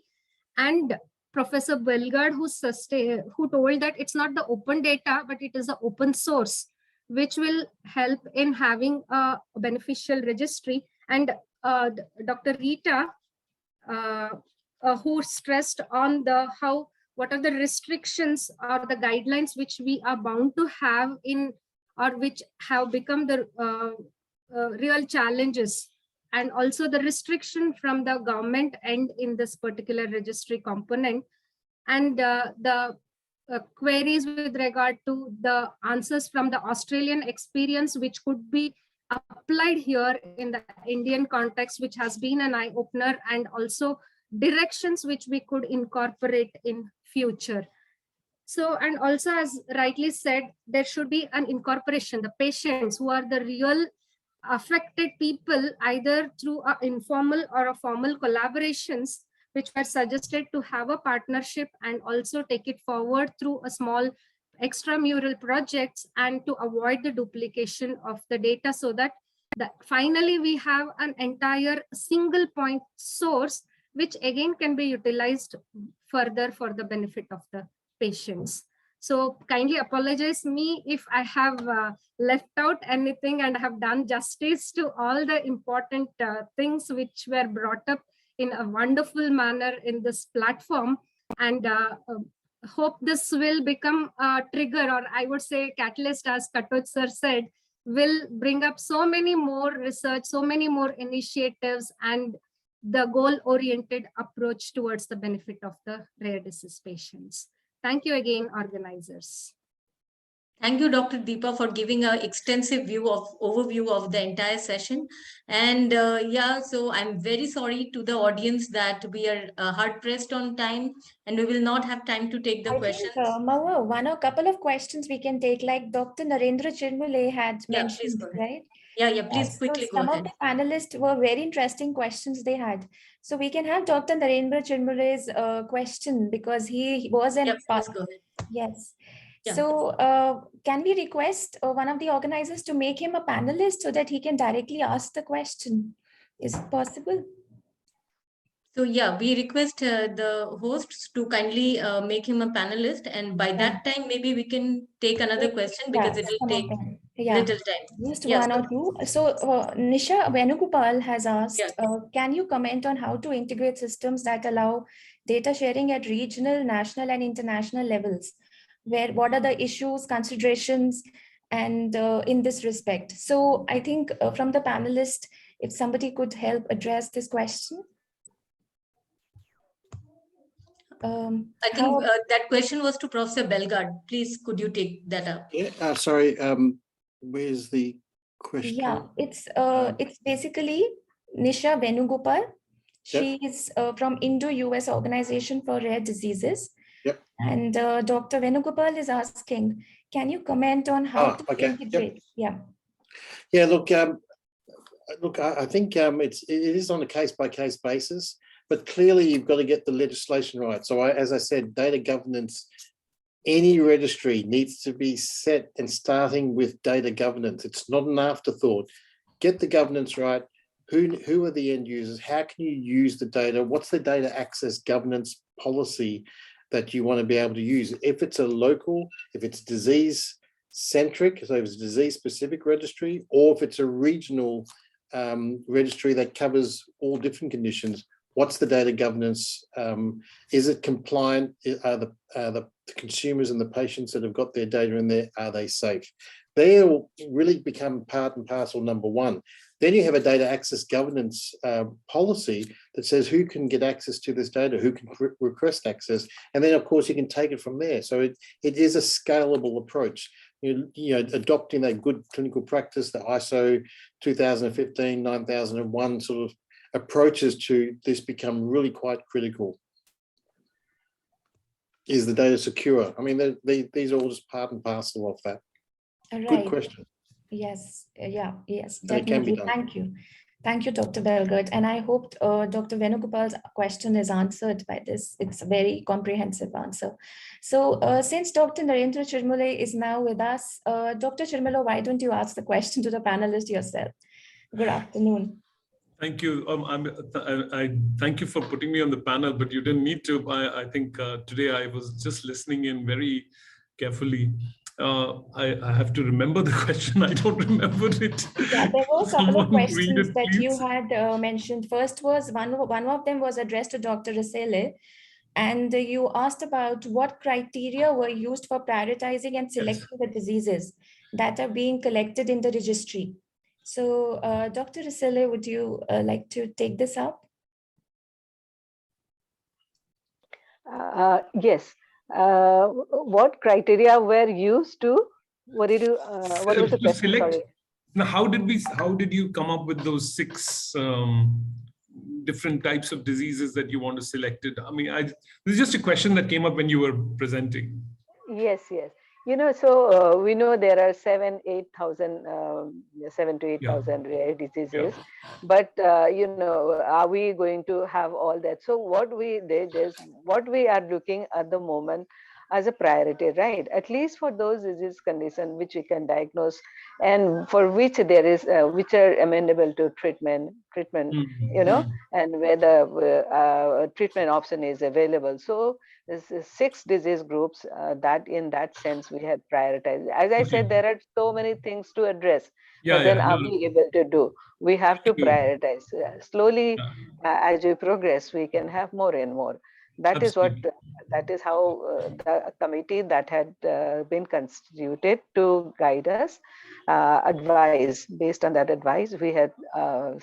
and Professor Belgard who told that it's not the open data, but it is an open source, which will help in having a beneficial registry. And Dr. Reeta, who stressed on the what are the restrictions or the guidelines which we are bound to have in, or which have become the real challenges, and also the restriction from the government end in this particular registry component, and the queries with regard to the answers from the Australian experience, which could be applied here in the Indian context, which has been an eye-opener, and also directions which we could incorporate in future. So, and also as rightly said, there should be an incorporation, the patients who are the real affected people, either through a informal or a formal collaborations, which were suggested to have a partnership and also take it forward through a small extramural projects, and to avoid the duplication of the data, so that finally we have an entire single point source, which again can be utilized further for the benefit of the patients. So kindly apologize me if I have left out anything and have done justice to all the important things which were brought up in a wonderful manner in this platform, and hope this will become a trigger, or I would say catalyst, as Katoch sir said, will bring up so many more research, so many more initiatives, and the goal-oriented approach towards the benefit of the rare disease patients. Thank you again, organizers. Thank you, Dr. Deepa, for giving an extensive overview of the entire session. And yeah, so I'm very sorry to the audience that we are hard pressed on time and we will not have time to take the questions. Mawa, one or couple of questions we can take, like Dr. Narendra Chirmule had mentioned, right? Yeah, please quickly go ahead. Some of the panelists were very interesting questions they had. So we can have Dr. Narendra Chirmule's question, because he was an Yes. Yeah. So can we request one of the organizers to make him a panelist so that he can directly ask the question? Is it possible? So yeah, we request the hosts to kindly make him a panelist, and by that time maybe we can take another question because it will some of take them. Yeah, little time. just Yes. one or two. So Nisha Venugopal has asked, Yeah. can you comment on how to integrate systems that allow data sharing at regional, national, and international levels? What are the issues, considerations, and in this respect? So I think from the panelists, if somebody could help address this question. I think that question was to Professor Belgard. Please, could you take that up? Yeah, sorry. Where's the question? Yeah, it's basically Nisha Venugopal. She is from Indo-US Organization for Rare Diseases. Yep. And Dr. Venugopal is asking, can you comment on how to integrate? Yep. Yeah, look, I think it is on a case-by-case basis, but clearly you've got to get the legislation right. So as I said, data governance, any registry needs to be set and starting with data governance. It's not an afterthought. Get the governance right. Who are the end users? How can you use the data? What's the data access governance policy that you want to be able to use? If it's a local, if it's disease-centric, so if it's a disease-specific registry, or if it's a regional registry that covers all different conditions, what's the data governance? Is it compliant? Are the consumers and the patients that have got their data in there, are they safe? They'll really become part and parcel number one. Then you have a data access governance policy that says who can get access to this data, who can request access, and then of course you can take it from there. So it is a scalable approach. You know, adopting that good clinical practice, the ISO 2015, 9001 sort of approaches to this become really quite critical. Is the data secure? I mean, these are all just part and parcel of that. Right. Good question. Yes, yes, And it can be definitely. done. Thank you. Thank you, Dr. Belgard. And I hope Dr. Venugopal's question is answered by this. It's a very comprehensive answer. So since Dr. Narendra Chirmule is now with us, Dr. Chirmule, why don't you ask the question to the panelist yourself? Good afternoon. Thank you. I thank you for putting me on the panel, but you didn't need to. I think today I was just listening in very carefully. I have to remember the question. I don't remember it. Yeah, there were a couple of questions it, that please. you had mentioned. First was one of them was addressed to Dr. Rasaily, and you asked about what criteria were used for prioritizing and selecting the diseases that are being collected in the registry. So, Dr. Rasaily, would you like to take this up? Yes. What criteria were used to? What did you? What was the question? Sorry. Now, how did you come up with those 6 different types of diseases that you want to select it? I mean, this is just a question that came up when you were presenting. Yes, yes. You know, so we know there are 7,000 to 8,000 rare diseases, but you know, are we going to have all that? So what we did is, what we are looking at the moment as a priority, right? At least for those disease conditions which we can diagnose and for which there is, which are amenable to treatment, you know, and where the treatment option is available. So this is 6 disease groups that in that sense we had prioritized. As I said, there are so many things to address, but then are we able to do? We have to prioritize. Slowly, as we progress, we can have more and more. That is what, that is how the committee that had been constituted to guide us, advise. Based on that advice, we had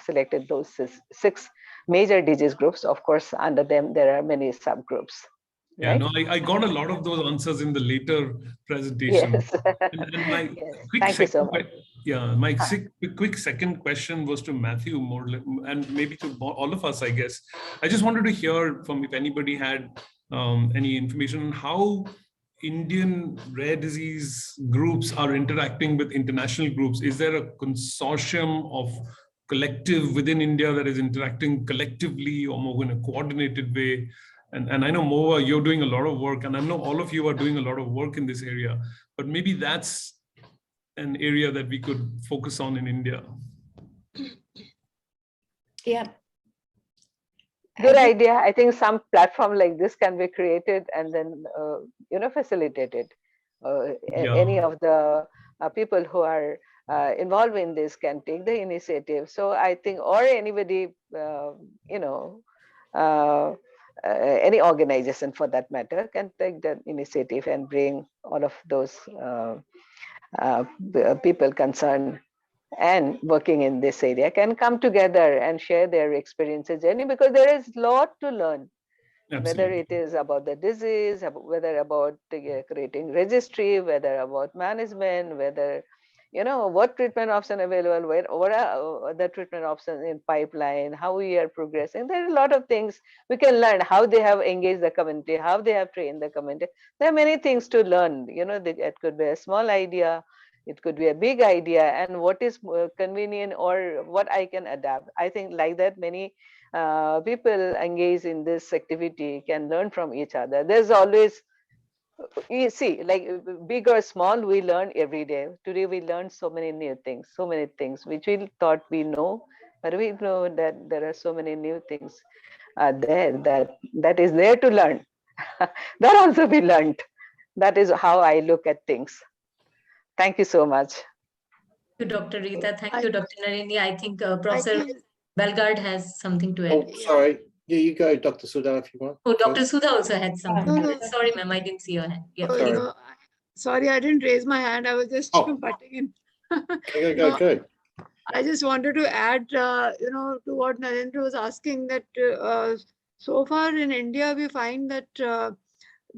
selected those 6 major disease groups. Of course, under them, there are many subgroups. Yeah, right? no, I got a lot of those answers in the later presentation. Yes. And my quick Thank you so much. My quick second question was to Matthew more, and maybe to all of us, I guess. I just wanted to hear from if anybody had any information on how Indian rare disease groups are interacting with international groups. Is there a consortium of collective within India that is interacting collectively or more in a coordinated way? And I know, Moa, you're doing a lot of work, and I know all of you are doing a lot of work in this area, but maybe that's an area that we could focus on in India. Yeah. Good idea. I think some platform like this can be created and then, facilitated. Any of the people who are involved in this can take the initiative. So I think, or anybody, any organization for that matter can take the initiative and bring all of those people concerned and working in this area can come together and share their experiences journey, because there is a lot to learn. Absolutely. Whether it is about the disease, whether about creating registry, whether about management, whether what treatment option available, what are the treatment options in pipeline, how we are progressing. There are a lot of things we can learn, how they have engaged the community, how they have trained the community. There are many things to learn. It could be a small idea, it could be a big idea, and what is convenient or what I can adapt. I think like that many people engaged in this activity can learn from each other. There's always, you see, like big or small, we learn every day. Today we learned so many new things, which we thought we know, but we know that there are so many new things there that is there to learn. That also we learned. That is how I look at things. Thank you so much. Thank you, Dr. Reeta. Thank you, Dr. Narini. I think Professor Belgard has something to add. Oh, sorry. Yeah, you go, Dr. Sudha, if you want. Oh, Dr. Sudha also had something to No. add. Sorry, ma'am, I didn't see your hand. Yeah, Oh, please. no, sorry, I didn't raise my hand. I was just butting in. Go. I just wanted to add, to what Narendra was asking, that so far in India, we find that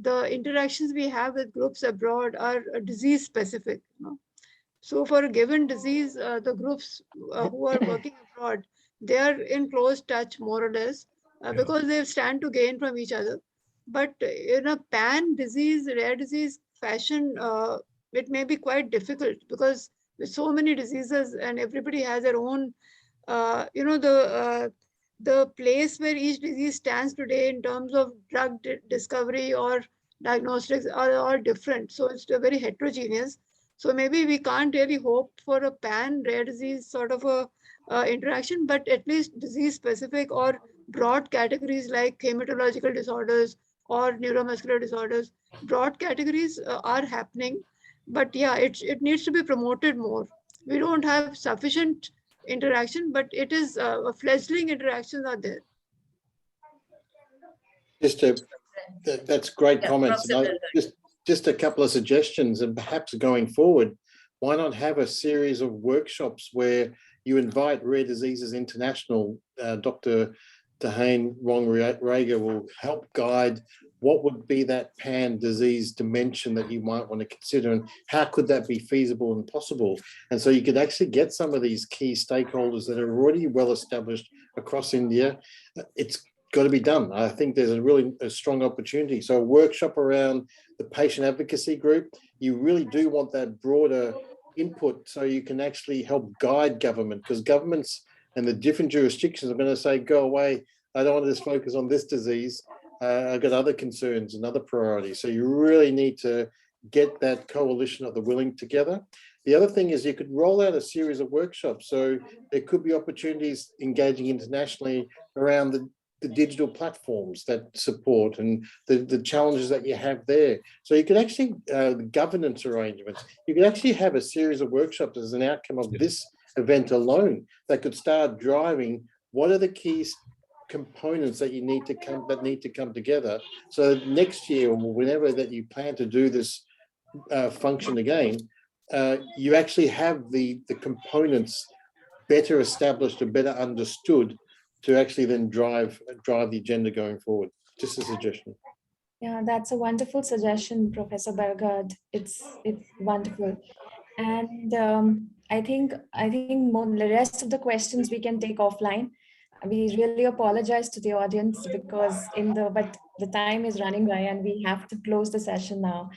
the interactions we have with groups abroad are disease specific. So for a given disease, the groups who are working abroad, they are in close touch more or less because they stand to gain from each other. But in a pan disease, rare disease fashion, it may be quite difficult because with so many diseases and everybody has their own, the place where each disease stands today in terms of drug discovery or diagnostics are all different. So it's very heterogeneous. So maybe we can't really hope for a pan rare disease sort of a interaction, but at least disease specific or broad categories like hematological disorders or neuromuscular disorders, broad categories are happening. But yeah, it needs to be promoted more. We don't have sufficient interaction, but it is fledgling interactions are there. That's great comments. Just a couple of suggestions, and perhaps going forward, why not have a series of workshops where you invite Rare Diseases International, Dr. Tahane Wong-Rager will help guide what would be that pan disease dimension that you might want to consider, and how could that be feasible and possible. And so you could actually get some of these key stakeholders that are already well established across India. It's got to be done. I think there's a strong opportunity. So a workshop around the patient advocacy group, you really do want that broader input so you can actually help guide government, because governments and the different jurisdictions are going to say, go away, I don't want to just focus on this disease. I've got other concerns and other priorities. So you really need to get that coalition of the willing together. The other thing is you could roll out a series of workshops. So there could be opportunities engaging internationally around the digital platforms that support and the challenges that you have there. So you could actually, the governance arrangements, you could actually have a series of workshops as an outcome of this event alone that could start driving what are the key components that need to come together. So next year or whenever that you plan to do this function again, you actually have the components better established and better understood to actually then drive the agenda going forward. Just a suggestion. Yeah, that's a wonderful suggestion, Professor Belgard. It's wonderful. And I think the rest of the questions we can take offline. We really apologize to the audience because but the time is running by and we have to close the session now.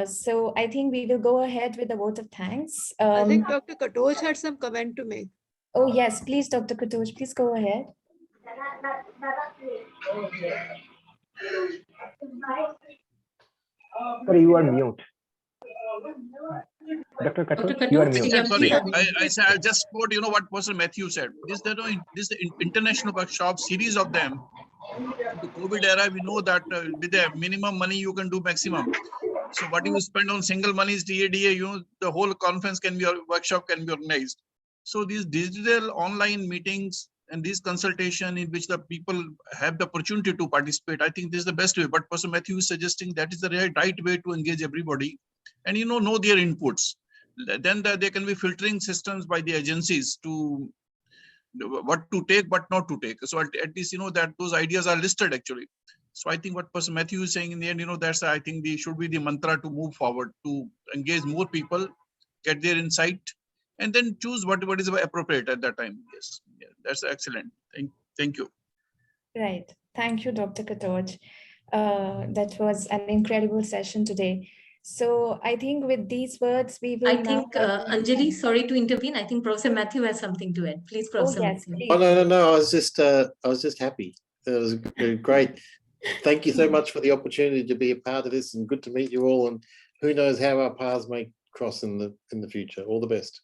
So I think we will go ahead with the vote of thanks. I think Dr. Katoch had some comment to make. Oh yes, please, Dr. Katoch, please go ahead. Sorry, you are mute. Dr. Katoch, Dr. you are Katoch, mute. yeah, Sorry, please. I say I'll just quote, what Person Matthew said. This international workshop, series of them. In the COVID era, we know that with the minimum money you can do maximum. So what you spend on single money is TADA, the whole conference can be, workshop can be organized. So these digital online meetings and this consultation in which the people have the opportunity to participate, I think this is the best way. But Person Matthew is suggesting that is the right way to engage everybody and, know their inputs. Then there can be filtering systems by the agencies to what to take, but not to take. So at least, that those ideas are listed actually. So I think what Person Matthew is saying in the end, that's, I think, should be the mantra to move forward, to engage more people, get their insight, and then choose what is appropriate at that time. Yes, yeah, that's excellent. Thank you. Right. Thank you, Dr. Katoch. That was an incredible session today. So I think with these words, we will I think, Anjali, sorry to intervene. I think Professor Matthew has something to add. Please, Professor yes, Matthew. Oh, no. I was just happy. It was great. Thank you so much for the opportunity to be a part of this, and good to meet you all. And who knows how our paths may cross in the future. All the best.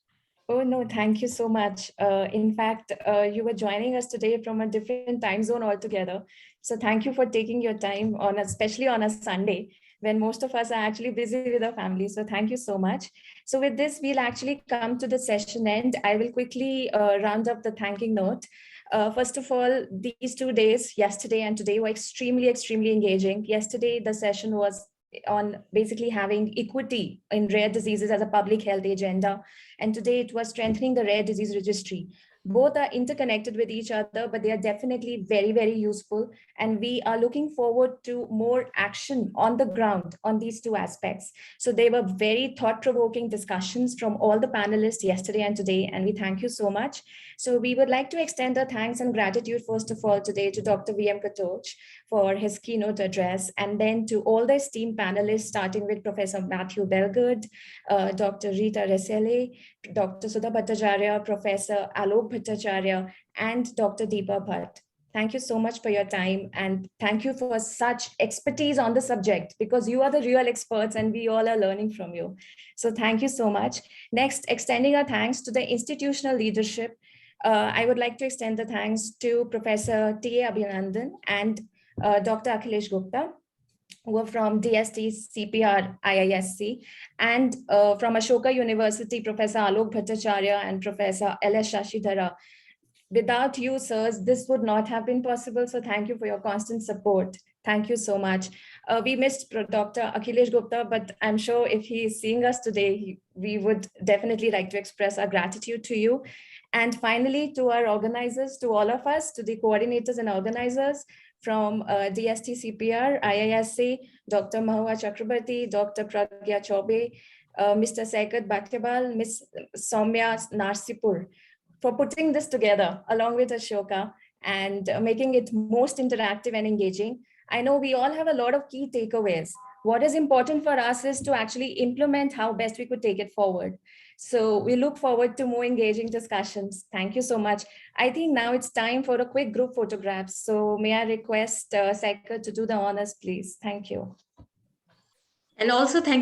Oh, no, thank you so much. In fact, you were joining us today from a different time zone altogether. So thank you for taking your time especially on a Sunday, when most of us are actually busy with our families. So thank you so much. So with this, we'll actually come to the session end. I will quickly round up the thanking note. First of all, these 2 days, yesterday and today, were extremely engaging. Yesterday, the session was on basically having equity in rare diseases as a public health agenda. And today it was strengthening the rare disease registry. Both are interconnected with each other, but they are definitely very useful. And we are looking forward to more action on the ground on these two aspects. So they were very thought-provoking discussions from all the panelists yesterday and today, and we thank you so much. So we would like to extend our thanks and gratitude, first of all, today to Dr. V.M. Katoch for his keynote address, and then to all the esteemed panelists, starting with Professor Matthew Belgard, Dr. Reeta Rasaily, Dr. Sudha Bhattacharya, Professor Alok Bhattacharya, and Dr. Deepa Bhat. Thank you so much for your time, and thank you for such expertise on the subject, because you are the real experts and we all are learning from you. So thank you so much. Next, extending our thanks to the institutional leadership. I would like to extend the thanks to Professor T.A. Abhinandan and Dr. Akhilesh Gupta, who are from DST CPR IISC, and from Ashoka University, Professor Alok Bhattacharya and Professor L.S. Shashidhara. Without you, sirs, this would not have been possible. So thank you for your constant support. Thank you so much. We missed Dr. Akhilesh Gupta, but I'm sure if he is seeing us today, we would definitely like to express our gratitude to you. And finally, to our organizers, to all of us, to the coordinators and organizers from DST CPR, IISC, Dr. Mahua Chakrabarti, Dr. Pragya Chaube, Mr. Saikat Bhatyabal, Ms. Soumya Narsipur, for putting this together along with Ashoka and making it most interactive and engaging. I know we all have a lot of key takeaways. What is important for us is to actually implement how best we could take it forward. So we look forward to more engaging discussions. Thank you so much. I think now it's time for a quick group photograph. So may I request Saikat to do the honors, please? Thank you. And also thank